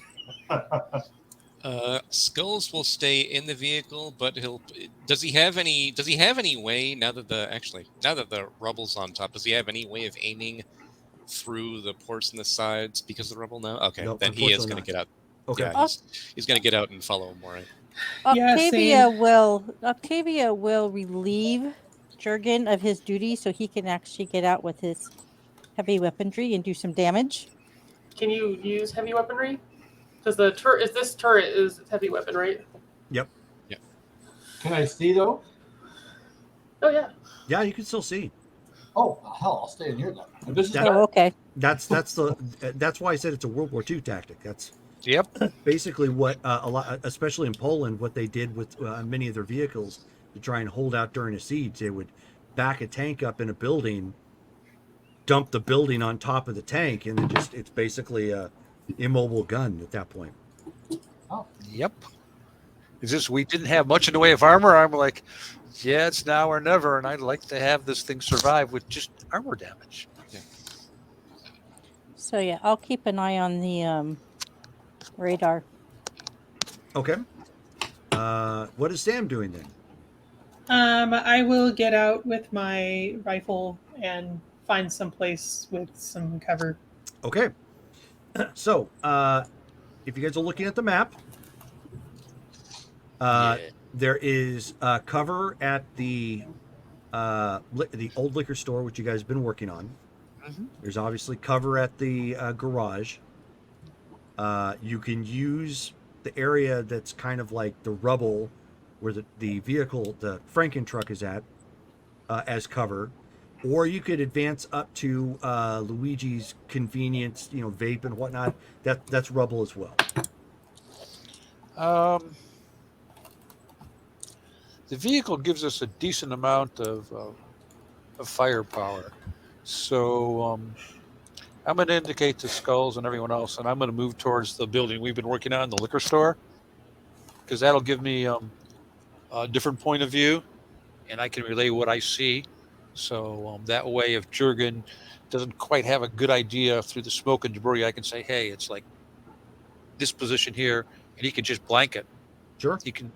Skulls will stay in the vehicle, but does he have any way now that the rubble's on top, does he have any way of aiming through the ports and the sides because of the rubble now? Okay, Nope, then he is going to unfortunately get out. Okay. Yeah, he's going to get out and follow Mori. Yeah, Octavia will relieve Jurgen of his duty so he can actually get out with his heavy weaponry and do some damage. Can you use heavy weaponry? Because this turret is heavy weapon, right? Yep. Can I see though? Oh yeah. Yeah, you can still see. Oh hell, I'll stay in here then. If this is That- Oh, okay. That's why I said it's a World War II tactic. That's Yep. basically what a lot, especially in Poland, what they did with many of their vehicles to try and hold out during a siege. They would back a tank up in a building, dump the building on top of the tank, and then it's basically a immobile gun at that point. Yep. We didn't have much in the way of armor. I'm like, yeah, it's now or never, and I'd like to have this thing survive with just armor damage. Yeah. So yeah, I'll keep an eye on the radar. Okay. What is Sam doing then? I will get out with my rifle and find some place with some cover. Okay. So, if you guys are looking at the map, there is cover at the the old liquor store, which you guys have been working on. Mhm. There's obviously cover at the garage. You can use the area that's kind of like the rubble where the vehicle, the Franken truck is at, as cover. Or you could advance up to Luigi's convenience, vape and whatnot. That's rubble as well. The vehicle gives us a decent amount of firepower. So I'm going to indicate to Skulls and everyone else, and I'm going to move towards the building we've been working on, the liquor store, because that'll give me a different point of view, and I can relay what I see. So that way, if Jurgen doesn't quite have a good idea through the smoke and debris, I can say, hey, it's like this position here, and he can just blanket. Sure. He can.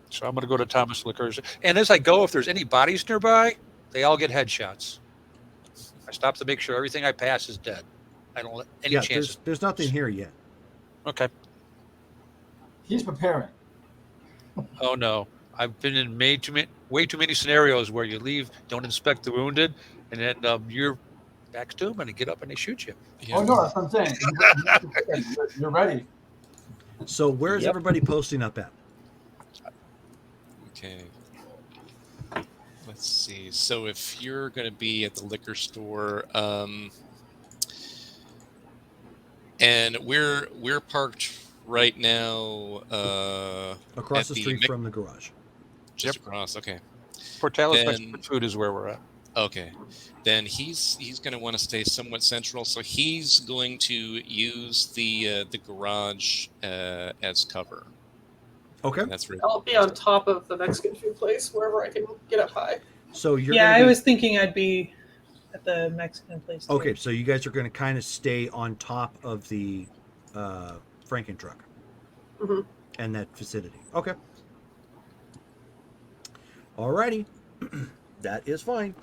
So I'm going to go to Thomas Liquors. And as I go, if there's any bodies nearby, they all get headshots. I stop to make sure everything I pass is dead. I don't let any chances. There's nothing here yet. Okay. He's preparing. Oh, no. I've been in way too many scenarios where you leave, don't inspect the wounded, and then you're back to them and they get up and they shoot you. Oh, no, that's what I'm saying. You're ready. So where's Yep. everybody posting up at? Okay. Let's see. So if you're going to be at the liquor store, and we're parked right now Across at the street from the garage. just across. Okay. Portales Then- Mexican Food is where we're at. Okay. Then he's going to want to stay somewhat central, so he's going to use the garage as cover. Okay. And that's really I'll be on top of the Mexican food place wherever I can get up high. So you're Yeah, gonna I be- was thinking I'd be at the Mexican place. Too. Okay, so you guys are going to kind of stay on top of the Franken truck Mhm. and that vicinity. Okay. Alrighty. That is fine.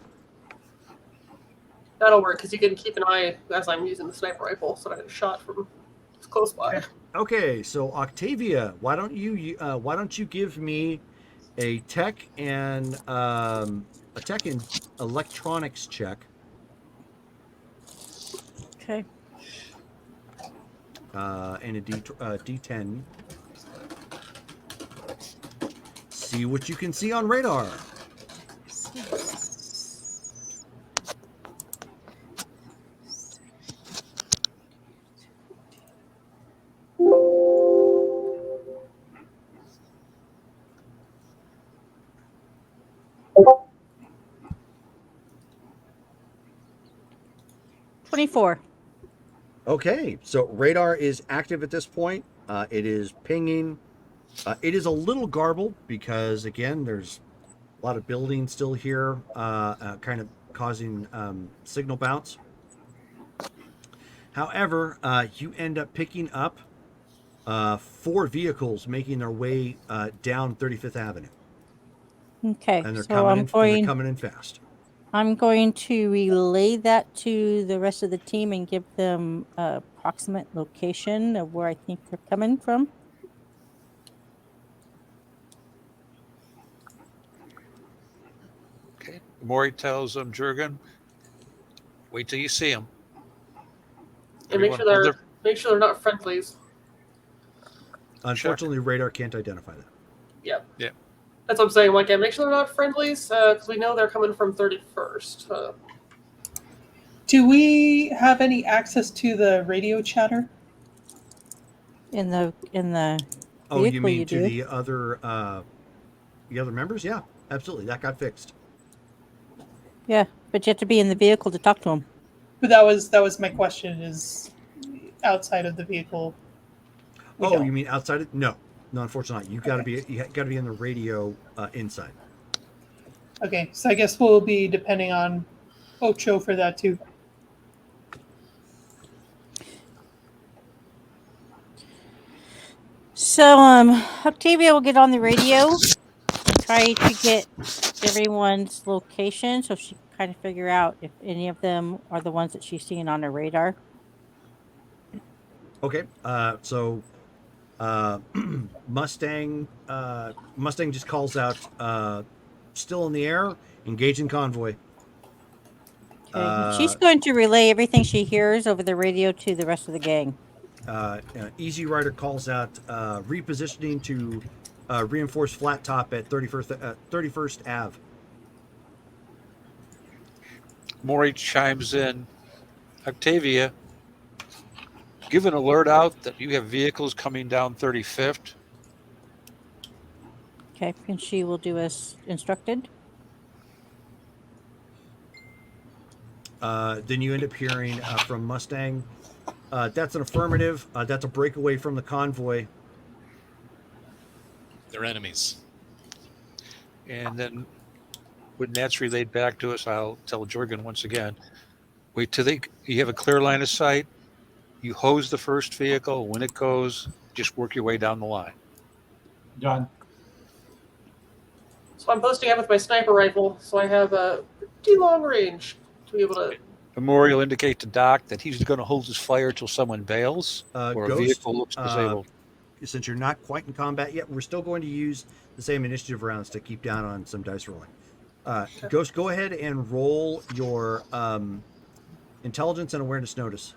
That'll work because you can keep an eye as I'm using the sniper rifle, so I get a shot from close by. Okay, so Octavia, why don't you give me a tech and electronics check, Okay. and a D10. See what you can see on radar. $24. Okay, so radar is active at this point. It is pinging. It is a little garbled because, again, there's a lot of buildings still here, kind of causing signal bounce. However, you end up picking up 4 vehicles making their way down 35th Avenue, Okay. and they're So I'm coming in fast. I'm going to relay that to the rest of the team and give them approximate location of where I think they're coming from. Okay. Maury tells Jurgen, wait till you see him. And make sure they're not friendlies. Unfortunately, radar can't identify that. Yep. Yeah. That's what I'm saying. Like, yeah, make sure they're not friendlies because we know they're coming from 31st. Do we have any access to the radio chatter? In the Oh, you vehicle mean you to do. the other members? Yeah, absolutely. That got fixed. Yeah, but you have to be in the vehicle to talk to them. But that was my question. Is outside of the vehicle? we Oh, don't. you mean outside it? No, unfortunately, you got to be in the radio inside. Okay, so I guess we'll be depending on Ocho for that too. So Octavia will get on the radio and try to get everyone's location so she can kind of figure out if any of them are the ones that she's seeing on her radar. Okay, so Mustang just calls out, still in the air, engaging convoy. Okay. She's going to relay everything she hears over the radio to the rest of the gang. Easy Rider calls out repositioning to reinforce flat top at 31st Ave. Maury chimes in. Octavia, give an alert out that you have vehicles coming down 35th. Okay, and she will do as instructed. Then you end up hearing from Mustang. That's an affirmative. That's a breakaway from the convoy. They're enemies. And then when that's relayed back to us, I'll tell Jorgen once again, wait till you have a clear line of sight. You hose the first vehicle. When it goes, just work your way down the line. Done. So I'm posting up with my sniper rifle, so I have a pretty long range to be able to. Memorial indicate to Doc that he's going to hold his fire till someone bails or a Ghost, vehicle looks disabled. Since you're not quite in combat yet, we're still going to use the same initiative rounds to keep down on some dice rolling. Ghost, go ahead and roll your intelligence and awareness notice.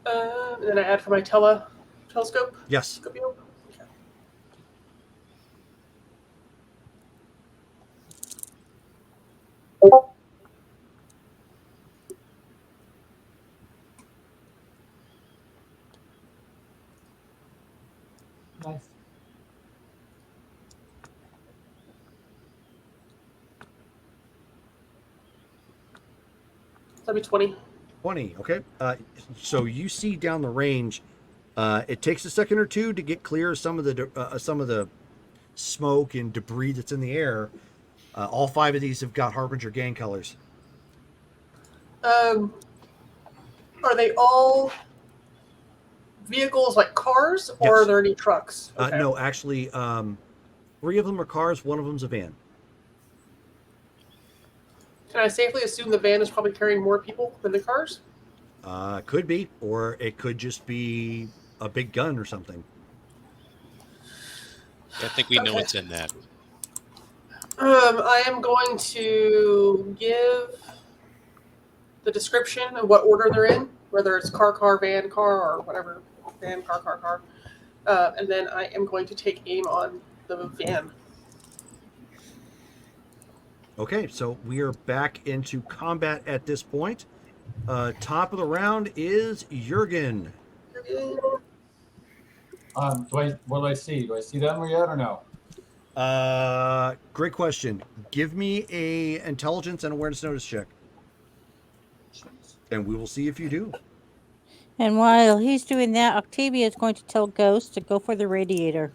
And then I add for my telescope. Yes. Scopio. Okay. Nice. That'd be 20. 20. Okay. So you see down the range. It takes a second or two to get clear of some of the smoke and debris that's in the air. All 5 of these have got Harbinger gang colors. Are they all vehicles like cars, or Yes. are there any trucks? Okay. No, actually, 3 of them are cars. 1 of them's a van. Can I safely assume the van is probably carrying more people than the cars? Could be, or it could just be a big gun or something. I think we know what's in that. I am going to give the description of what order they're in, whether it's car, van, car, or whatever. Van, car. And then I am going to take aim on the van. Okay, so we are back into combat at this point. Top of the round is Jurgen. What do I see? Do I see them yet or no? Great question. Give me a intelligence and awareness notice check, and we will see if you do. And while he's doing that, Octavia is going to tell Ghost to go for the radiator.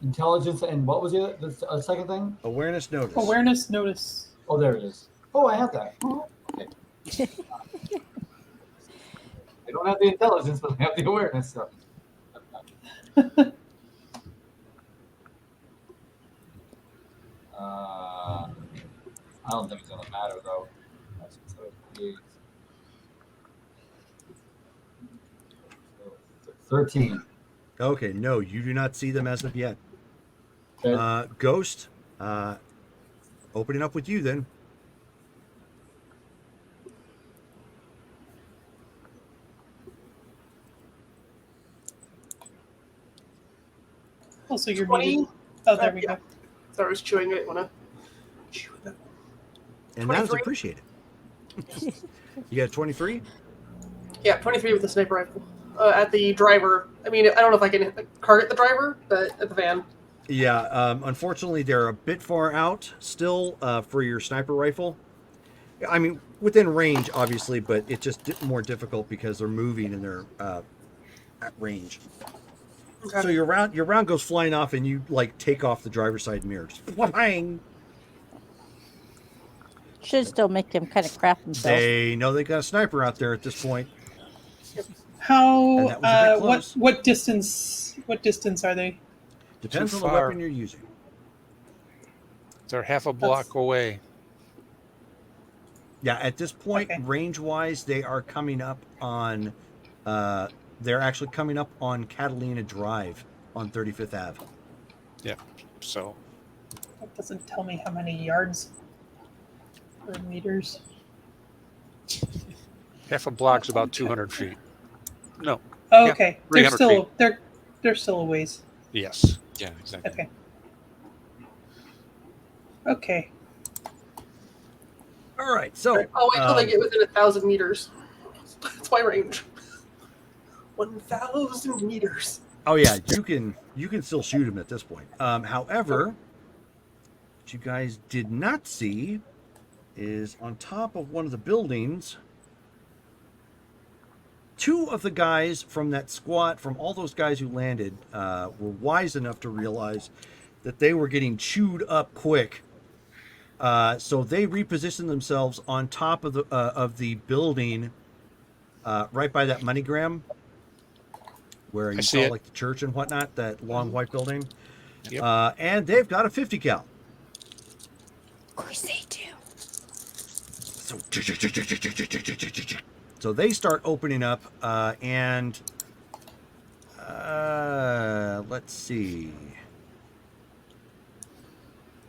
Intelligence and what was the second thing? Awareness notice. Awareness notice. Oh, there it is. Oh, I have that. Okay. I don't have the intelligence, but I have the awareness. So. I don't think it's gonna matter though. 13. Okay, no, you do not see them as of yet. Okay. Ghost, opening up with you then. Also, you're 20. muted. Oh, there we Yeah. go. Sorry, I was chewing. I didn't want to chew that. And that is 23. appreciated. You got 23? Yeah, 23 with the sniper rifle. At the driver. I mean, I don't know if I can target the driver, but at the van. Yeah, unfortunately, they're a bit far out still for your sniper rifle. I mean, within range, obviously, but it's just more difficult because they're moving and they're at range. Okay. So your round goes flying off, and you like take off the driver's side mirror. Just whang! Should still make him kind of crap himself. They know they got a sniper out there at this point. How? And that was a bit close. What distance? What distance are they? Depends Too on the far. weapon you're using. They're half a block away. Yeah, at this point, Okay. range-wise, they are coming up on. They're actually coming up on Catalina Drive on 35th Ave. So That doesn't tell me how many yards or meters. half a block's about 200 feet. No. Oh, Yeah, okay. 300 They're still a ways. Yes. Yeah, exactly. Okay. Okay. All right, so Oh, wait till they get within 1,000 meters. That's my range. 1,000 meters. oh yeah, you can still shoot him at this point. However, what you guys did not see is on top of one of the buildings, two of the guys from that squad, from all those guys who landed, were wise enough to realize that they were getting chewed up quick. So they repositioned themselves on top of the building, right by that MoneyGram, where you see saw it. like the church and whatnot, that long white building. Yep. And they've got a 50 cal. Of course they do. So they start opening up, and let's see.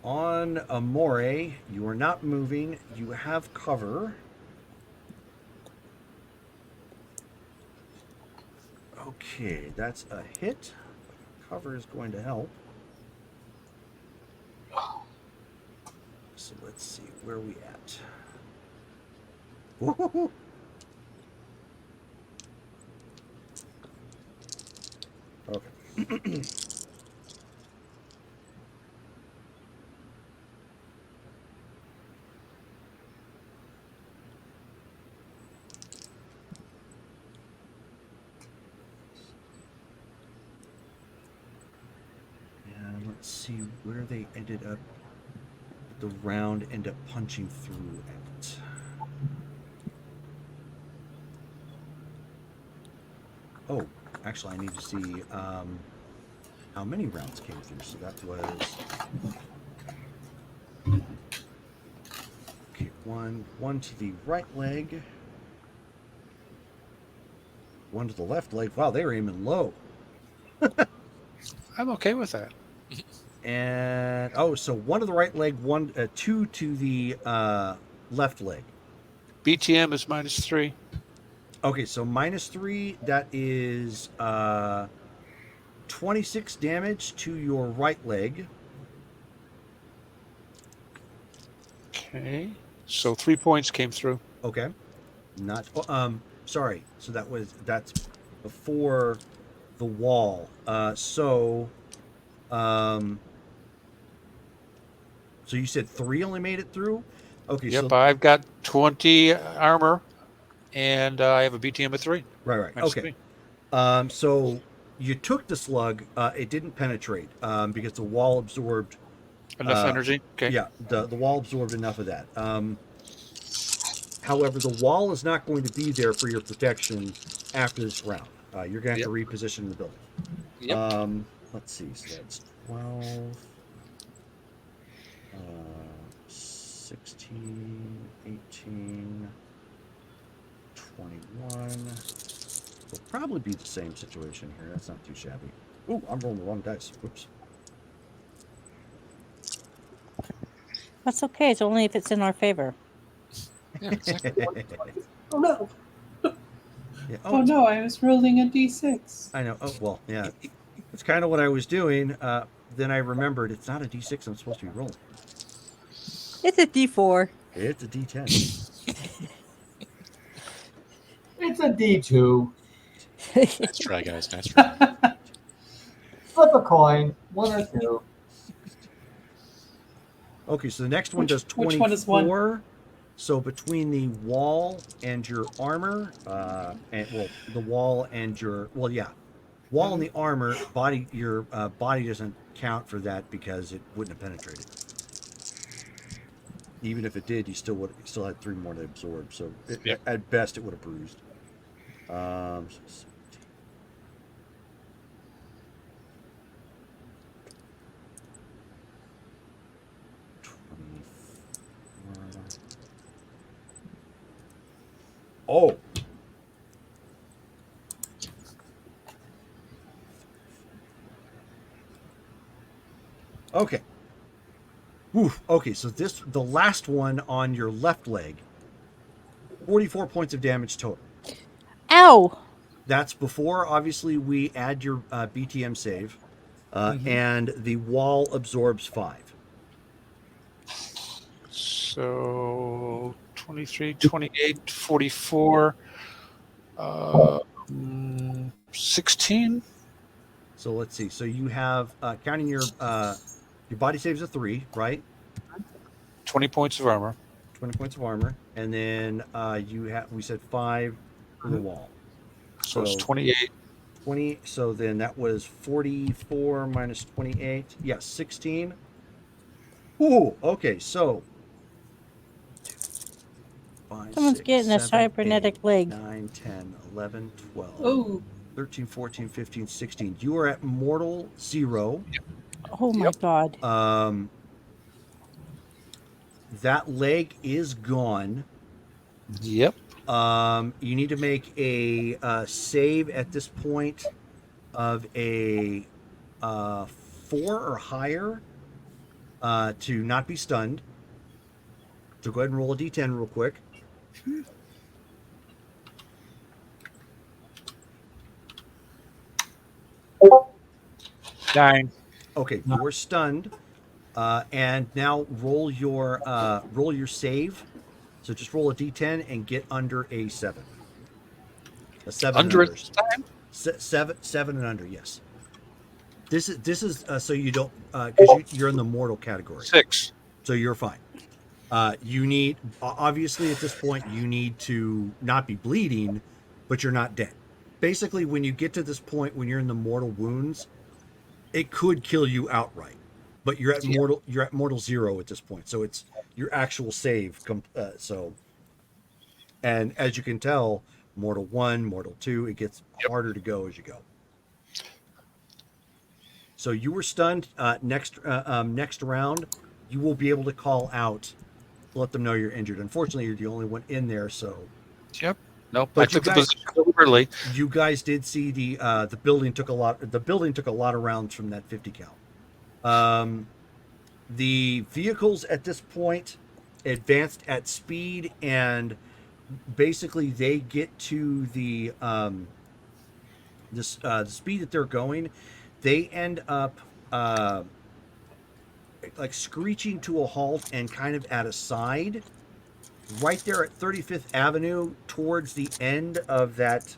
On Amore, you are not moving. You have cover. Okay, that's a hit. Cover is going to help. So let's see, where are we at? Woo-hoo-hoo. Okay. And let's see where they ended up. The round ended up punching through at. Oh, actually, I need to see how many rounds came through. So that was okay. One to the right leg, one to the left leg. Wow, they were aiming low. I'm okay with that. And so one to the right leg, two to the left leg. BTM is -3. Okay, so -3. That is 26 damage to your right leg. Okay. So 3 points came through. Okay. Not sorry. So that's before the wall. So you said 3 only made it through? Okay, Yep, so I've got 20 armor, and I have a BTM of 3. right. -3. Okay. So you took the slug, it didn't penetrate because the wall absorbed Enough energy. Okay. yeah, the wall absorbed enough of that. However, the wall is not going to be there for your protection after this round. You're going to have to reposition the building. Yep. Let's see. So that's 12, 16, 18, 21. Will probably be the same situation here. That's not too shabby. Ooh, I'm rolling the wrong dice. Whoops. That's okay. It's only if it's in our favor. Yeah, exactly. Oh no. Yeah, Oh no, I was rolling a d6. I know. Oh, well, yeah. That's kind of what I was doing. Then I remembered it's not a d6 I'm supposed to be rolling. It's a D4. It's a d10. It's a D2. Nice try, guys. Nice try. Flip a coin, 1 or 2. Okay, so the next one does 24. Which one is one? So between the wall and your armor, the wall and your wall and the armor body, your body doesn't count for that because it wouldn't have penetrated. Even if it did, you still had 3 more to absorb. So at best, it would have bruised. So 24. Oh. Okay. Oof. Okay, so the last one on your left leg, 44 points of damage total. Ow! That's before, obviously, we add your BTM save, and the wall absorbs 5. So 23, 28, 44, 16. So let's see. So you have counting your body saves a 3, right? 20 points of armor. 20 points of armor, and then we said 5 for the wall. So it's 28. 20. So then that was 44 minus 28. Yes, 16. Ooh, okay. So 5, Someone's 6, getting a 7, cybernetic 8, leg. 9, 10, 11, 12, Oh, 13, 14, 15, 16. You are at mortal 0. Oh my god. That leg is gone. Yep. You need to make a save at this point of a 4 or higher to not be stunned. So go ahead and roll a d10 real quick. Nine. Okay, you're stunned, and now roll your save. So just roll a d10 and get under a 7. A 7 Under and it under. this time? 7 and under. Yes. This is so you don't because you're in the mortal category. 6. So you're fine. You need obviously at this point you need to not be bleeding, but you're not dead. Basically, when you get to this point, when you're in the mortal wounds, it could kill you outright. But you're at mortal 0 at this point, so it's your actual save. And as you can tell, mortal 1, mortal 2, it gets harder to go as you go. So you were stunned. Next round, you will be able to call out, let them know you're injured. Unfortunately, you're the only one in there. So, Yep. Nope. But I you took the guys- position deliberately. you guys did see the building took a lot. The building took a lot of rounds from that 50 cal. The vehicles at this point advanced at speed, and basically they get to the speed that they're going. They end up like screeching to a halt and kind of at a side right there at 35th Avenue towards the end of that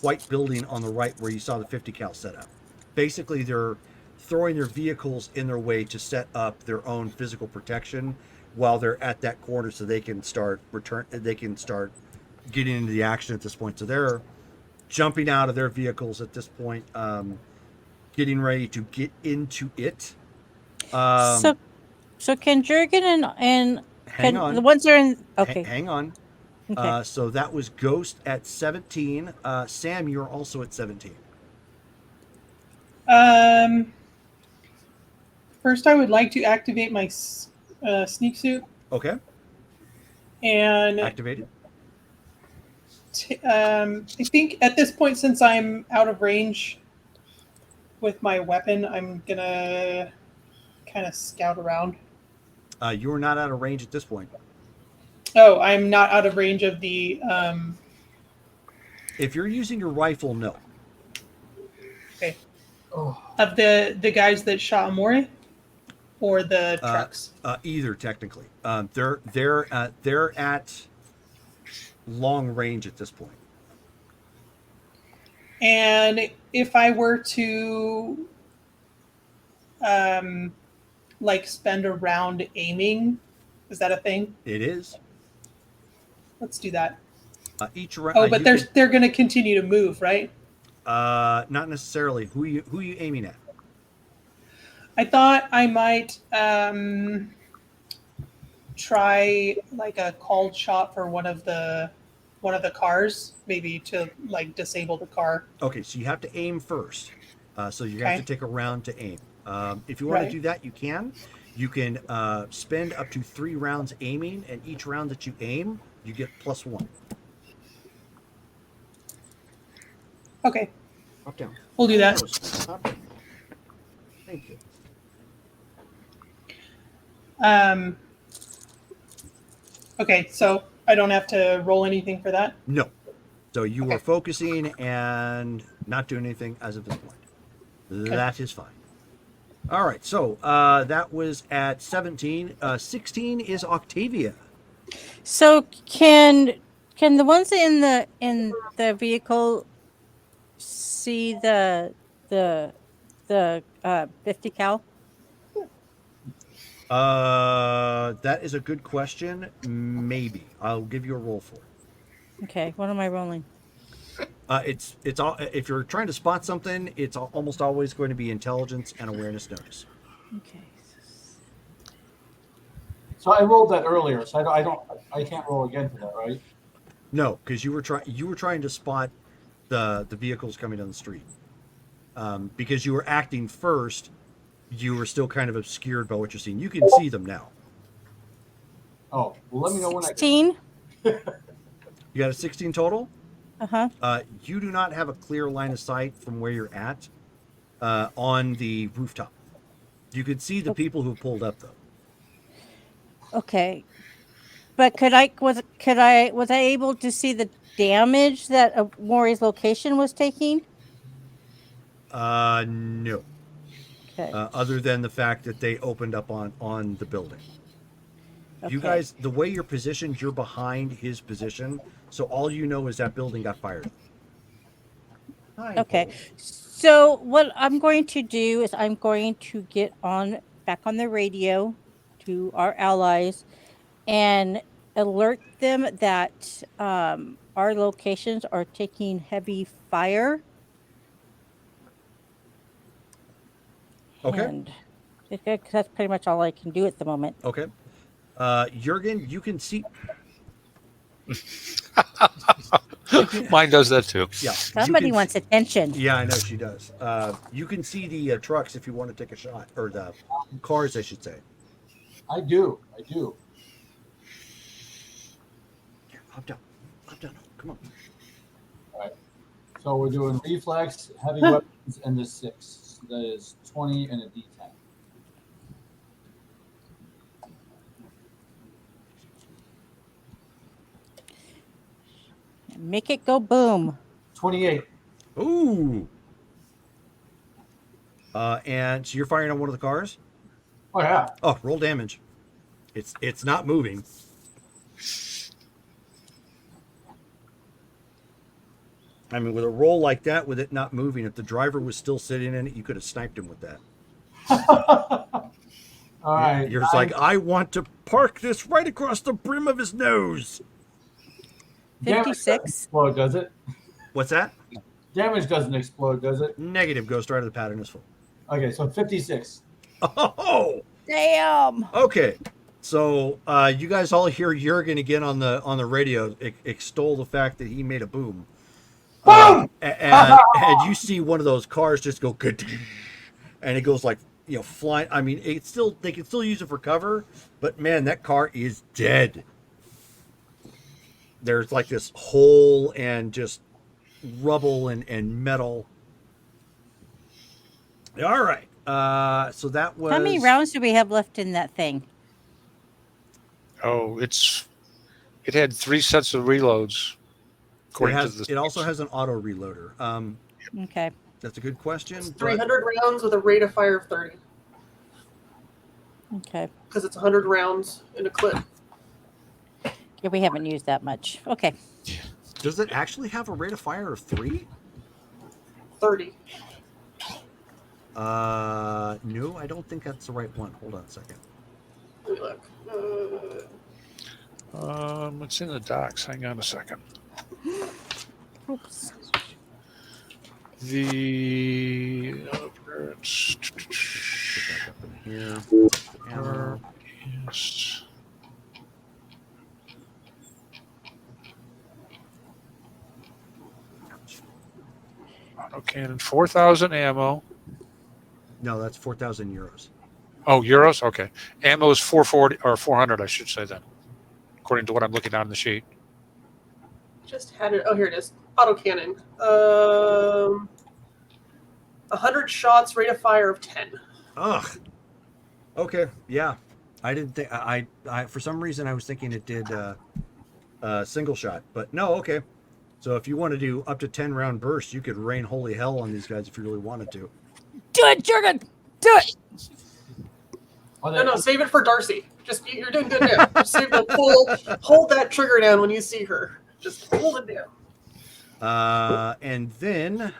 white building on the right where you saw the 50 cal set up. Basically, they're throwing their vehicles in their way to set up their own physical protection while they're at that corner so they can start getting into the action at this point. So they're jumping out of their vehicles at this point, getting ready to get into it. So can Jurgen and Hang can on. the ones that are in okay. Hang on. Okay. So that was Ghost at 17. Sam, you're also at 17. First, I would like to activate my sneak suit Okay. and Activated. I think at this point, since I'm out of range with my weapon, I'm gonna kind of scout around. You're not out of range at this point. Oh, I'm not out of range of the. If you're using your rifle, no. Okay. Of the guys that shot Amore, or the trucks. Either technically, they're at long range at this point. And if I were to, like spend a round aiming, is that a thing? It is. Let's do that. Each round. Oh, but they're going to continue to move, right? Not necessarily. Who you aiming at? I thought I might try like a called shot for one of the cars, maybe to like disable the car. Okay, so you have to aim first. So you have Okay. to take a round to aim. If you want Right. to do that, you can. You can spend up to 3 rounds aiming, and each round that you aim, you get +1. Okay, Drop down. we'll do that. No, stop it. Thank you. Okay, so I don't have to roll anything for that. No. So you Okay. are focusing and not doing anything as of this point. That is fine. All right. So that was at 17. 16 is Octavia. So can the ones in the vehicle see the 50 cal? That is a good question. Maybe I'll give you a roll for it. Okay, what am I rolling? It's all if you're trying to spot something, it's almost always going to be intelligence and awareness notice. Okay. So I rolled that earlier, so I can't roll again for that, right? No, because you were trying to spot the vehicles coming down the street. Because you were acting first, you were still kind of obscured by what you're seeing. You can see them now. Oh, well, let me know when I 16? You got a 16 total? Uh-huh. You do not have a clear line of sight from where you're at on the rooftop. You could see the people who pulled up, though. Okay. But was I able to see the damage that Maury's location was taking? No. Okay. Other than the fact that they opened up on the building. You Okay. guys, the way you're positioned, you're behind his position, so all you know is that building got fired. Okay. So what I'm going to do is I'm going to get back on the radio to our allies and alert them that our locations are taking heavy fire. Okay. And that's pretty much all I can do at the moment. Okay. Jurgen, you can see. Mine does that too. Yeah. Somebody wants attention. Yeah, I know she does. You can see the trucks if you want to take a shot, or the cars, I should say. I do. Here, hop down. Come on. All right. So we're doing reflex, heavy weapons, and the 6. So that is 20 and a D10. Make it go boom. 28. Ooh. And so you're firing on one of the cars? Oh yeah. Oh, roll damage. It's not moving. I mean, with a roll like that, with it not moving, if the driver was still sitting in it, you could have sniped him with that. All right. You're just like, I want to park this right across the brim of his nose. 56. Explode, does it? What's that? Damage doesn't explode, does it? Negative. Ghost Rider, the pattern is full. Okay, so 56. Oh, damn. Okay, so you guys all hear Jurgen again on the radio extol the fact that he made a boom. Boom! And you see one of those cars just go good, and it goes like flying. I mean, they can still use it for cover, but man, that car is dead. There's like this hole and just rubble and metal. All right. So that was. How many rounds do we have left in that thing? Oh, it had 3 sets of reloads. It also has an auto reloader. Okay. That's a good question. It's 300 rounds with a rate of fire of 30. Okay. Because it's 100 rounds in a clip. Yeah, we haven't used that much. Okay. Does it actually have a rate of fire of 3? 30. No, I don't think that's the right one. Hold on a second. Let me look. It's in the docks. Hang on a second. Oops. The Put that up in here. Ammo. Yes. Auto cannon, 4,000 ammo. No, that's 4,000 euros. Oh, euros? Okay. Ammo is 440 or 400, I should say then, according to what I'm looking on the sheet. Just had it. Oh, here it is. Autocannon. 100 shots, rate of fire of 10. Ugh. Okay. Yeah. I didn't think I for some reason I was thinking it did single shot, but no. Okay. So if you want to do up to 10 round bursts, you could rain holy hell on these guys if you really wanted to. Do it, Jurgen. Do it. No, save it for Darcy. Just you're doing good now. Just save the hold that trigger down when you see her. Just hold it down. And then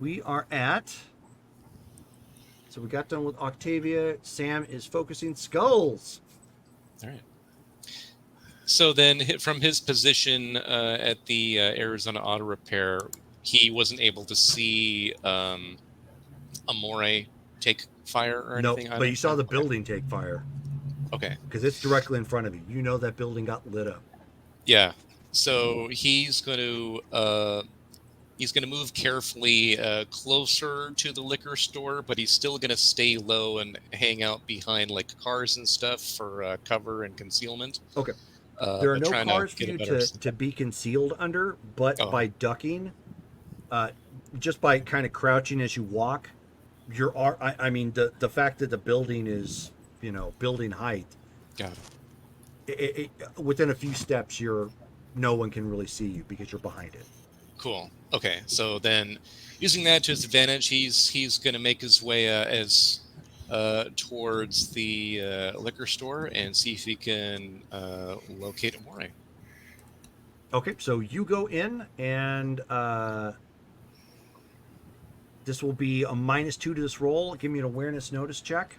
we are at. So we got done with Octavia. Sam is focusing skulls. All right. So then, from his position at the Arizona Auto Repair, he wasn't able to see Amore take fire or anything. No, but you saw the building take fire. Okay. Because it's directly in front of you. You know that building got lit up. Yeah. So he's going to move carefully closer to the liquor store, but he's still going to stay low and hang out behind like cars and stuff for cover and concealment. Okay. There are no trying cars to for get a you better to be concealed under, but Oh. by ducking, just by kind of crouching as you walk, I mean, the fact that the building is, building height, Got it. within a few steps, no one can really see you because you're behind it. Cool. Okay. So then, using that to his advantage, he's going to make his way towards the liquor store and see if he can locate Amore. Okay, so you go in, and this will be a -2 to this roll. Give me an awareness notice check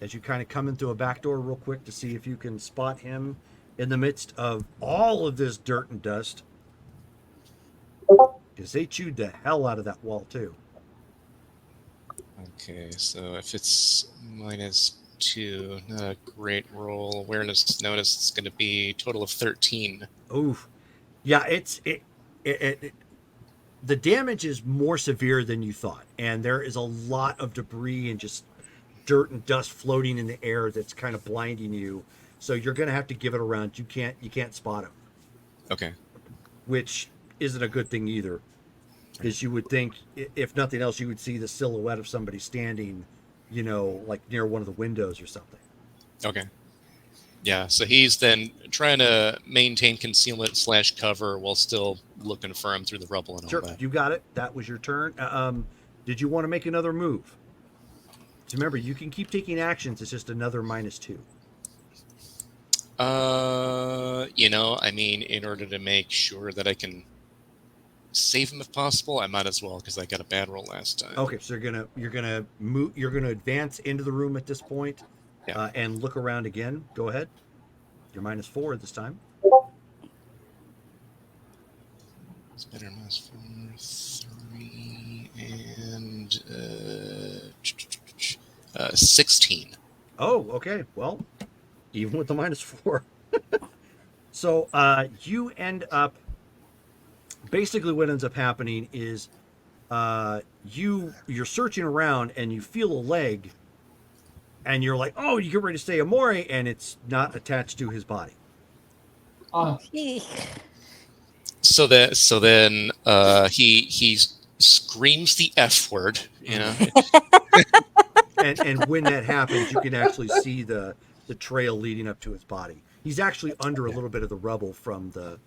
as you kind of come in through a back door real quick to see if you can spot him in the midst of all of this dirt and dust. Because they chewed the hell out of that wall, too. Okay, so if it's -2, not a great roll. Awareness notice, it's going to be a total of 13. Oof. Yeah, the damage is more severe than you thought, and there is a lot of debris and just dirt and dust floating in the air that's kind of blinding you. So you're going to have to give it a round. You can't spot him. Okay. Which isn't a good thing either, because you would think, if nothing else, you would see the silhouette of somebody standing, like near one of the windows or something. Okay. Yeah, so he's then trying to maintain concealment / cover while still looking for him through the rubble and Sure, all that. you got it. That was your turn. Did you want to make another move? So remember, you can keep taking actions. It's just another -2. I mean, in order to make sure that I can save him if possible, I might as well, because I got a bad roll last time. Okay, so you're gonna move. You're gonna advance into the room at this point, Yeah. and look around again. Go ahead. You're -4 this time. It's better than -4, 3, and 16. Oh, okay. Well, even with the -4. So you end up. Basically, what ends up happening is you're searching around and you feel a leg, and you're like, oh, you get ready to say Amore, and it's not attached to his body. Eek. So then he screams the F word, And when that happens, you can actually see the trail leading up to his body. He's actually under a little bit of the rubble from the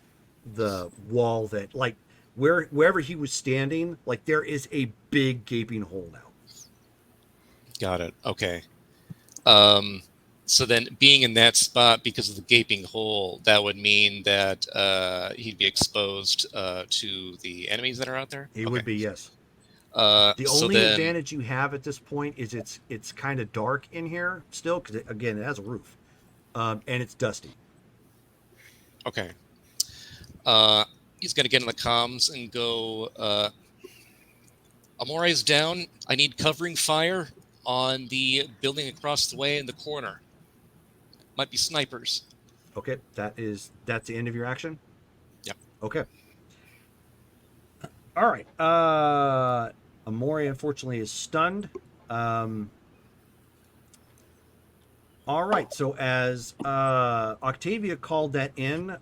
wall that, like, wherever he was standing, like, there is a big gaping hole now. Got it. Okay. So then, being in that spot because of the gaping hole, that would mean that he'd be exposed to the enemies that are out there. He would be, yes. The so only then, advantage you have at this point is it's kind of dark in here still, because again, it has a roof, and it's dusty. Okay. He's gonna get in the comms and go. Amore's down. I need covering fire on the building across the way in the corner. Might be snipers. Okay, that's the end of your action? Yep. Okay. All right. Amore, unfortunately, is stunned. All right. So as Octavia called that in,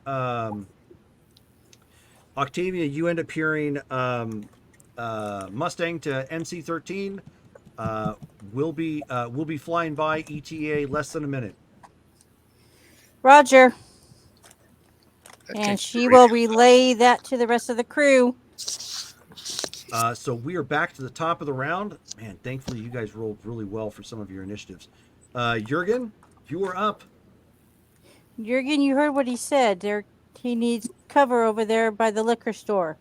Octavia, you end up hearing Mustang to NC-13. We'll be flying by ETA less than a minute. Roger. That And takes she the will radio. relay that to the rest of the crew. So we are back to the top of the round. Man, thankfully you guys rolled really well for some of your initiatives. Jurgen, you are up. Jurgen, you heard what he said. He needs cover over there by the liquor store.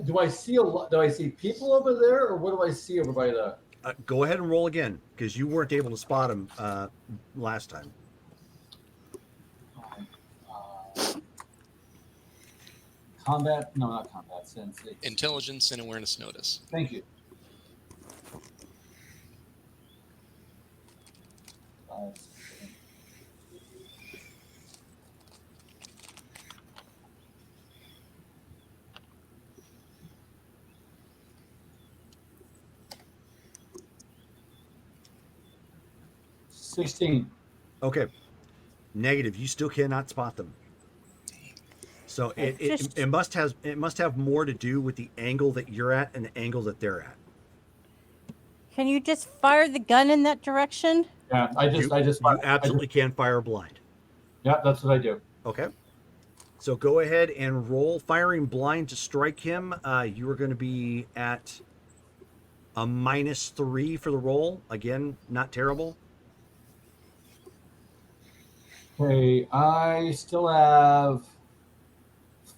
Do I see do I see people over there, or what do I see over by the? Go ahead and roll again because you weren't able to spot him last time. Combat? No, not combat. Sense. Intelligence and awareness notice. Thank you. 5, 7. $16. Okay. Negative. You still cannot spot them. So it must have more to do with the angle that you're at and the angle that they're at. Can you just fire the gun in that direction? Yeah, You absolutely can fire blind. Yeah, that's what I do. Okay. So go ahead and roll firing blind to strike him. You are going to be at a -3 for the roll. Again, not terrible. Okay, I still have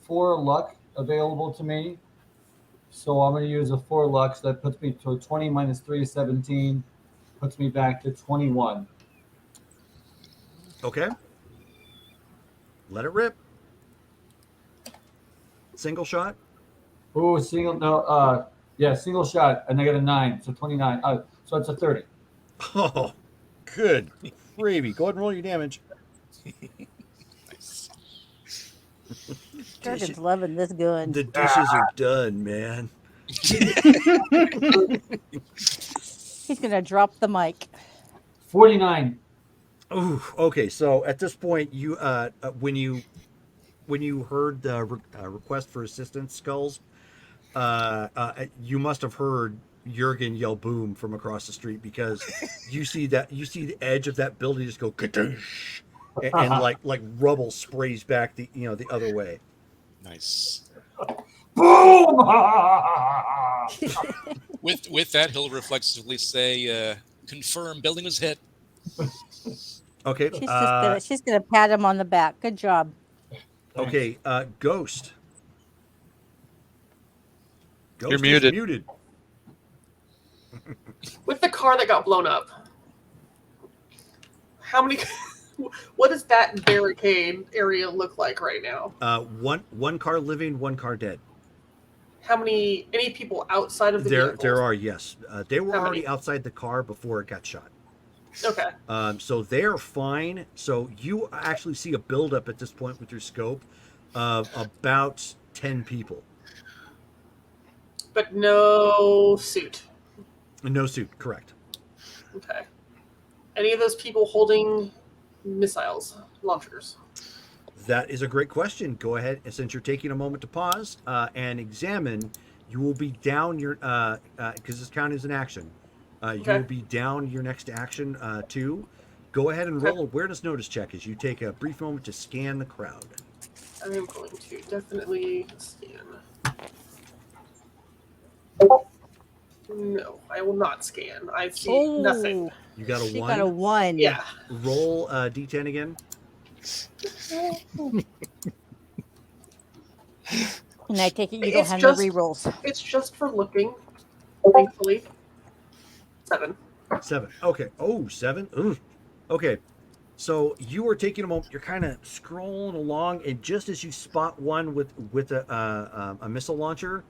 4 luck available to me. So I'm going to use a 4 luck. So that puts me to 20 minus 3 is 17. Puts me back to 21. Okay. Let it rip. Single shot. Oh, single. No, yeah, single shot. And I got a 9. So 29. So it's a 30. Oh, good gravy. Go ahead and roll your damage. Nice. Jurgen's loving this gun. The dishes are done, man. He's going to drop the mic. 49. Ooh, okay. So at this point, you when you heard the request for assistance, Skulls, you must have heard Jurgen yell "boom" from across the street because you see the edge of that building just go kadoosh, and like rubble sprays back the other way. Nice. Boom! With that, he'll reflexively say, "Confirm, building was hit." Okay. She's gonna pat him on the back. Good job. Okay. Ghost. Ghost You're is muted. muted. With the car that got blown up, how many? What does that barricade area look like right now? One car living, one car dead. How many? Any people outside of the vehicles? There are, yes. They were How already many? outside the car before it got shot. Okay. So they're fine. So you actually see a buildup at this point with your scope of about 10 people. But no suit. No suit, correct. Okay. Any of those people holding missiles, launchers? That is a great question. Go ahead, and since you're taking a moment to pause and examine, you will be down your because this count is an action. You will be down your next action too. Go ahead and roll awareness notice check as you take a brief moment to scan the crowd. I am going to definitely scan. No, I will not scan. I see nothing. You got a She 1. got a 1. Yeah. Roll D10 again. And I take it you It's don't have just- no rerolls. It's just for looking, thankfully. 7. 7. Okay. Oh, 7. Ugh. Okay. So you are taking a moment. You're kind of scrolling along, and just as you spot one with a missile launcher,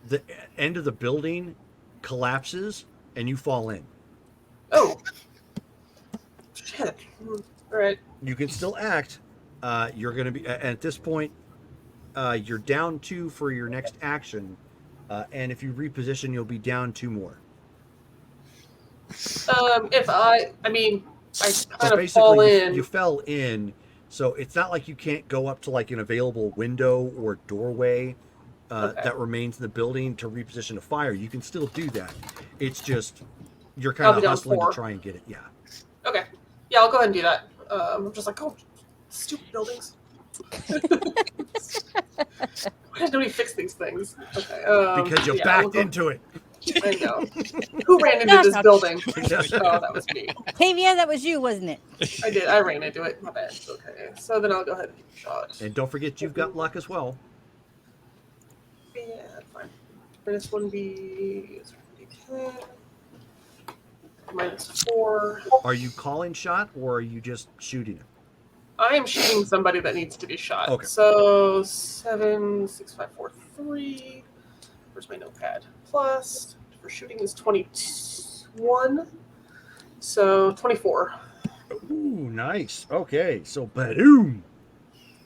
the end of the building collapses, and you fall in. Oh. Shit. All right. You can still act. You're going to be at this point. You're down 2 for your next action, and if you reposition, you'll be down 2 more. If I mean, I So kind of fall basically, in. you fell in. So it's not like you can't go up to like an available window or doorway Okay. that remains in the building to reposition a fire. You can still do that. It's just you're I'll kind be of down hustling to 4. try and get it. Yeah. Okay. Yeah, I'll go ahead and do that. I'm just like, oh, stupid buildings. Why does nobody fix these things? Okay. Because you yeah, backed into it. I know. Who ran into this Gosh, building? Oh, that was me. Octavia, that was you, wasn't it? I did. I ran into it. My bad. Okay. So then I'll go ahead and take a shot. And don't forget, you've got luck as well. Yeah, fine. Minus 1d. -10. -4. Are you calling shot or are you just shooting it? I am shooting somebody that needs to be shot. Okay. So 7, 6, 5, 4, 3. Where's my notepad? Plus for shooting is 21. So 24. Ooh, nice. Okay, so boom.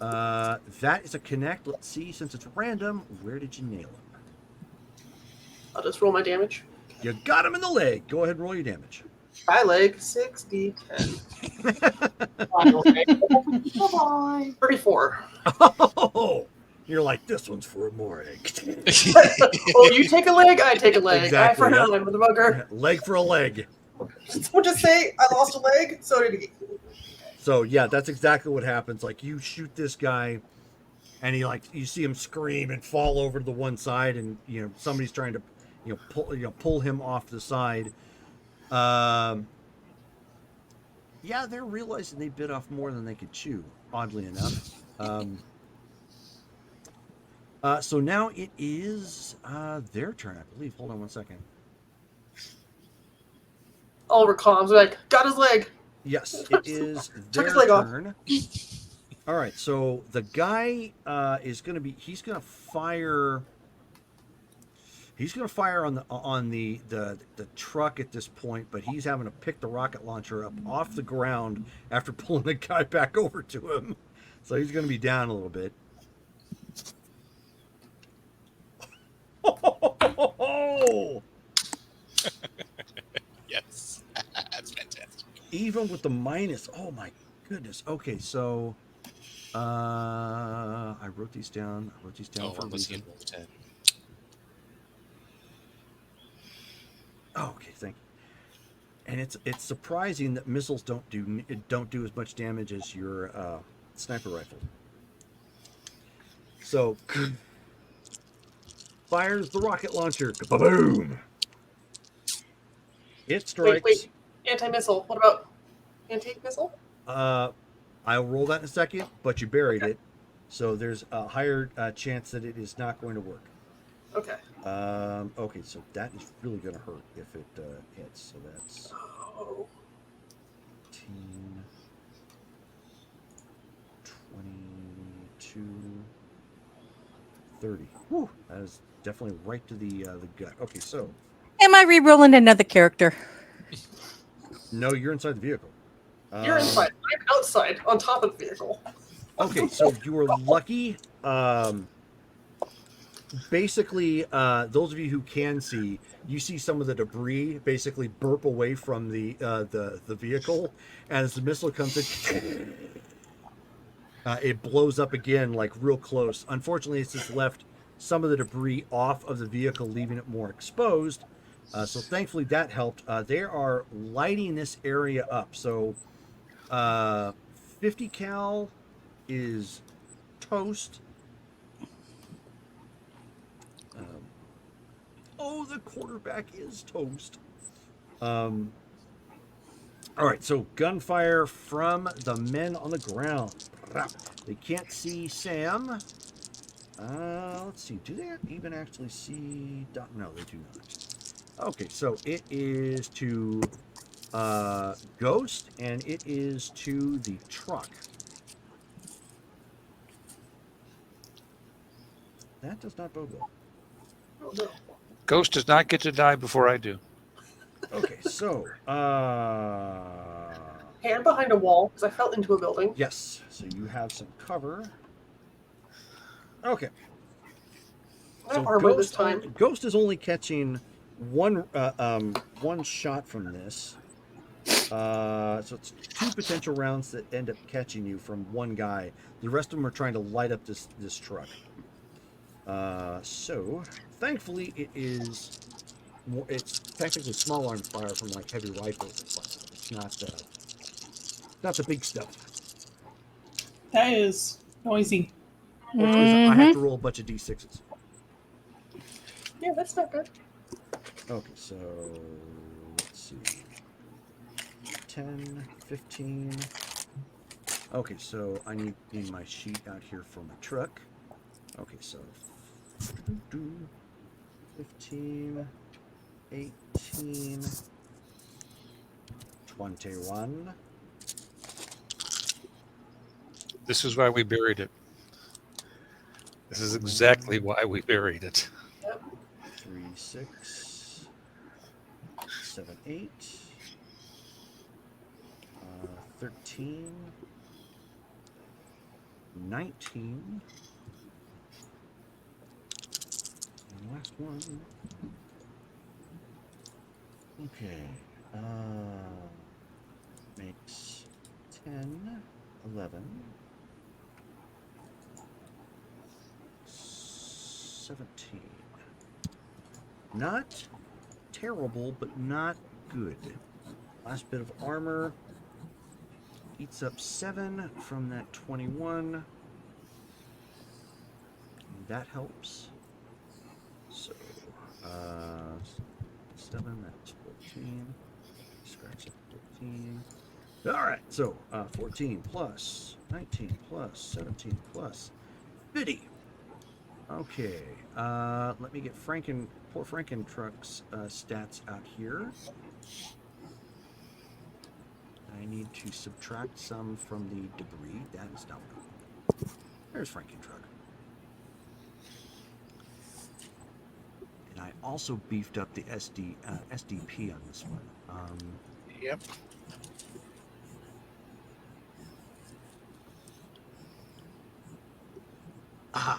That is a connect. Let's see, since it's random, where did you nail him? I'll just roll my damage. You got him in the leg. Go ahead and roll your damage. High leg, 6d10. 34. Oh, you're like, this one's for a morning. Oh, you take a leg, I take a leg. Exactly, I for an yeah. eye, motherfucker. Leg for a leg. Someone just say, I lost a leg, so did he. So yeah, that's exactly what happens. Like you shoot this guy, and he like you see him scream and fall over to the one side, and somebody's trying to pull him off the side. Yeah, they're realizing they bit off more than they could chew. Oddly enough. So now it is their turn, I believe. Hold on one second. Oliver comms like, got his leg. Yes, it is Took their his leg off. turn. All right, so the guy is going to be. He's going to fire. He's going to fire on the truck at this point, but he's having to pick the rocket launcher up off the ground after pulling the guy back over to him. So he's going to be down a little bit. Oh! Yes, that's fantastic. Even with the minus, oh my goodness. Okay, so I wrote these down. For a unless reason. you roll 10. Oh, okay, thank you. And it's surprising that missiles don't do as much damage as your sniper rifle. So fires the rocket launcher. Boom! It strikes. Wait. Anti-missile. What about anti-missile? I'll roll that in a second, but you buried it, so there's a higher chance that it is not going to work. Okay. Okay, so that is really going to hurt if it hits. So that's 18, 22, 30. Whew, that is definitely right to the gut. Okay, so Am I re-rolling another character? no, you're inside the vehicle. You're inside. I'm outside, on top of the vehicle. Okay, so you were lucky. Basically, those of you who can see, you see some of the debris basically burp away from the vehicle, and as the missile comes in, it blows up again, like real close. Unfortunately, it's just left some of the debris off of the vehicle, leaving it more exposed. So thankfully that helped. They are lighting this area up. So 50 cal is toast. The quarterback is toast. All right, so gunfire from the men on the ground. They can't see Sam. Let's see. Do they even actually see? No, they do not. Okay, so it is to Ghost, and it is to the truck. That does not bode well. Oh, no. Ghost does not get to die before I do. Okay, so Hey, I'm behind a wall because I fell into a building. yes, so you have some cover. Okay. I have armor this time. Ghost is only catching one shot from this. So it's 2 potential rounds that end up catching you from one guy. The rest of them are trying to light up this truck. So thankfully it's technically small arms fire from like heavy rifles and stuff. It's not the big stuff. That is noisy. I have to roll a bunch of d6s. Yeah, that's not good. Okay, so let's see. 10, 15. Okay, so I need my sheet out here for my truck. Okay, so 15, 18, 21. This is why we buried it. This is exactly why we buried it. 3, 6, 7, 8, 13, 19, and last one. Okay, makes 10, 11, 17. Not terrible, but not good. Last bit of armor eats up 7 from that 21. That helps. So, 7, that's 14. Scratch that 14. All right, so 14 plus 19 plus 17 plus 50. Okay, let me get poor Truck's stats out here. I need to subtract some from the debris. That is not good. There's Truck. And I also beefed up the SDP on this one. Yep.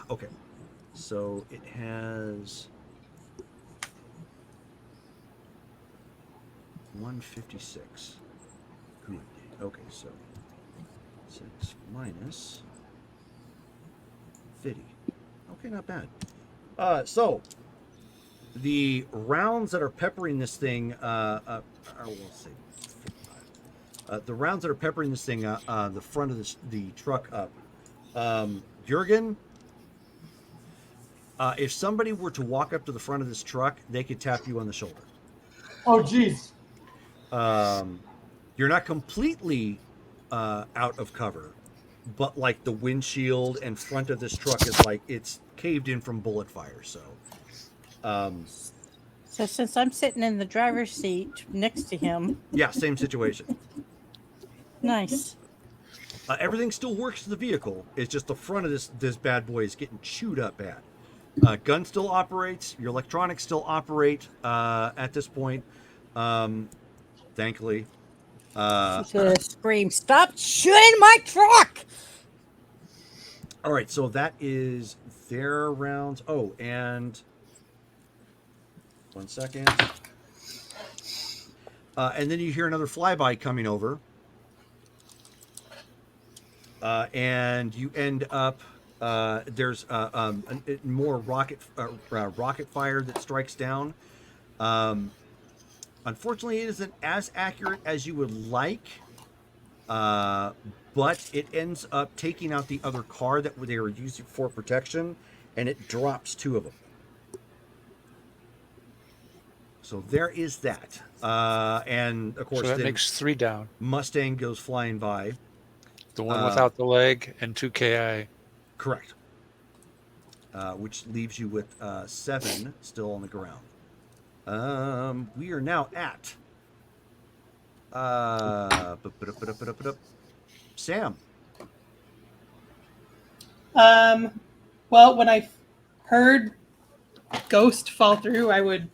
Okay. So it has 156. Good. Okay, so 6 minus 50. Okay, not bad. So the rounds that are peppering this thing, we'll say 55. The rounds that are peppering this thing, the front of the truck up. Jurgen, if somebody were to walk up to the front of this truck, they could tap you on the shoulder. Oh, jeez. You're not completely out of cover, but like the windshield and front of this truck is like it's caved in from bullet fire. So since I'm sitting in the driver's seat next to him, yeah, same situation. nice. Everything still works to the vehicle. It's just the front of this bad boy is getting chewed up bad. Gun still operates. Your electronics still operate at this point. Thankfully. She's gonna scream, "Stop shooting my truck!" All right, so that is their rounds. Oh, and 1 second. And then you hear another flyby coming over. And you end up there's more rocket fire that strikes down. Unfortunately, it isn't as accurate as you would like, but it ends up taking out the other car that they were using for protection, and it drops 2 of them. So there is that. And of course, So that makes 3 down. Mustang goes flying by. The one without the leg and 2 KI. Correct. Which leaves you with 7 still on the ground. We are now at Sam. Well, when I heard Ghost fall through, I would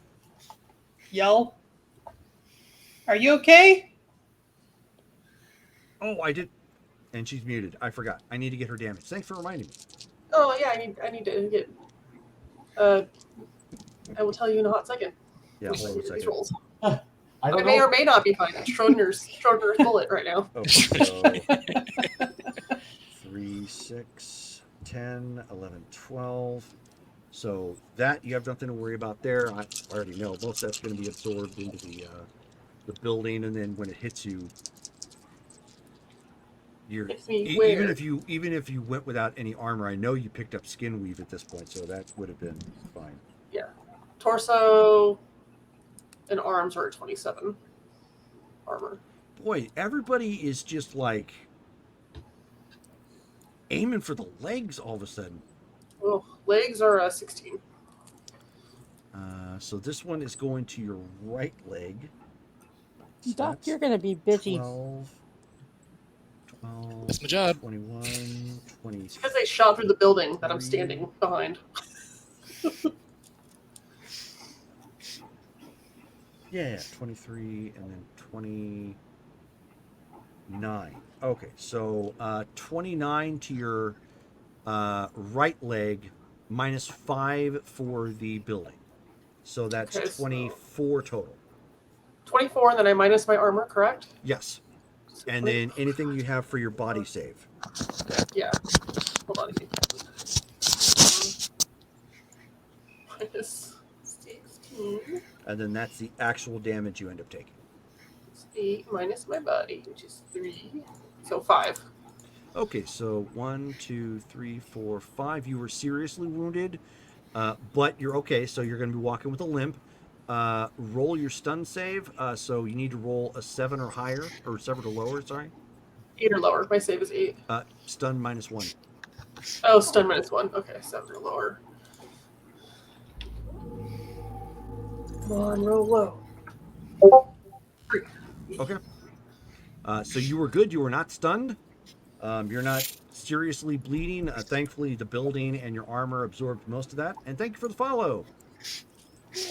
yell, "Are you okay?" Oh, I did. And she's muted. I forgot. I need to get her damage. Thanks for reminding me. Oh yeah, I need to get. I will tell you in a hot second. Yeah, Wish I hold on a could do these second. rolls. I I don't may know. or may not be finding Schrodinger's bullet right now. Okay, so 3, 6, 10, 11, 12. So that you have nothing to worry about there. I already know most of that's going to be absorbed into the building, and then when it hits you, you're Hits me even where? if you went without any armor. I know you picked up skin weave at this point, so that would have been fine. Yeah. Torso and arms are at 27 armor. Boy, everybody is just like aiming for the legs all of a sudden. Oh, legs are 16. So this one is going to your right leg. So Doc, that's you're going to be busy. 12, That's my job. 21, 20. It's because they shot through the building that I'm standing behind. Yeah, 23 and then 29. Okay, so 29 to your right leg minus 5 for the building. So that's Okay, so- 24 total. 24, and then I minus my armor, correct? Yes. So And 20 then anything you have for your body save. Yeah. Hold on. Minus 16. And then that's the actual damage you end up taking. It's 8 minus my body, which is 3. So 5. Okay, so 1, 2, 3, 4, 5. You were seriously wounded, but you're okay. So you're going to be walking with a limp. Roll your stun save. So you need to roll a 7 or higher, or 7 or lower. Sorry. 8 or lower. My save is 8. Stun minus 1. Oh, stun minus 1. Okay, 7 or lower. Come on, roll low. 3. Okay. So you were good. You were not stunned. You're not seriously bleeding. Thankfully, the building and your armor absorbed most of that. And thank you for the follow.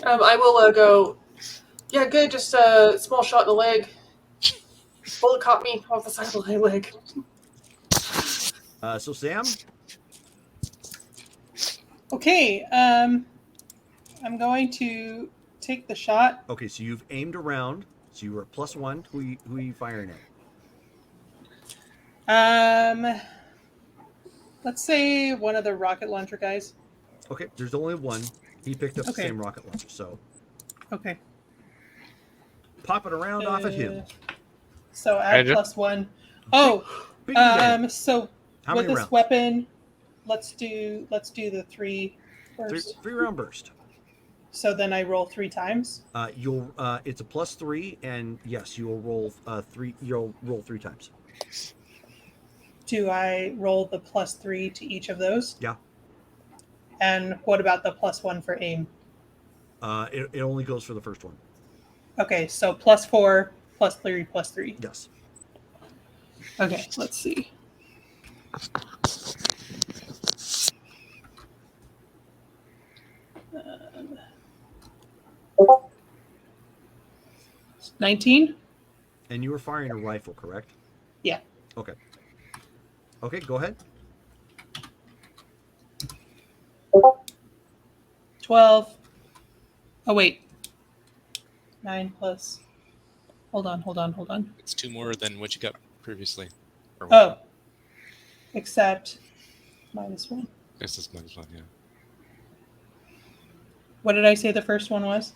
I will go. Yeah, good. Just a small shot in the leg. Bullet caught me off the side of my leg. So Sam. Okay, I'm going to take the shot. Okay, so you've aimed around. So you were at +1. Who are you firing at? Let's say one of the rocket launcher guys. Okay, there's only one. He picked up the Okay. same rocket launcher, so Okay. pop it around off at him. So add Roger. +1. Oh, Big advantage. so How with many this rounds? weapon, let's do the 3 first. Three round burst. So then I roll 3 times. You'll it's a +3, and yes, you'll roll 3. You'll roll 3 times. Do I roll the +3 to each of those? Yeah. And what about the +1 for aim? It only goes for the first one. Okay, so +4, +3, +3. Yes. Okay, let's see. Um, 19? And you were firing a rifle, correct? Yeah. Okay. Okay, go ahead. 12. Oh, wait. 9 plus. Hold on. It's 2 more than what you got previously. Or Oh. Except -1. I guess that's -1, yeah. What did I say the first one was?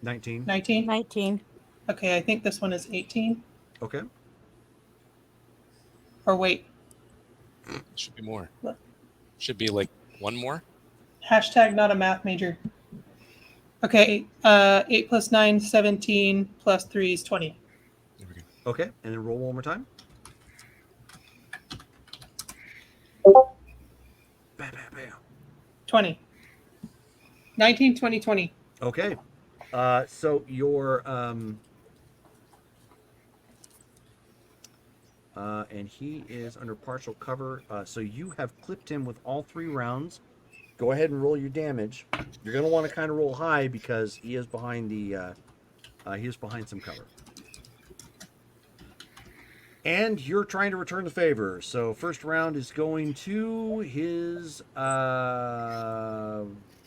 19. 19? 19. Okay, I think this one is 18. Okay. Or wait. Should be more. What? Should be like 1 more. Hashtag not a math major. Okay, 8 plus 9, 17 plus 3 is 20. There we go. Okay, and then roll one more time. Bam, bam, bam. 20. 19, 20, 20. Okay. So your and he is under partial cover. So you have clipped him with all 3 rounds. Go ahead and roll your damage. You're going to want to kind of roll high because he is behind the he is behind some cover. And you're trying to return the favor. So first round is going to his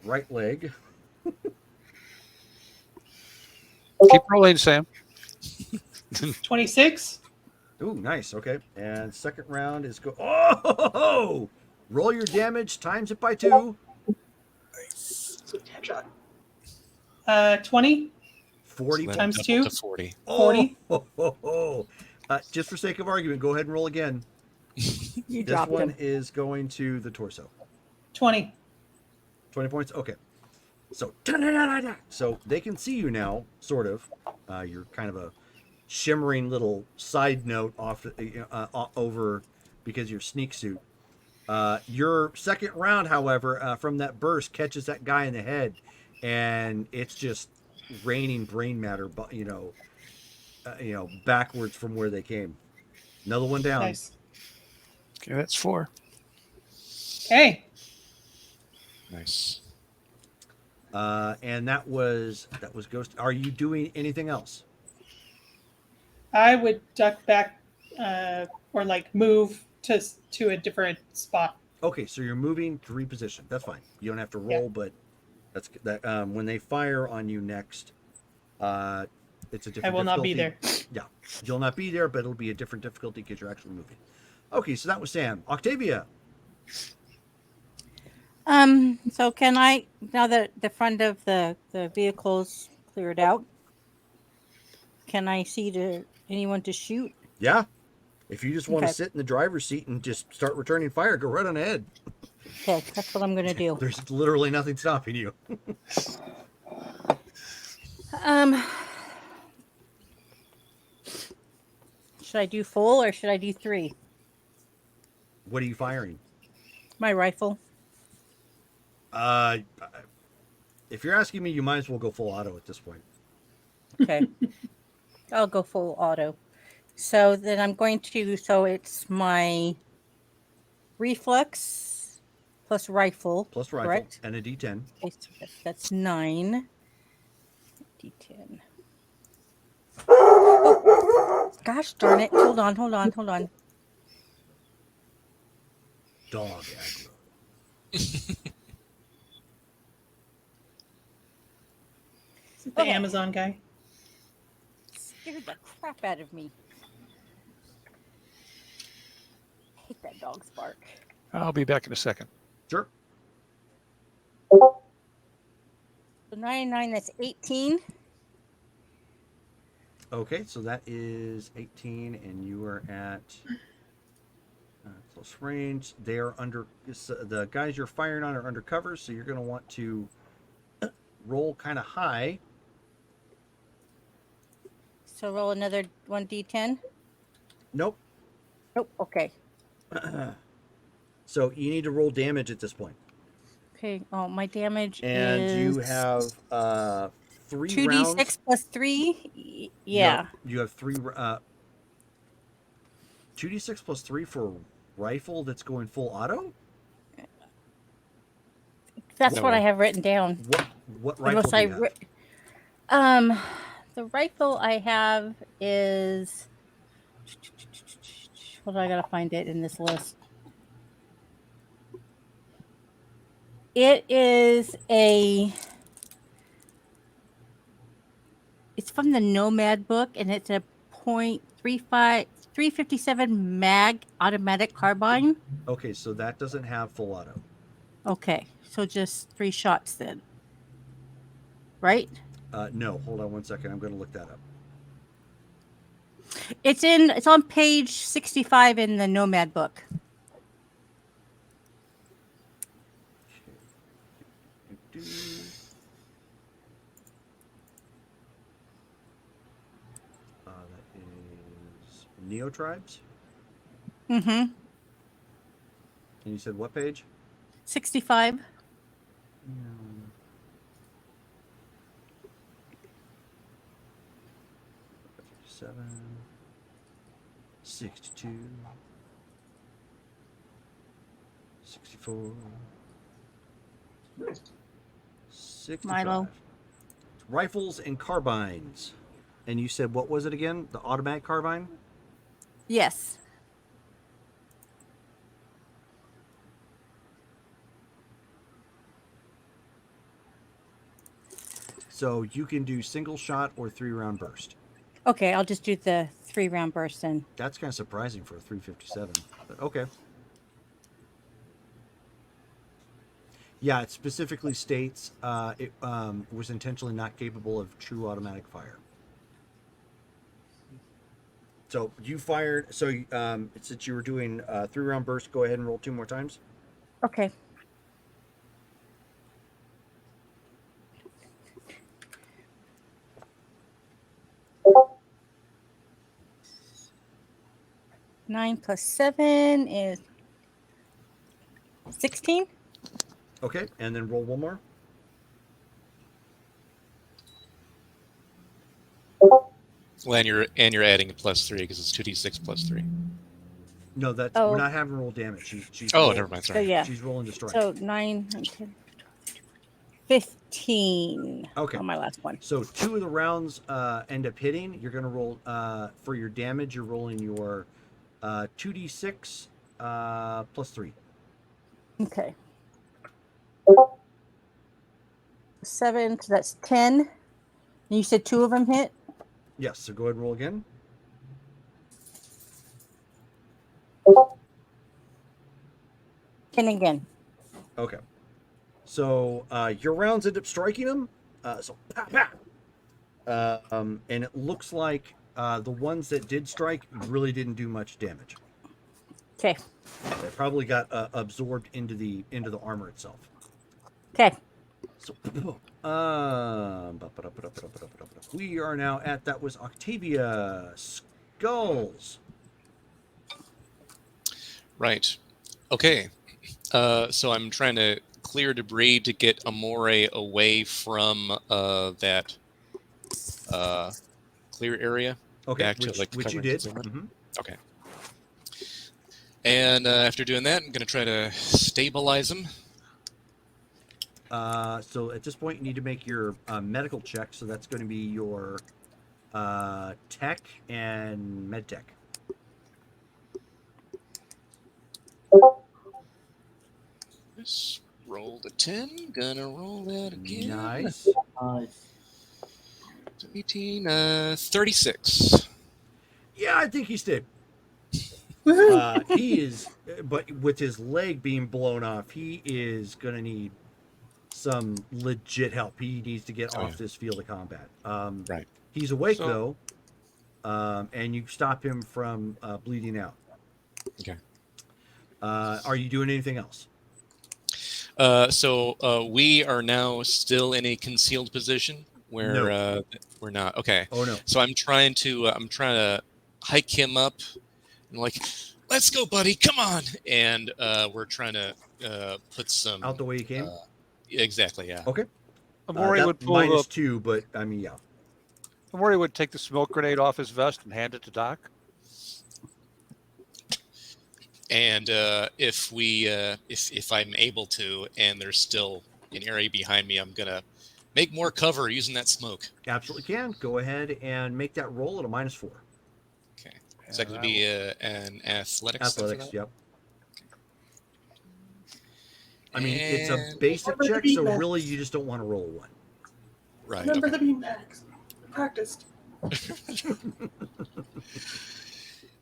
right leg. Keep rolling, Sam. 26. Ooh, nice. Okay. And second round is go. Oh! Roll your damage, times it by 2. Sweet headshot. 20 40 So that times doubled 2. to 40. 40. Oh. Just for sake of argument, go ahead and roll again. You This dropped one him. is going to the torso. 20. 20 points. Okay. So they can see you now, sort of. You're kind of a shimmering little side note off over because of your sneak suit. Your second round, however, from that burst catches that guy in the head, and it's just raining brain matter, but backwards from where they came. Another one down. Nice. Okay, that's 4. Okay. Nice. And that was Ghost. Are you doing anything else? I would duck back or like move to a different spot. Okay, so you're moving to reposition. That's fine. You don't have to roll, but that's that. When they fire on you next, it's a different. I will not be difficulty. there. Yeah, you'll not be there, but it'll be a different difficulty because you're actually moving. Okay, so that was Sam. Octavia. So can I, now that the front of the vehicle's cleared out, can I see anyone to shoot? Yeah. If you just want to Okay. sit in the driver's seat and just start returning fire, go right on ahead. Okay, that's what I'm gonna do. There's literally nothing stopping you. Should I do full or should I do 3? What are you firing? My rifle. If you're asking me, you might as well go full auto at this point. Okay. I'll go full auto. So then I'm going to, so it's my reflex plus rifle. Plus rifle correct? and a D10. Okay, so that's 9. D10. Gosh darn it. Hold on. Dog aggro. Is it the Okay. Amazon guy? Scared the crap out of me. I hate that dog's bark. I'll be back in a second. Sure. So 99, that's 18. Okay, so that is 18, and you are at close range. They are under the guys you're firing on are undercover, so you're going to want to roll kind of high. So roll another 1d10. Nope. Oh, okay. So you need to roll damage at this point. Okay. Oh, my damage And is you have 3 2d6 rounds. plus 3. Yeah. No, you have 3 2d6 plus 3 for a rifle that's going full auto? That's No what I way. have written down. What rifle Unless do you have? The rifle I have is, hold on, I gotta find it in this list. It is it's from the Nomad book, and it's a .35 357 mag automatic carbine. Okay, so that doesn't have full auto. Okay, so just 3 shots then, right? No, hold on one second. I'm going to look that up. It's on page 65 in the Nomad book. That is Neo Tribes. Mm-hmm. And you said what page? 65. 7, 62, 64, 65. Milo. Rifles and carbines. And you said, what was it again? The automatic carbine? Yes. So you can do single shot or 3-round burst. Okay, I'll just do the 3-round burst then. That's kind of surprising for a 357, but okay. Yeah, it specifically states it was intentionally not capable of true automatic fire. So you fired. So since you were doing 3-round burst, go ahead and roll 2 more times. Okay. Nine plus 7 is 16. Okay, and then roll 1 more. Well, and you're adding a +3 because it's 2d6 plus 3. No, that's Oh. we're not having roll damage. She's Oh, rolling, never mind. So Sorry. yeah. She's rolling to strike. So 9, 10, 15 Okay. on my last one. So 2 of the rounds end up hitting. You're going to roll for your damage. You're rolling your 2d6 plus 3. Okay. 7, so that's 10. And you said 2 of them hit? Yes. So go ahead and roll again. And again. Okay. So your rounds end up striking them. So pow, pow. And it looks like the ones that did strike really didn't do much damage. Okay. They probably got absorbed into the armor itself. Okay. So we are now at, that was Octavia. Skulls. Right. Okay. So I'm trying to clear debris to get Amore away from that clear area. Okay, Back to, like, which you covering did. concealment. Mhm. Okay. And after doing that, I'm going to try to stabilize him. So at this point, you need to make your medical check. So that's going to be your tech and med tech. Just rolled a 10. Gonna roll that again. Nice. Nice. 18, 36. Yeah, I think he's dead. He is, but with his leg being blown off, he is going to need some legit help. He needs to get off this field of combat. Right. He's awake So- though, and you stop him from bleeding out. Okay. Are you doing anything else? So we are now still in a concealed position where No. we're not. Okay. Oh no. So I'm trying to hike him up and, like, let's go, buddy, come on. And we're trying to put some Out the way you came. Exactly. Yeah. Okay. Amori That would pull the, -2, but I mean, yeah. Amori would take the smoke grenade off his vest and hand it to Doc. And if I'm able to, and there's still an area behind me, I'm gonna make more cover using that smoke. Absolutely can. Go ahead and make that roll at a -4. Okay. Is that going to be an athletics? Athletics, for that? yep. I mean, it's a And- basic Remember the check, so beanbags. really you just don't want to roll a 1. Right. Remember Okay. the beanbags. Practiced.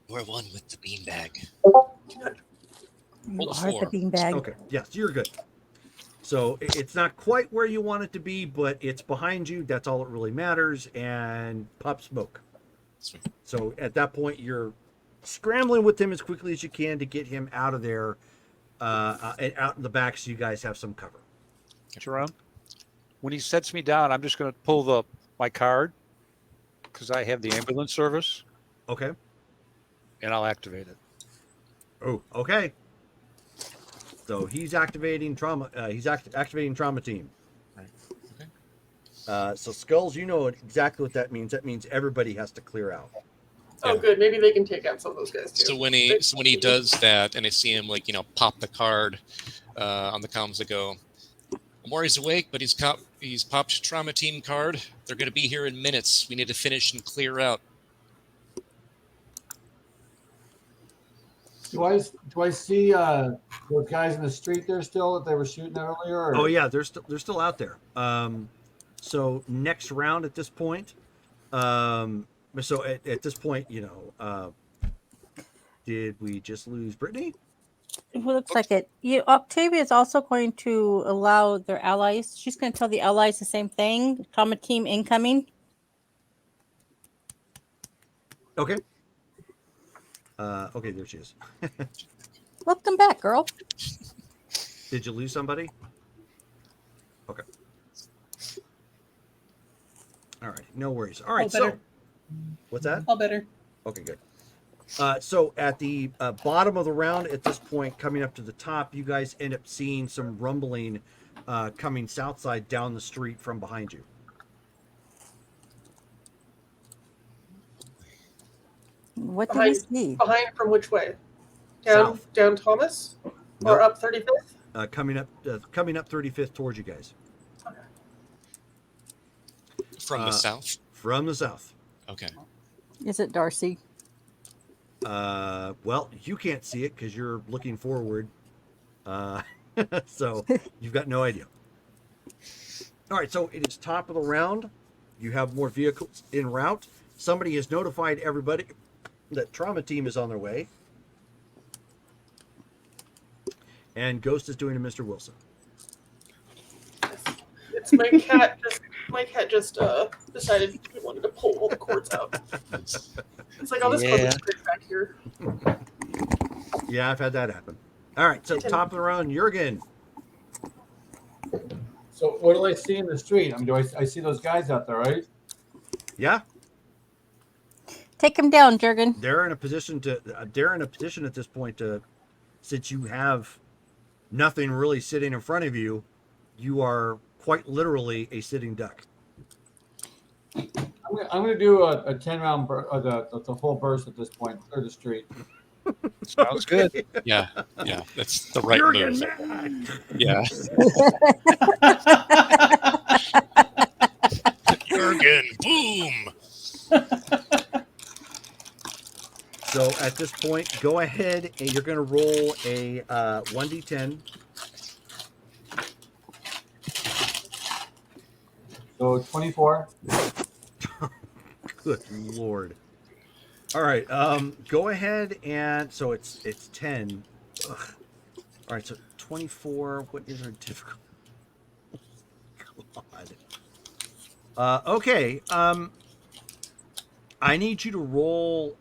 We're one with the beanbag. You Roll a are 4. the beanbag. Okay, yes, you're good. So it's not quite where you want it to be, but it's behind you. That's all that really matters. And pop smoke. Sweet. So at that point, you're scrambling with him as quickly as you can to get him out of there, and out in the back, so you guys have some cover. Jerome, when he sets me down, I'm just going to pull my card because I have the ambulance service, Okay. and I'll activate it. Oh, okay. So he's activating trauma. Activating trauma team. Right. Okay. So Skulls, you know exactly what that means. That means everybody has to clear out. Oh, Yeah. good. Maybe they can take out some of those guys too. So when he does that, and I see him, like, pop the card on the comms that go, Amori's awake, but he's popped trauma team card. They're going to be here in minutes. We need to finish and clear out. Do I see those guys in the street there still that they were shooting earlier? Or? Oh yeah, they're still out there. So next round at this point, so at this point, did we just lose Brittany? It looks like it. Octavia is also going to allow their allies. She's going to tell the allies the same thing. Trauma team incoming. Okay. Okay, there she is. Welcome back, girl. Did you lose somebody? Okay. All right, no worries. All right, All so better. what's that? All better. Okay, good. So at the bottom of the round, at this point, coming up to the top, you guys end up seeing some rumbling coming south side down the street from behind you. What did we see? Behind from which way? Down South. down Thomas? Nope. Or up 35th? Coming up 35th towards you guys. From the south? From the south. Okay. Is it Darcy? Well, you can't see it because you're looking forward. So you've got no idea. All right, so it is top of the round. You have more vehicles en route. Somebody has notified everybody that Trauma Team is on their way. And Ghost is doing a Mr. Wilson. It's my cat just decided he wanted to pull all the cords out. It's like, I'll just put the cord back here. Yeah, I've had that happen. All right, so top of the round, Jurgen. So what do I see in the street? I mean, I see those guys out there, right? Yeah, Take him down, Jurgen. they're in a position at this point to, since you have nothing really sitting in front of you, you are quite literally a sitting duck. I'm going to do a 10-round the full burst at this point, clear the street. Sounds good. Yeah, that's the right move. Yeah. Jurgen, boom! So at this point, go ahead and you're going to roll a 1d10. So 24. Good Lord. All right, go ahead and so it's 10. Ugh. All right, so 24. What is our difficult? God. Okay. I need you to roll.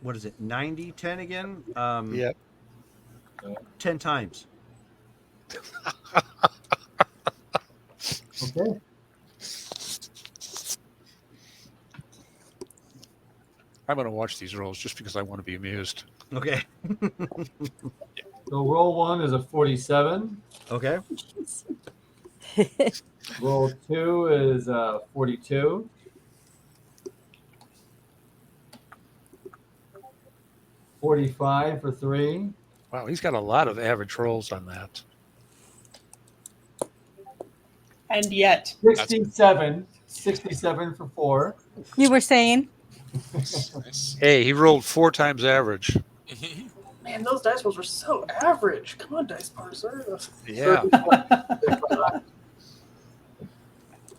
What is it? 90, 10 again? Yep. 10 times. Okay. I'm going to watch these rolls just because I want to be amused. Okay. So roll 1 is a 47. Okay. Roll 2 is 42. $45 for 3. Wow, he's got a lot of average rolls on that. And yet, 67 for 4. You were saying? Nice. Hey, he rolled 4 times average. Man, those dice rolls were so average. Come on, dice parser. Yeah.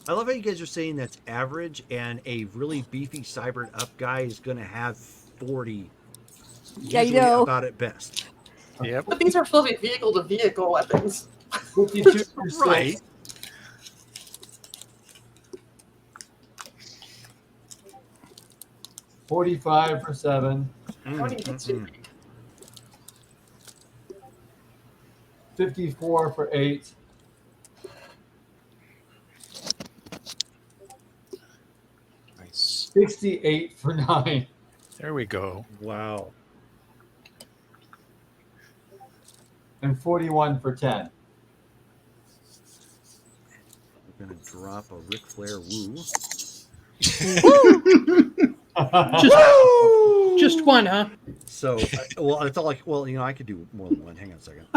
I love how you guys are saying that's average, and a really beefy cybered up guy is going to have 40. Yeah, you usually know. about at best. Yep. But these are supposed to be vehicle-to-vehicle weapons. 52 for 6. Right. $45 for 7. How many hits did he make? 54 for 8. Nice. 68 for 9. There we go. Wow. And 41 for 10. We're going to drop a Ric Flair woo. just one, huh? So, well, it's all like, well, I could do more than one. Hang on a second.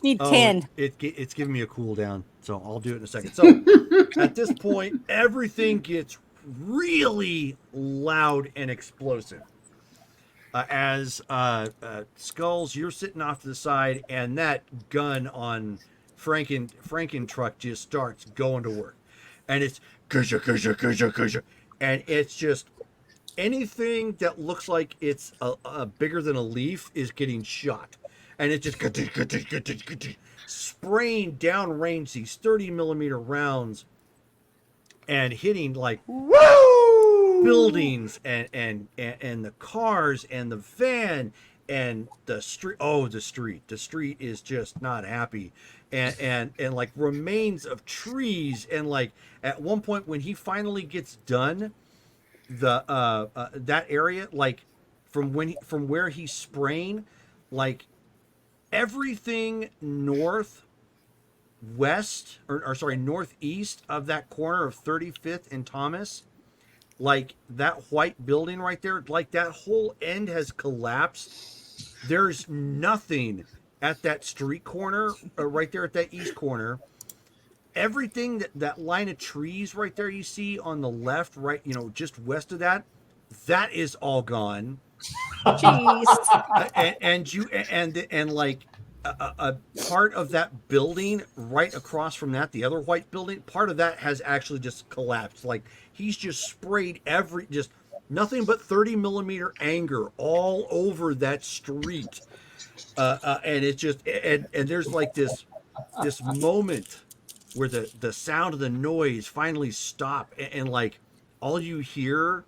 Need 10. It's giving me a cooldown, so I'll do it in a second. So, at this point, everything gets really loud and explosive. As Skulls, you're sitting off to the side, and that gun on Franken truck just starts going to work, and it's kusha kusha kusha kusha, and it's just anything that looks like it's a bigger than a leaf is getting shot, and it's just spraying downrange these 30 millimeter rounds and hitting like buildings and the cars and the van and the street. Oh, the street is just not happy, and like remains of trees, and like at one point when he finally gets done, the that area, like from where he's spraying, like everything northwest or sorry northeast of that corner of 35th and Thomas, like that white building right there, like that whole end has collapsed. There's nothing at that street corner right there at that east corner. Everything that line of trees right there you see on the left, right, just west of that, that is all gone. Jeez. And like a part of that building right across from that, the other white building, part of that has actually just collapsed. Like he's just sprayed just nothing but 30 millimeter anger all over that street. And it's just, and there's like this moment where the sound of the noise finally stop, and like all you hear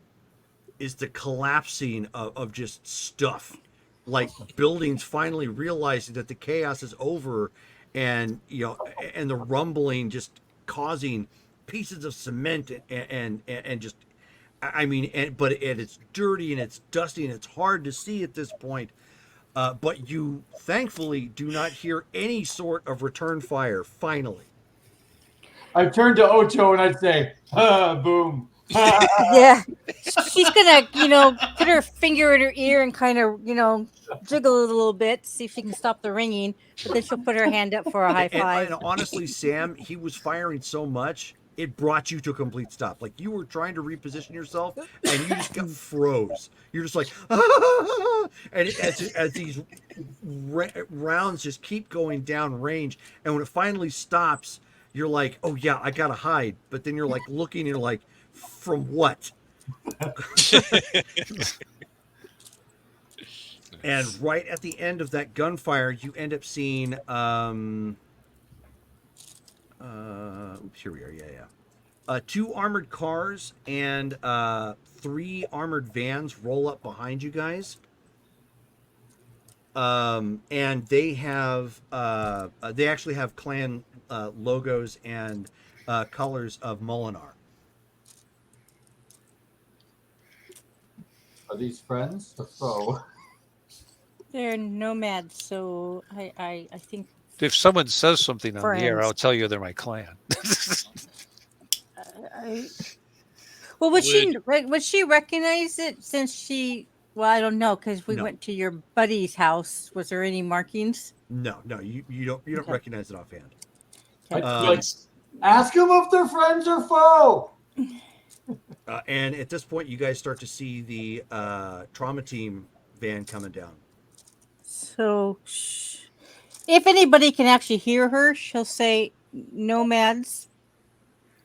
is the collapsing of just stuff, like buildings finally realizing that the chaos is over, and and the rumbling just causing pieces of cement and just, I mean, but it's dirty and it's dusty and it's hard to see at this point. But you thankfully do not hear any sort of return fire. Finally, I turn to Ocho and I'd say, boom. Yeah. She's gonna, put her finger in her ear and kind of, jiggle it a little bit to see if she can stop the ringing. But then she'll put her hand up for a high five. And honestly, Sam, he was firing so much, it brought you to a complete stop. Like you were trying to reposition yourself, and you just got froze. You're just like, ah! And as these rounds just keep going down range, and when it finally stops, you're like, oh yeah, I gotta hide. But then you're like looking, and you're like, from what? And right at the end of that gunfire, you end up seeing, here we are, yeah. 2 armored cars and 3 armored vans roll up behind you guys. And they have, they actually have clan logos and colors of Molinar. Are these friends or foe? They're nomads, so I think. If someone says something on the air, Friends. I'll tell you they're my clan. Well, would she recognize it since she? Well, I don't know because we went to your buddy's house. Was there any markings? No, you don't Okay. recognize it offhand. Okay. Ask them if they're friends or foe. And at this point, you guys start to see the trauma team van coming down. So, if anybody can actually hear her, she'll say, "Nomads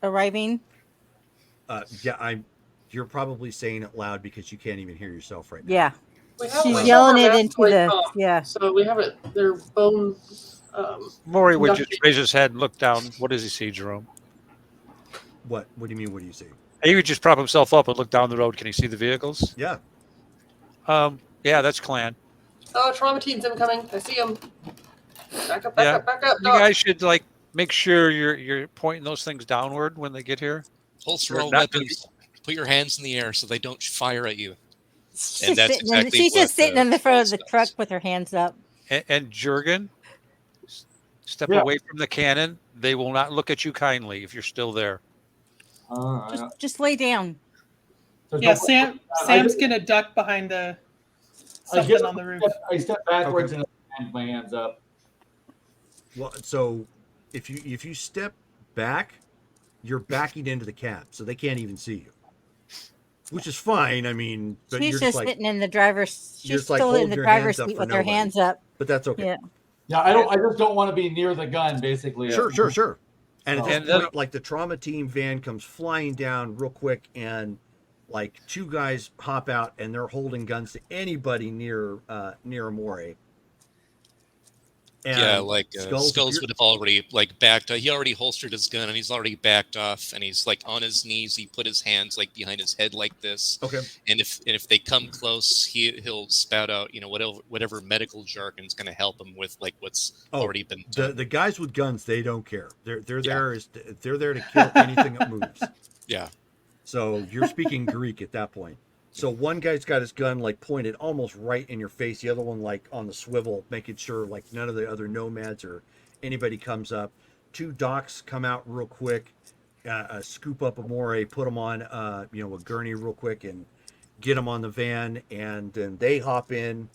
arriving." Yeah, you're probably saying it loud because you can't even hear yourself right now. Yeah, We have she's our yelling it master into like the comp, yeah. So we have it. Their bone. Maury would just Nothing. raise his head and look down. What does he see, Jerome? What do you mean? What do you see? He would just prop himself up and look down the road. Can he see the vehicles? Yeah. Yeah, that's clan. Oh, trauma team's incoming. I see him. Back up, back Yeah. up, back up. You No. guys should make sure you're pointing those things downward when they get here. Holster They're all not gonna weapons. Put your hands in the air so they don't fire at you. She's And that's sitting exactly she's just what, sitting in the front of the Charles truck does. with her hands up. And Jurgen, step Yeah. away from the cannon. They will not look at you kindly if you're still there. Just lay down. Yeah, Sam's I gonna duck behind something on the roof. I step backwards Okay. and I my hands up. Well, so if you step back, you're backing into the cab, so they can't even see you, which is fine. I mean, but She's you're just like, sitting in the driver's. you're She's just like still in holding the your driver's hands up seat for with her nobody. hands up. but that's okay. Yeah. Yeah, I just don't want to be near the gun, basically. Sure. And at So- this point, like the trauma team van comes flying down real quick, and like two guys hop out, and they're holding guns to anybody near Amore. And Yeah, like Skulls, Skulls would have already like backed. He already holstered his gun and he's already backed off. And he's like on his knees. He put his hands like behind his head like this. Okay. And if they come close, he'll spout out whatever medical jargon is going to help him with like what's already been done. The guys with guns, they don't care. They're there to kill anything that moves. Yeah. So you're speaking Greek at that point. So one guy's got his gun like pointed almost right in your face. The other one like on the swivel, making sure like none of the other nomads or anybody comes up. Two docs come out real quick, scoop up Amore, put him on a gurney real quick, and get him on the van. And then they hop in,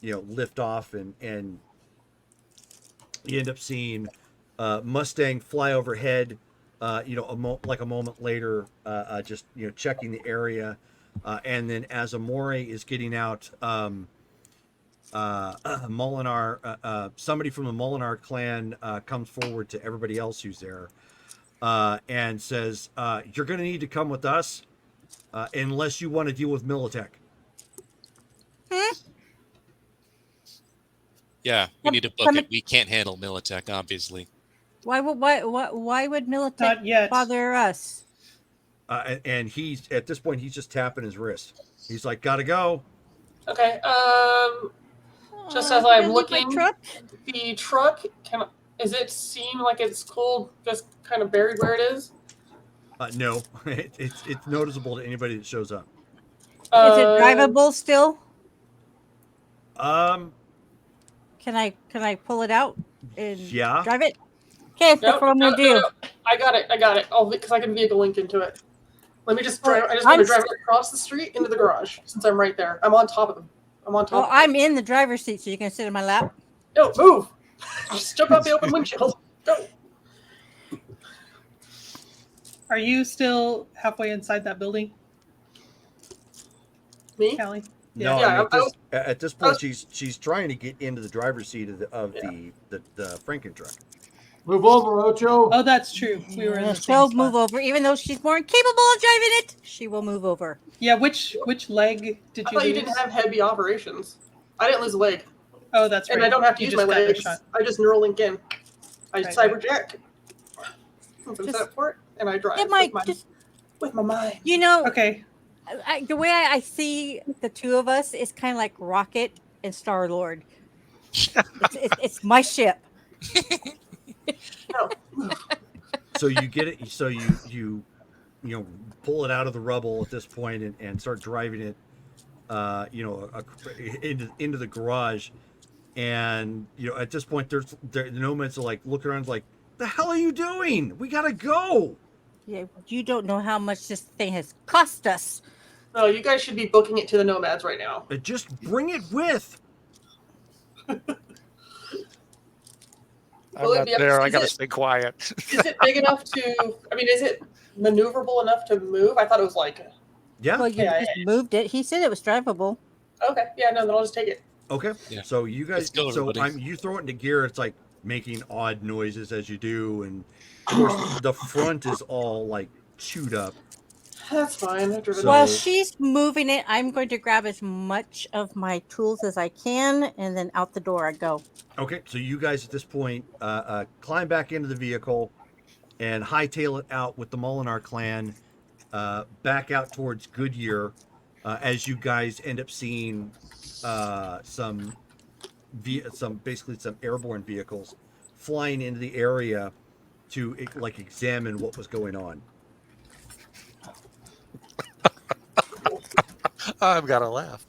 lift off, and you end up seeing Mustang fly overhead. Like a moment later, just checking the area. And then as Amore is getting out, Molinar, somebody from the Molinar clan comes forward to everybody else who's there and says, "You're going to need to come with us unless you want to deal with Militech." Yeah, we need a bucket. We can't handle Militech, obviously. Why would Militech Not yet. bother us? And he's at this point he's just tapping his wrist. He's like, "Gotta go." Okay. Just as I'm looking, truck? the truck does it seem like it's cool, just kind of buried where it is? No, it's noticeable to anybody that shows up. Is it drivable still? Um. Can I pull it out and Yeah. drive it? Okay, that's what I'm gonna do. No. I got it. Oh, because I can vehicle link into it. Let me just drive. I just want to drive it across the street into the garage since I'm right there. I'm on top of them. Well, I'm in the driver's seat, so you can sit in my lap. No, move! Just jump out the open windshield. Go. Are you still halfway inside that building, Me? Callie? No, Yeah, at this point she's trying to get into the driver's seat of the Franken truck. Move over, Ocho. Oh, that's true. We were in the same She'll spot. move over, even though she's more capable of driving it. She will move over. Yeah, which leg did I you thought you lose? didn't have heavy operations. I didn't lose a leg. Oh, that's right. And I don't have to You use my just got a legs. shot. I just neural link in. I Right. cyberjack. From that port, and I drive with my mind. You know, Okay. the way I see the two of us is kind of like Rocket and Star Lord. It's my ship. So you get it. So you pull it out of the rubble at this point and start driving it, into the garage. And at this point, the nomads are like looking around, like, "The hell are you doing? We gotta go." Yeah, you don't know how much this thing has cost us. No, you guys should be booking it to the nomads right now. Just bring it with. I'm not there. I got to stay quiet. Is it big enough to? I mean, is it maneuverable enough to move? I thought it was like. Yeah. Well, you just moved it. He said it was drivable. Okay. Yeah. No. Then I'll just take it. Okay. Yeah. So you guys. Let's go, everybody. You throw it into gear. It's like making odd noises as you do, and of course the front is all like chewed up. That's fine. I've driven So- While she's moving it, I'm going to grab as much of my tools as I can, and then out the door I go. Okay, so you guys at this point climb back into the vehicle and hightail it out with the Molinar clan back out towards Goodyear as you guys end up seeing some airborne vehicles flying into the area to examine what was going on. I've got to laugh.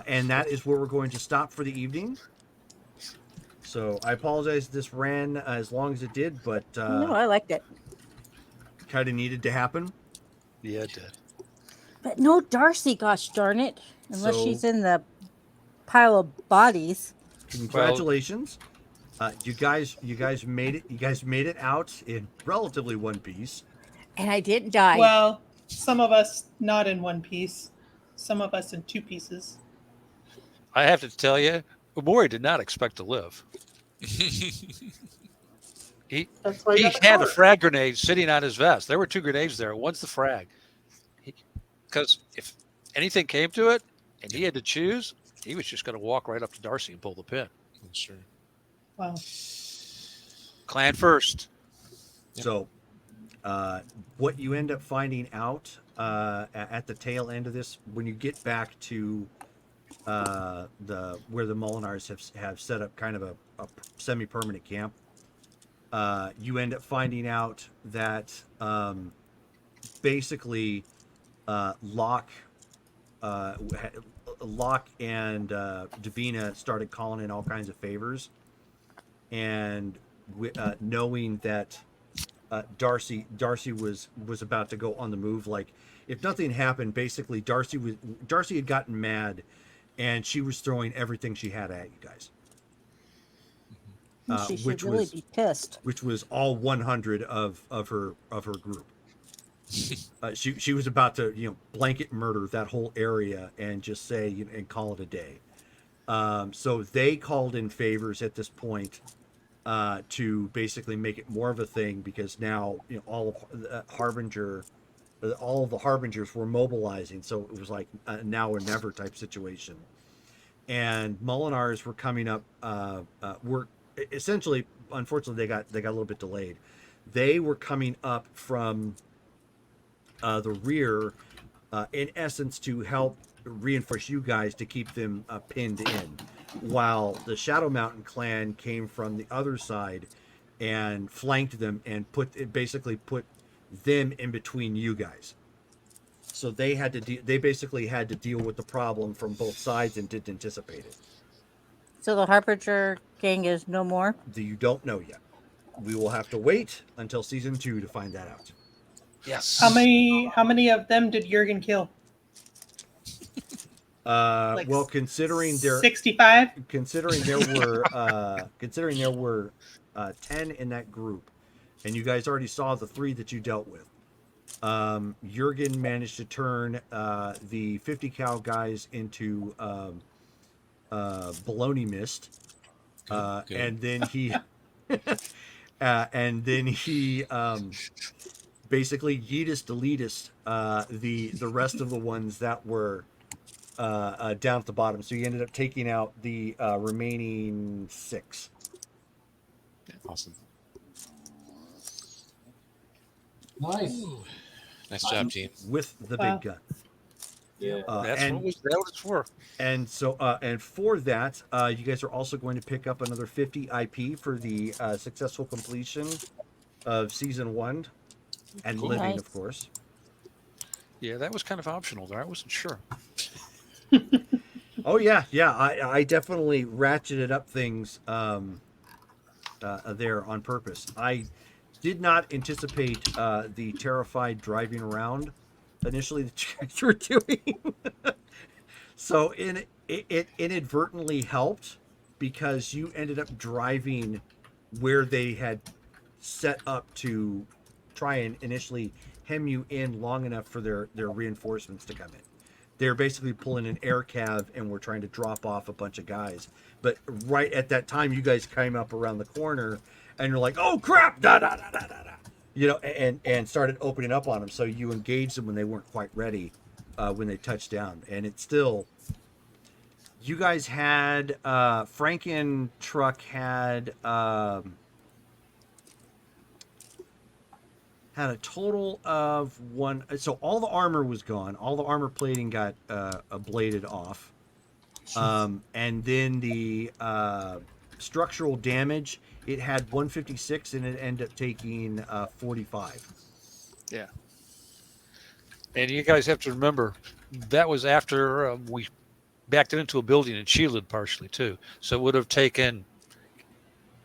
And that is where we're going to stop for the evening. So I apologize this ran as long as it did, but No, I liked it. kind of needed to happen. Yeah, it did. But no Darcy, gosh darn it. Unless So- she's in the pile of bodies. Congratulations. You guys made it. You guys made it out in relatively one piece. And I didn't die. Well, some of us not in one piece, some of us in two pieces. I have to tell you, Maury did not expect to live. He That's why he you got the had a card. frag grenade sitting on his vest. There were 2 grenades there. One's the frag. Because if anything came to it and he had to choose, he was just going to walk right up to Darcy and pull the pin. Sure. Wow. Clan first. Yep. So, what you end up finding out at the tail end of this, when you get back to where the Molinars have set up kind of a semi-permanent camp, you end up finding out that basically Locke and Davina started calling in all kinds of favors, and knowing that Darcy was about to go on the move. Like, if nothing happened, basically Darcy had gotten mad, and she was throwing everything she had at you guys. She should really be pissed. Which was all 100 of her group. She was about to blanket murder that whole area and just say and call it a day. So they called in favors at this point to basically make it more of a thing, because now all of the harbingers were mobilizing, so it was like a now or never type situation. And Molinars were coming up. Were essentially, unfortunately, they got a little bit delayed. They were coming up from the rear, in essence, to help reinforce you guys to keep them pinned in, while the Shadow Mountain clan came from the other side and flanked them and basically put them in between you guys. So they basically had to deal with the problem from both sides and didn't anticipate it. So the Harbinger gang is no more? You don't know yet. We will have to wait until season 2 to find that out. Yes. How many of them did Jurgen kill? Well, considering 65? Considering there were 10 in that group, and you guys already saw the 3 that you dealt with. Jurgen managed to turn the 50 cal guys into baloney mist, Good. and then he basically yeetus deletus the rest of the ones that were down at the bottom. So you ended up taking out the remaining 6. Awesome. Nice. Nice job, team. With the Wow. big gun. Yeah. That's and what it's for. and so and for that, you guys are also going to pick up another 50 IP for the successful completion of season 1 and Cool. living, Nice. of course. Yeah, that was kind of optional there. I wasn't sure. Oh yeah. I definitely ratcheted up things there on purpose. I did not anticipate the terrified driving around initially that you guys were doing. So it inadvertently helped, because you ended up driving where they had set up to try and initially hem you in long enough for their reinforcements to come in. They're basically pulling an air cav and we're trying to drop off a bunch of guys. But right at that time, you guys came up around the corner and you're like, oh crap, da da da da da da, and started opening up on them. So you engaged them when they weren't quite ready, when they touched down. And it's still, you guys had Franken truck had a had a total of one. So all the armor was gone. All the armor plating got bladed off. And then the structural damage, it had 156 and it ended up taking 45. Yeah. And you guys have to remember, that was after we backed it into a building and shielded partially too. So it would have taken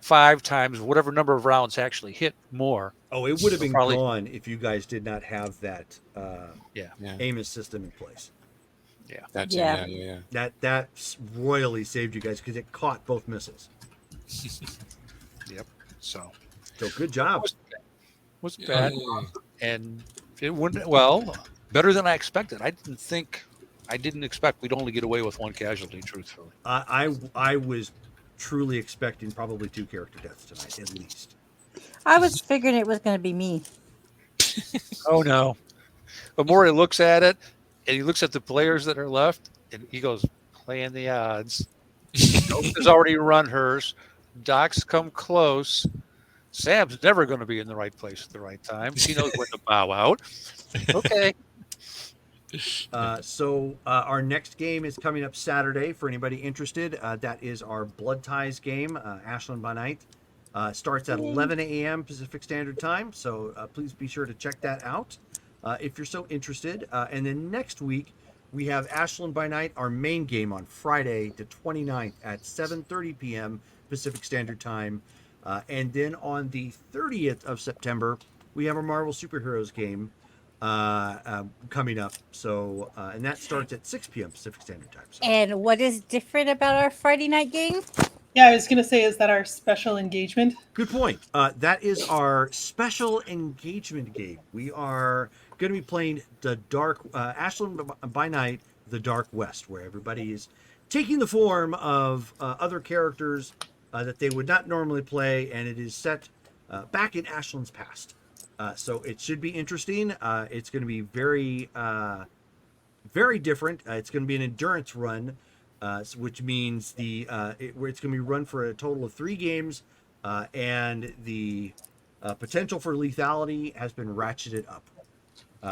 5 times whatever number of rounds actually hit more. Oh, it would have been Probably- gone if you guys did not have that Yeah. Amos system in place. That's Yeah. yeah. That royally saved you guys because it caught both missiles. Yep. So Good job. wasn't bad. And it went well, better than I expected. I I didn't expect we'd only get away with one casualty, truthfully. I was truly expecting probably 2 character deaths tonight at least. I was figuring it was going to be me. Oh no. But Maury looks at it and he looks at the players that are left and he goes, playing the odds. Nope has already run hers. Doc's come close. Sam's never going to be in the right place at the right time. She knows when to bow out. Okay. So our next game is coming up Saturday for anybody interested. That is our Blood Ties game, Ashland by Night. Starts at 11 a.m. Pacific Standard Time, so please be sure to check that out if you're so interested. And then next week, we have Ashland by Night, our main game on Friday, the 29th at 7:30 p.m. Pacific Standard Time. And then on the 30th of September, we have our Marvel Superheroes game coming up. So, and that starts at 6 p.m. Pacific Standard Time. So. And what is different about our Friday night game? Yeah, I was going to say, is that our special engagement? Good point. That is our special engagement game. We are going to be playing the Dark Ashland by Night, the Dark West, where everybody is taking the form of other characters that they would not normally play, and it is set back in Ashland's past. So it should be interesting. It's going to be very, very different. It's going to be an endurance run. Which means it's going to be run for a total of 3 games, and the potential for lethality has been ratcheted up.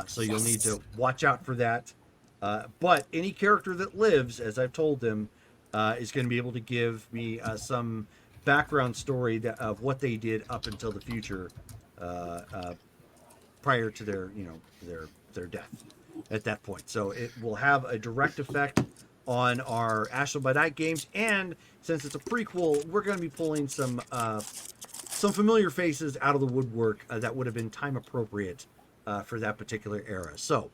So you'll need to watch out for that. But any character that lives, as I've told them, is going to be able to give me some background story of what they did up until the future, prior to their death at that point. So it will have a direct effect on our Ashland by Night games, and since it's a prequel, we're going to be pulling some familiar faces out of the woodwork that would have been time appropriate for that particular era. So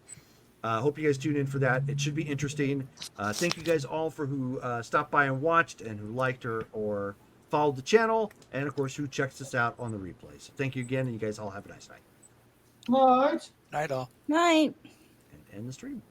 hope you guys tune in for that. It should be interesting. Thank you guys all for who stopped by and watched, and who liked or followed the channel, and of course who checks us out on the replay. So thank you again, and you guys all have a nice night. Right. Night all. Night. And end the stream.